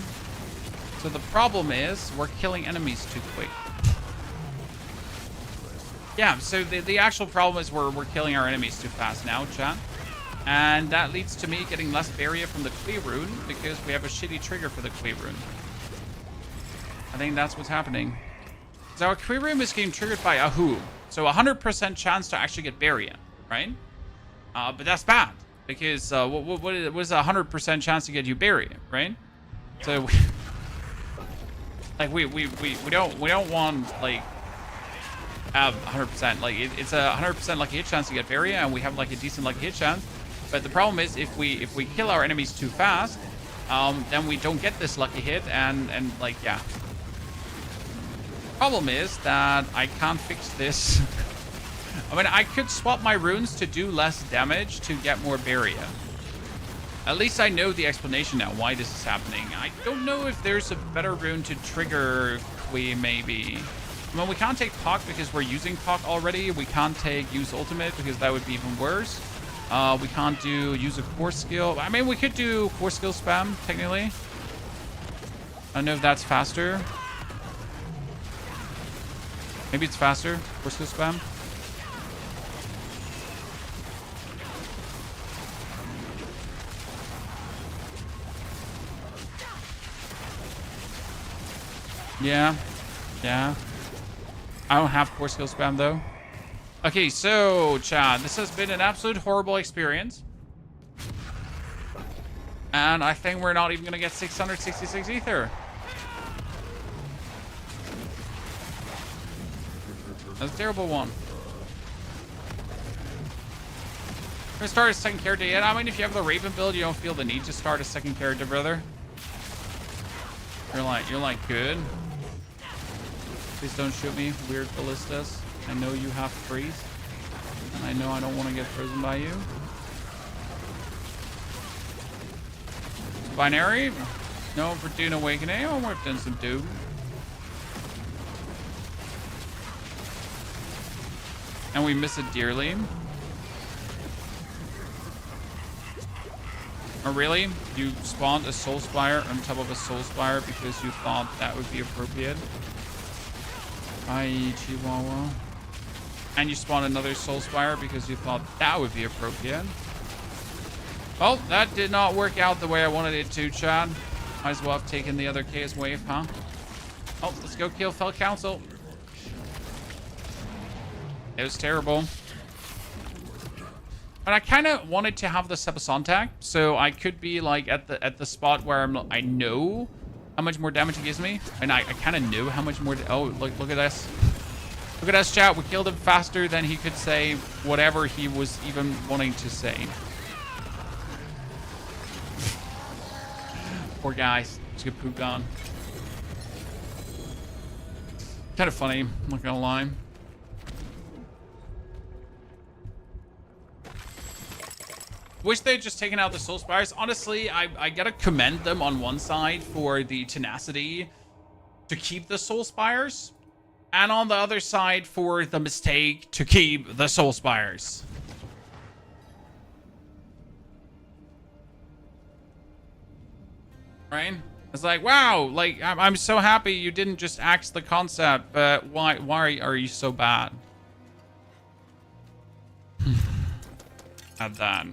So the problem is we're killing enemies too quick. Yeah, so the actual problem is we're killing our enemies too fast now, chat. And that leads to me getting less barrier from the Klee rune because we have a shitty trigger for the Klee rune. I think that's what's happening. So our Klee rune is getting triggered by a Who. So 100% chance to actually get barrier, right? But that's bad because what is a 100% chance to get you barrier, right? So like we don't want like have 100%. Like it's a 100% lucky hit chance to get barrier, and we have like a decent lucky hit chance. But the problem is if we kill our enemies too fast, then we don't get this lucky hit, and like yeah. Problem is that I can't fix this. I mean, I could swap my runes to do less damage to get more barrier. At least I know the explanation now why this is happening. I don't know if there's a better rune to trigger Klee, maybe. I mean, we can't take Puck because we're using Puck already. We can't take use ultimate because that would be even worse. We can't use a core skill. I mean, we could do core skill spam, technically. I don't know if that's faster. Maybe it's faster. Core skill spam. Yeah. Yeah. I don't have core skill spam, though. Okay, so, Chad, this has been an absolute horrible experience. And I think we're not even going to get 666 ether. That's a terrible one. We're going to start a second character yet. I mean, if you have the Raven build, you don't feel the need to start a second character, brother. You're like, good. Please don't shoot me, weird ballistas. I know you have freeze. And I know I don't want to get frozen by you. Binary? No, we're doing Awakening. Oh, we're doing some Doom. And we miss it dearly. Oh, really? You spawned a Soul Spire on top of a Soul Spire because you thought that would be appropriate? Hi, Chihuahua. And you spawned another Soul Spire because you thought that would be appropriate. Well, that did not work out the way I wanted it to, Chad. Might as well have taken the other Chaos Wave, huh? Oh, let's go kill Fell Council. It was terrible. But I kind of wanted to have the Sebasontak, so I could be like at the spot where I know how much more damage it gives me, and I kind of knew how much more. Oh, look at this! Look at us, chat. We killed him faster than he could say whatever he was even wanting to say. Poor guys. Let's get pooped on. Kind of funny. I'm not gonna lie. Wish they'd just taken out the Soul Spires. Honestly, I gotta commend them on one side for the tenacity to keep the Soul Spires, and on the other side for the mistake to keep the Soul Spires. Right? It's like, wow, like, I'm so happy you didn't just axe the concept, but why are you so bad? At that.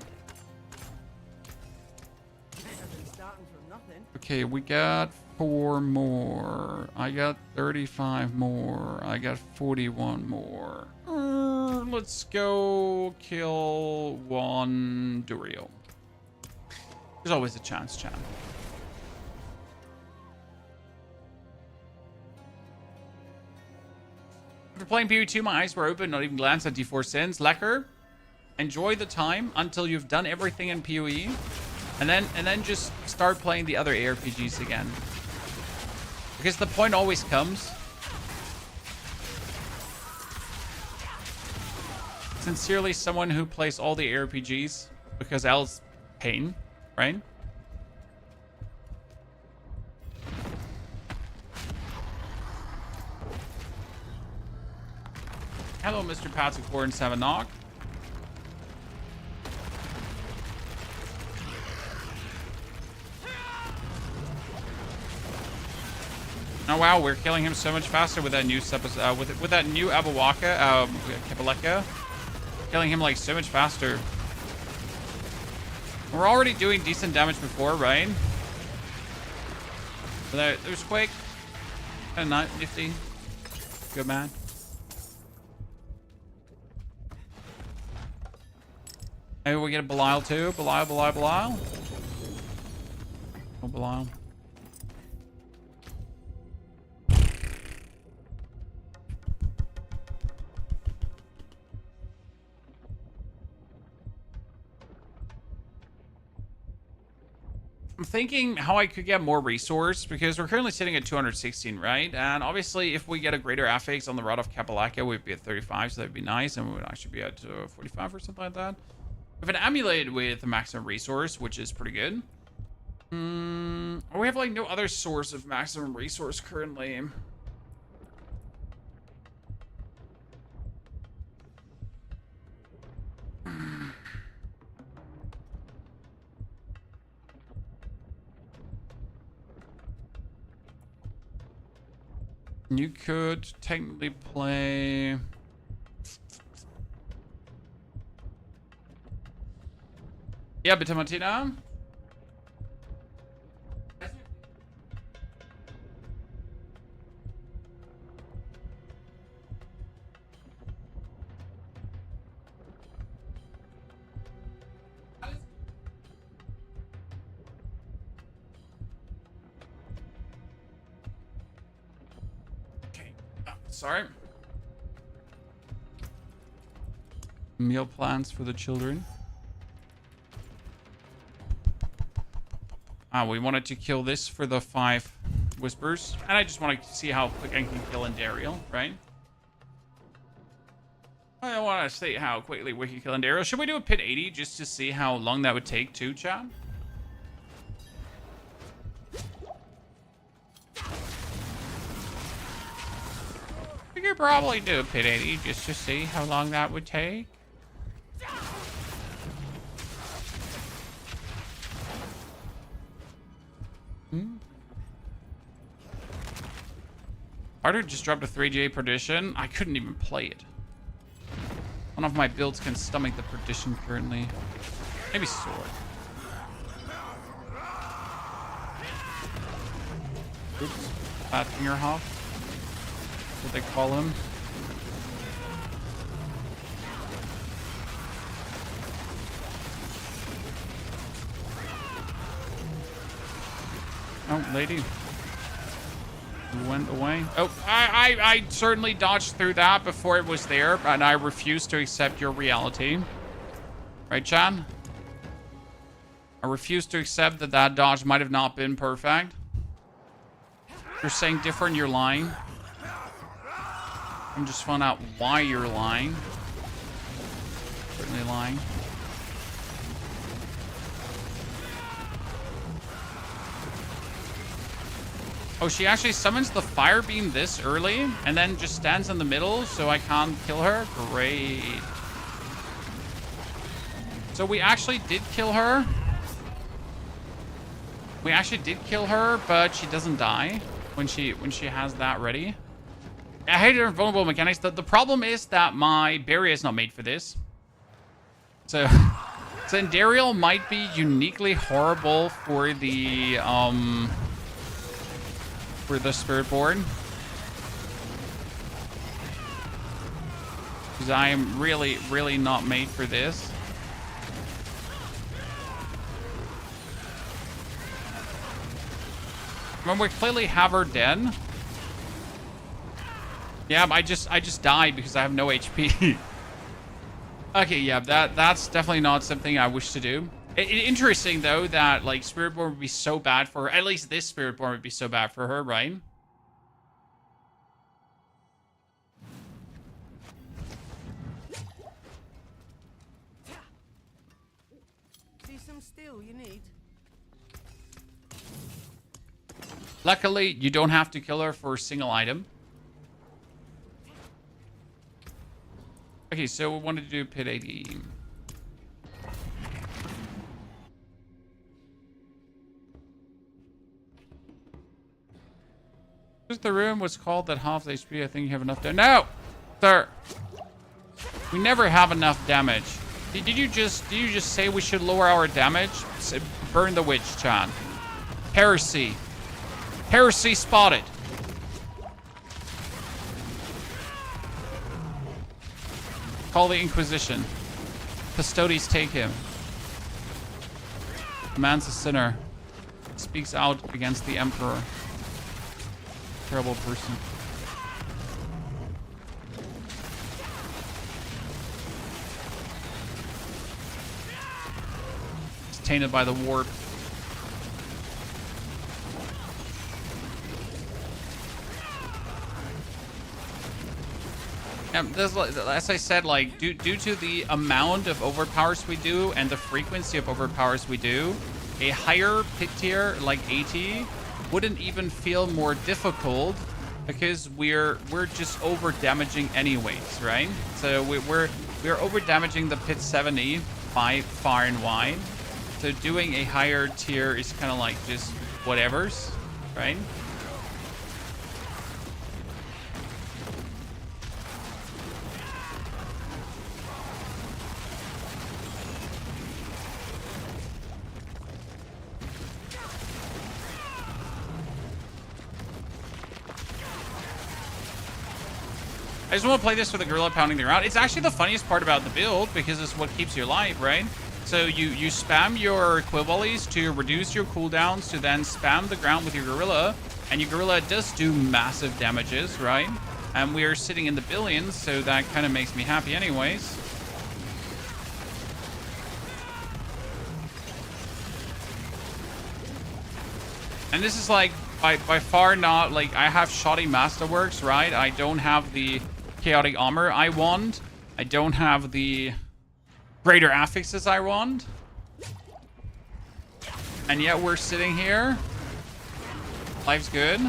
Okay, we got 4 more. I got 35 more. I got 41 more. Let's go kill one Duriel. There's always a chance, chat. After playing PvE2, my eyes were open, not even glanced at D4 Sins. Lecker, enjoy the time until you've done everything in PoE. And then just start playing the other ARPGs again. Because the point always comes. Sincerely, someone who plays all the ARPGs because else pain, right? Hello, Mr. Patrick 4 and 7 knock. Oh wow, we're killing him so much faster with that new with that new Abawaka, Kapaleka. Killing him like so much faster. We're already doing decent damage before, right? There's Quake. And not nifty. Good man. Maybe we get a Belial too. Belial. Oh, Belial. I'm thinking how I could get more resource because we're currently sitting at 216, right? And obviously, if we get a greater affix on the Rod of Kapalaka, we'd be at 35, so that'd be nice, and we would actually be at 45 or something like that. We have an amulet with a maximum resource, which is pretty good. We have like no other source of maximum resource currently. You could technically play... Ja, bitte, Martina. Okay. Sorry. Meal plans for the children. We wanted to kill this for the 5 whispers. And I just want to see how quick I can kill Endariel, right? I want to see how quickly we can kill Endariel. Should we do a pit 80 just to see how long that would take too, chat? We could probably do a pit 80 just to see how long that would take. Harder just dropped a 3GA perdition. I couldn't even play it. None of my builds can stomach the perdition currently. Maybe sword. Oops. Fat finger hop. What they call him. Oh, lady. You went away. Oh, I certainly dodged through that before it was there, and I refuse to accept your reality. Right, Chan? I refuse to accept that that dodge might have not been perfect. You're saying different, you're lying. I'm just finding out why you're lying. Certainly lying. Oh, she actually summons the fire beam this early and then just stands in the middle so I can't kill her? Great. So we actually did kill her. We actually did kill her, but she doesn't die when she has that ready. I hate her vulnerable mechanics. The problem is that my barrier is not made for this. So Endariel might be uniquely horrible for the Spiritborn. Because I am really, really not made for this. When we clearly have her dead. Yeah, I just died because I have no HP. Okay, yeah, that's definitely not something I wish to do. Interesting, though, that, like, Spiritborn would be so bad for her. At least this Spiritborn would be so bad for her, right? See some steel you need? Luckily, you don't have to kill her for a single item. Okay, so we wanted to do pit 80. The room was called that half HP. I think you have enough damage. No, sir. We never have enough damage. Did you just say we should lower our damage? Burn the witch, Chan. Heresy. Heresy spotted. Call the Inquisition. Custodes take him. The man's a sinner. Speaks out against the Emperor. Terrible person. It's tainted by the warp. As I said, like, due to the amount of overpowers we do and the frequency of overpowers we do, a higher pit tier like 80 wouldn't even feel more difficult because we're just over damaging anyways, right? So we're over damaging the pit 70 by far and wide. So doing a higher tier is kind of like just whatever's, right? I just want to play this with a gorilla pounding the ground. It's actually the funniest part about the build because it's what keeps you alive, right? So you spam your equivalents to reduce your cooldowns to then spam the ground with your gorilla, and your gorilla does do massive damages, right? And we are sitting in the billions, so that kind of makes me happy anyways. And this is like by far not like I have shoddy masterworks, right? I don't have the chaotic armor I want. I don't have the greater affixes I want. And yet we're sitting here. Life's good.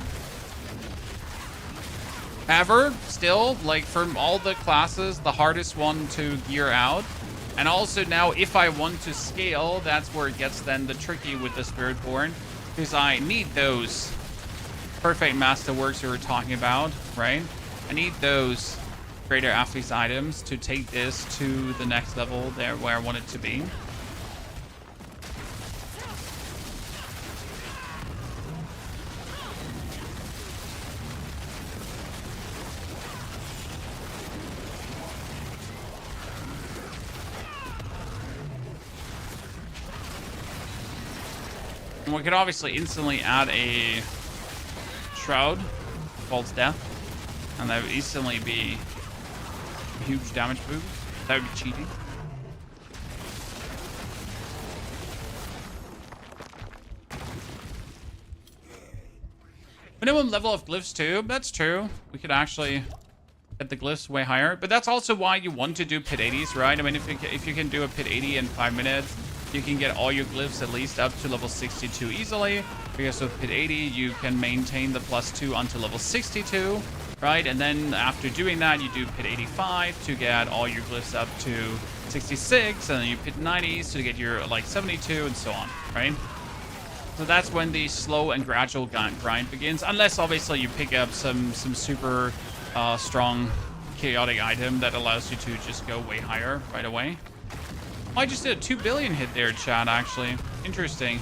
However, still, like from all the classes, the hardest one to gear out. And also now if I want to scale, that's where it gets then the tricky with the Spiritborn. Because I need those perfect masterworks we were talking about, right? I need those greater affix items to take this to the next level there where I want it to be. And we could obviously instantly add a Shroud, False Death, and that would instantly be a huge damage boost. That would be cheating. Minimum level of glyphs too. That's true. We could actually get the glyphs way higher, but that's also why you want to do pit 80s, right? I mean, if you can do a pit 80 in 5 minutes, you can get all your glyphs at least up to level 62 easily, because with pit 80 you can maintain the +2 until level 62, right? And then after doing that, you do pit 85 to get all your glyphs up to 66, and then you pit 90s to get your like 72, and so on, right? So that's when the slow and gradual grind begins, unless obviously you pick up some super strong chaotic item that allows you to just go way higher right away. Oh, I just did a 2 billion hit there, chat, actually. Interesting.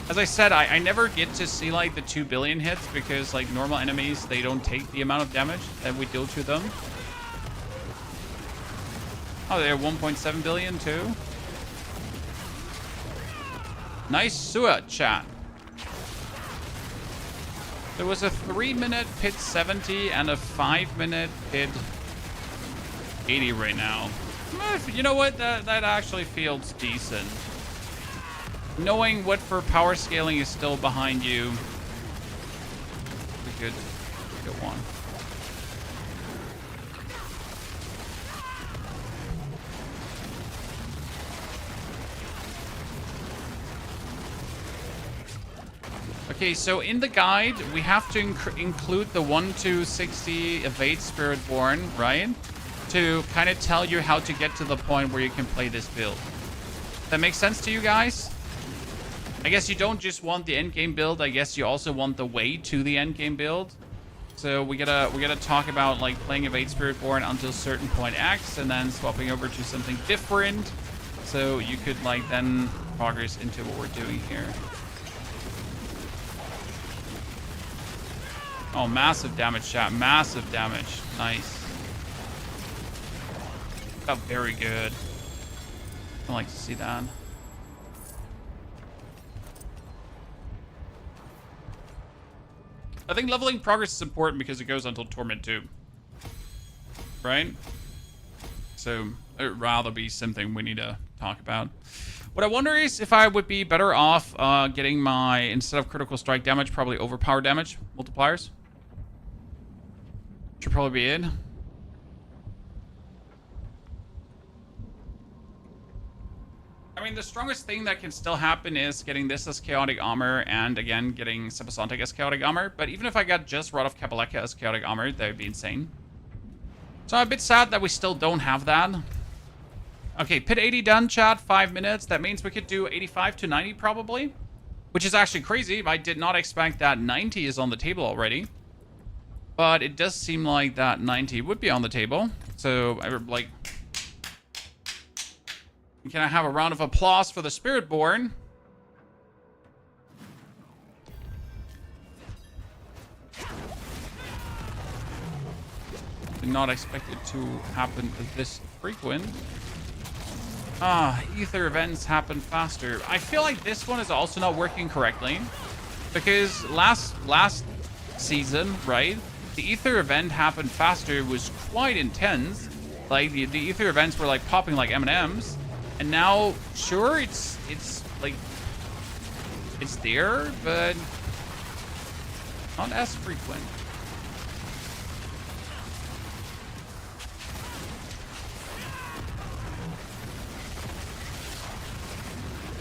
As I said, I never get to see like the 2 billion hits because like normal enemies, they don't take the amount of damage that we deal to them. Oh, they're 1.7 billion too. Nice suit, chat. There was a 3-minute pit 70 and a 5-minute pit 80 right now. You know what? That actually feels decent. Knowing what for power scaling is still behind you. A good one. Okay, so in the guide, we have to include the 1-60 evade Spiritborn, right? To kind of tell you how to get to the point where you can play this build. That makes sense to you guys? I guess you don't just want the endgame build. I guess you also want the way to the endgame build. So we gotta talk about like playing evade Spiritborn until certain point X, and then swapping over to something different. So you could like then progress into what we're doing here. Oh, massive damage, chat. Massive damage. Nice. Felt very good. I like to see that. I think leveling progress is important because it goes until Torment 2. Right? So, it would rather be something we need to talk about. What I wonder is if I would be better off getting my, instead of critical strike damage, probably overpower damage multipliers. Should probably be it. I mean, the strongest thing that can still happen is getting this as chaotic armor, and again, getting Subasonic as chaotic armor. But even if I got just Rod of Kabaleka as chaotic armor, that would be insane. So I'm a bit sad that we still don't have that. Okay, pit 80 done, chat. 5 minutes. That means we could do 85 to 90 probably, which is actually crazy. I did not expect that 90 is on the table already. But it does seem like that 90 would be on the table. So, like, can I have a round of applause for the Spiritborn? Did not expect it to happen this frequent. Ether events happen faster. I feel like this one is also not working correctly. Because last season, right? The Ether event happened faster was quite intense. Like, the Ether events were like popping like M&Ms. And now, sure, it's like, it's there, but not as frequent.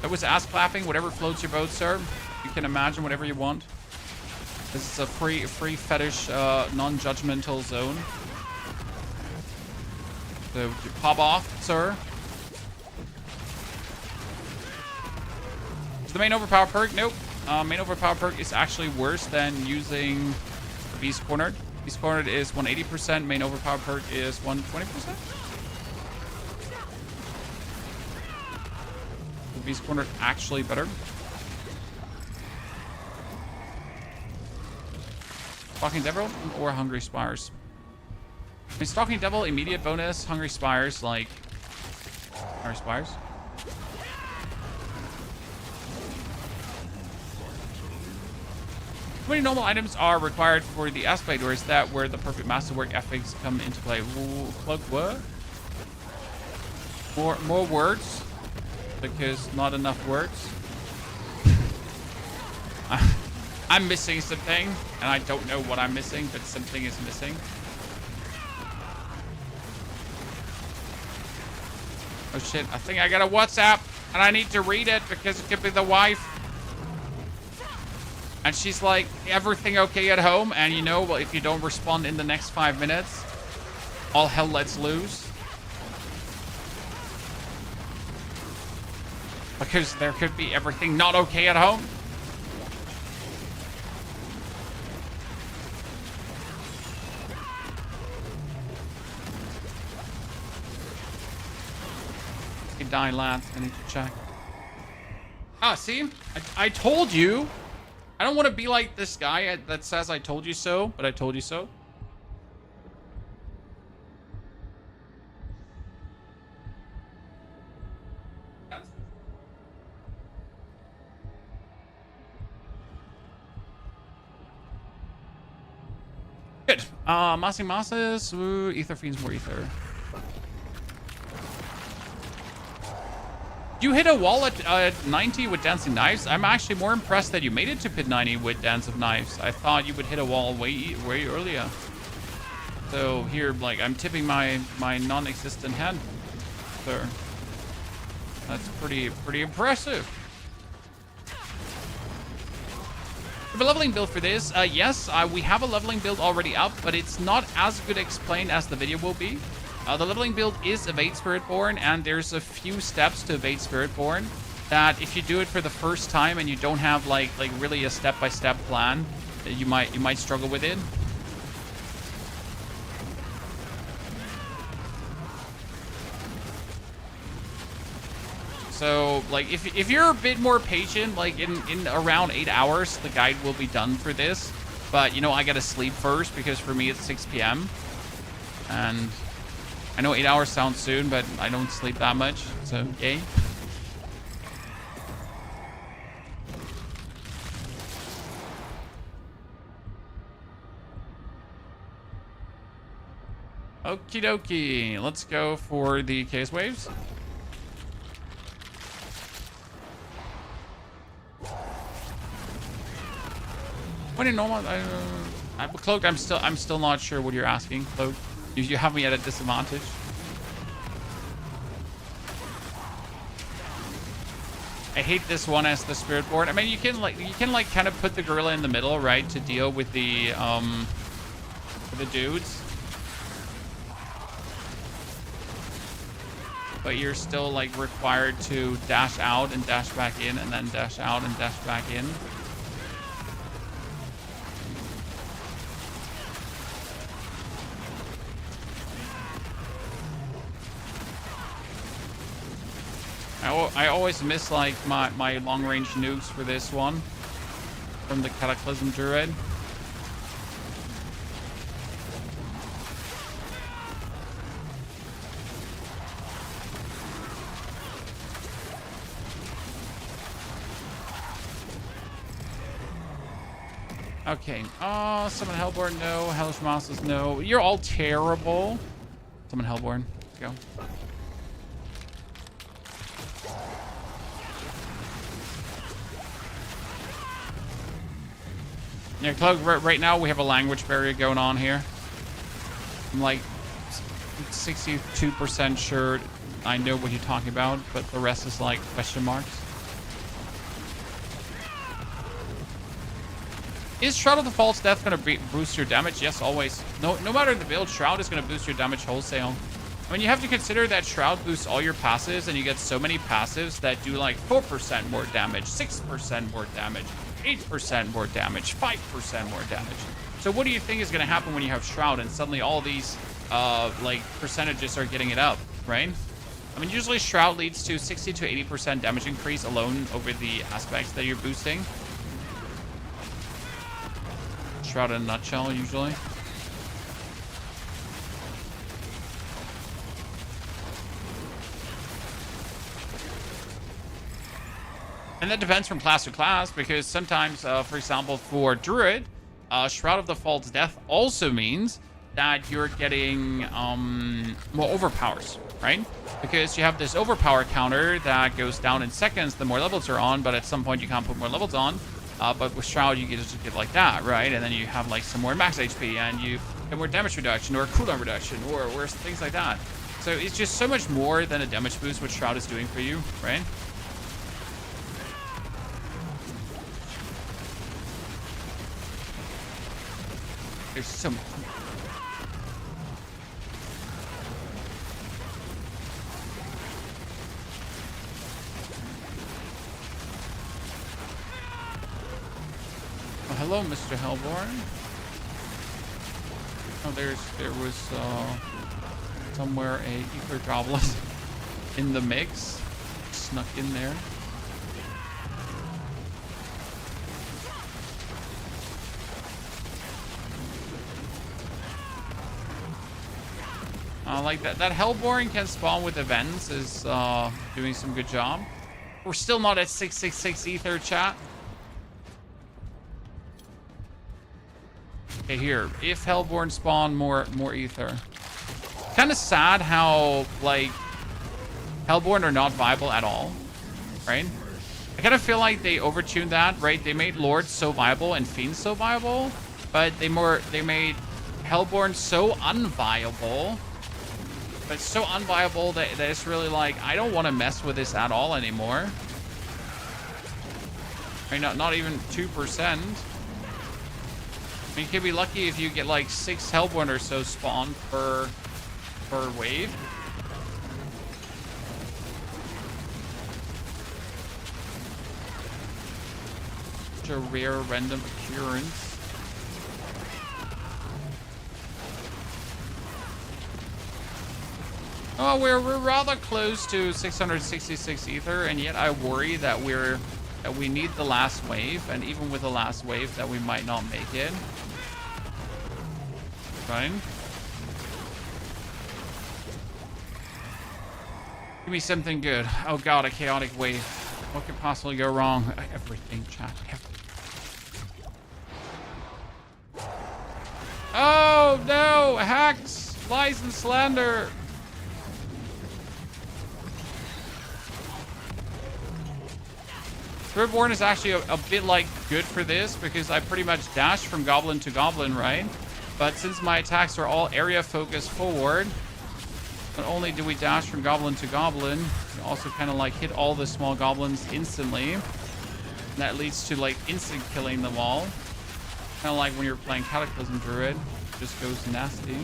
That was ass clapping, whatever floats your boat, sir. You can imagine whatever you want. This is a free fetish, non-judgmental zone. So pop off, sir. Is the main overpower perk? Nope. Main overpower perk is actually worse than using Beast Cornered. Beast Cornered is 180%. Main overpower perk is 120%. Beast Cornered actually better. Stalking Devil or Hungry Spires? I mean, Stalking Devil, immediate bonus. Hungry Spires, like... Hungry Spires? How many normal items are required for the aspect, or is that where the perfect masterwork ethics come into play? Plug what? More words? Because not enough words. I'm missing something, and I don't know what I'm missing, but something is missing. Oh shit, I think I got a WhatsApp, and I need to read it because it could be the wife. And she's like, everything okay at home? And you know, well, if you don't respond in the next 5 minutes, all hell lets loose. Because there could be everything not okay at home. You die, lads. I need to check. Ah, see? I told you. I don't want to be like this guy that says I told you so, but I told you so. Good. Massing masses. Ooh, ether fiends, more ether. You hit a wall at 90 with Dancing Knives. I'm actually more impressed that you made it to pit 90 with Dance of Knives. I thought you would hit a wall way earlier. So here, like, I'm tipping my non-existent hand, sir. That's pretty impressive. We have a leveling build for this. Yes, we have a leveling build already up, but it's not as good explained as the video will be. The leveling build is Evade Spiritborn, and there's a few steps to Evade Spiritborn that if you do it for the first time and you don't have like really a step-by-step plan, you might struggle with it. So like if you're a bit more patient, like in around 8 hours, the guide will be done for this. But you know, I gotta sleep first because for me it's 6 p.m. and I know 8 hours sounds soon, but I don't sleep that much, so yay. Okie dokie, let's go for the case waves. What in normal? I'm Cloaked. I'm still not sure what you're asking, Cloaked. You have me at a disadvantage. I hate this one as the Spiritborn. I mean, you can like kind of put the gorilla in the middle, right, to deal with the dudes. But you're still like required to dash out and dash back in, and then dash out and dash back in. I always miss like my long range nukes for this one from the Cataclysm Druid. Okay. Summon Hellborn, no. Hellish Monsters, no. You're all terrible. Summon Hellborn. Let's go. Yeah, Cloak, right now we have a language barrier going on here. I'm like 62% sure I know what you're talking about, but the rest is like question marks. Is Shroud of the False Death going to boost your damage? Yes, always. No matter the build, Shroud is going to boost your damage wholesale. I mean, you have to consider that Shroud boosts all your passives, and you get so many passives that do like 4% more damage, 6% more damage, 8% more damage, 5% more damage. So what do you think is going to happen when you have Shroud and suddenly all these like percentages are getting it up, right? I mean, usually Shroud leads to 60 to 80% damage increase alone over the aspects that you're boosting. Shroud in a nutshell, usually. And that depends from class to class, because sometimes, for example, for Druid, Shroud of the False Death also means that you're getting more overpowers, right? Because you have this overpower counter that goes down in seconds the more levels are on, but at some point you can't put more levels on. But with Shroud, you just get like that, right? And then you have like some more max HP, and you get more damage reduction or cooldown reduction or things like that. So it's just so much more than a damage boost what Shroud is doing for you, right? There's so much. Oh, hello, Mr. Hellborn. Oh, there was somewhere a ether goblin in the mix, snuck in there. Like that Hellborn can spawn with events is doing some good job. We're still not at 666 ether, chat. Okay, here. If Hellborn spawn more ether. Kind of sad how like Hellborn are not viable at all, right? I kind of feel like they overtuned that, right? They made Lords so viable and Fiends so viable, but they made Hellborn so unviable. But it's so unviable that it's really like, I don't want to mess with this at all anymore. Right, not even 2%. I mean, you could be lucky if you get like 6 Hellborn or so spawn per wave. Such a rare random occurrence. Oh, we're rather close to 666 ether, and yet I worry that we need the last wave, and even with the last wave, that we might not make it. Right? Give me something good. Oh god, a chaotic wave. What could possibly go wrong? Everything, chat. Everything. Oh no! Hacks! Lies and slander! Spiritborn is actually a bit like good for this because I pretty much dash from goblin to goblin, right? But since my attacks are all area focused forward, not only do we dash from goblin to goblin, we also kind of like hit all the small goblins instantly. And that leads to like instant killing them all. Kind of like when you're playing Cataclysm Druid, it just goes nasty.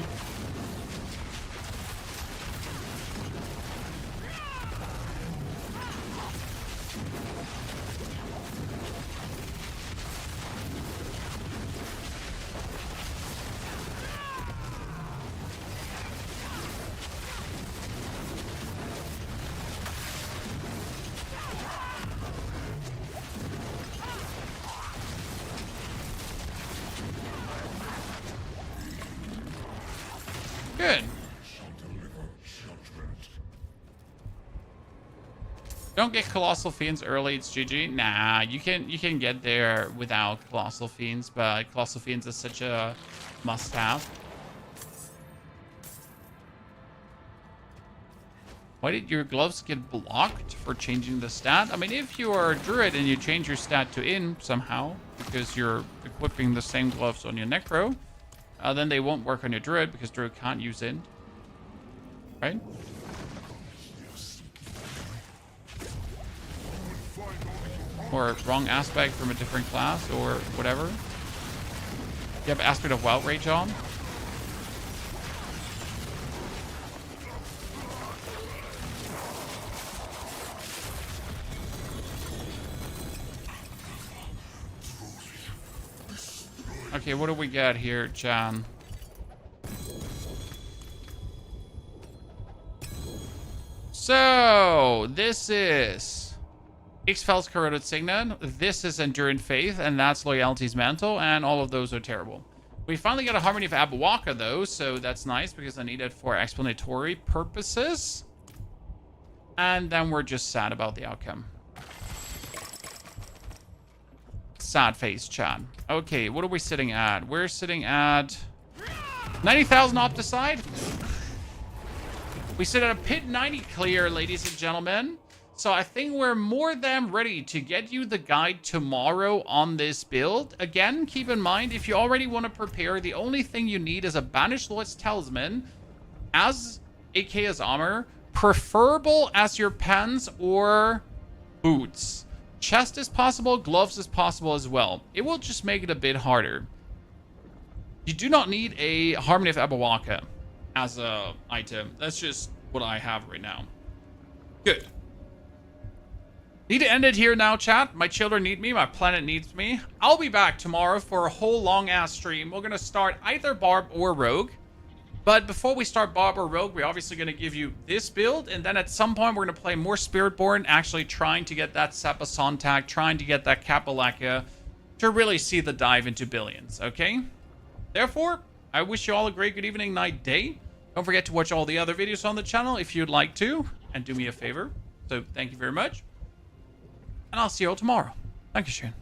Good. Don't get Colossal Fiends early, it's GG. Nah, you can get there without Colossal Fiends, but Colossal Fiends is such a must-have. Why did your gloves get blocked for changing the stat? I mean, if you are a druid and you change your stat to in somehow, because you're equipping the same gloves on your necro, then they won't work on your druid because druid can't use in. Right? Or wrong aspect from a different class or whatever. You have aspect of Wild Rage on. Okay, what do we got here, Chan? So, this is Ixfel's Corroded Signet. This is Enduring Faith, and that's Loyalty's Mantle, and all of those are terrible. We finally got a Harmony of Abawaka, though, so that's nice because I need it for explanatory purposes. And then we're just sad about the outcome. Sad face, Chad. Okay, what are we sitting at? We're sitting at 90,000 Opticide. We sit at a pit 90 clear, ladies and gentlemen. So I think we're more than ready to get you the guide tomorrow on this build. Again, keep in mind, if you already want to prepare, the only thing you need is a Banished Lord's Talisman as AK as armor, preferable as your pants or boots. Chest is possible, gloves is possible as well. It will just make it a bit harder. You do not need a Harmony of Abawaka as a item. That's just what I have right now. Good. Need to end it here now, chat. My children need me. My planet needs me. I'll be back tomorrow for a whole long-ass stream. We're going to start either Barb or Rogue. But before we start Barb or Rogue, we're obviously going to give you this build. And then at some point, we're going to play more Spiritborn, actually trying to get that Sapa Sontag, trying to get that Kapalaka to really see the dive into billions, okay? Therefore, I wish you all a great good evening, night, day. Don't forget to watch all the other videos on the channel if you'd like to, and do me a favor. So thank you very much. And I'll see you all tomorrow. Dankeschön.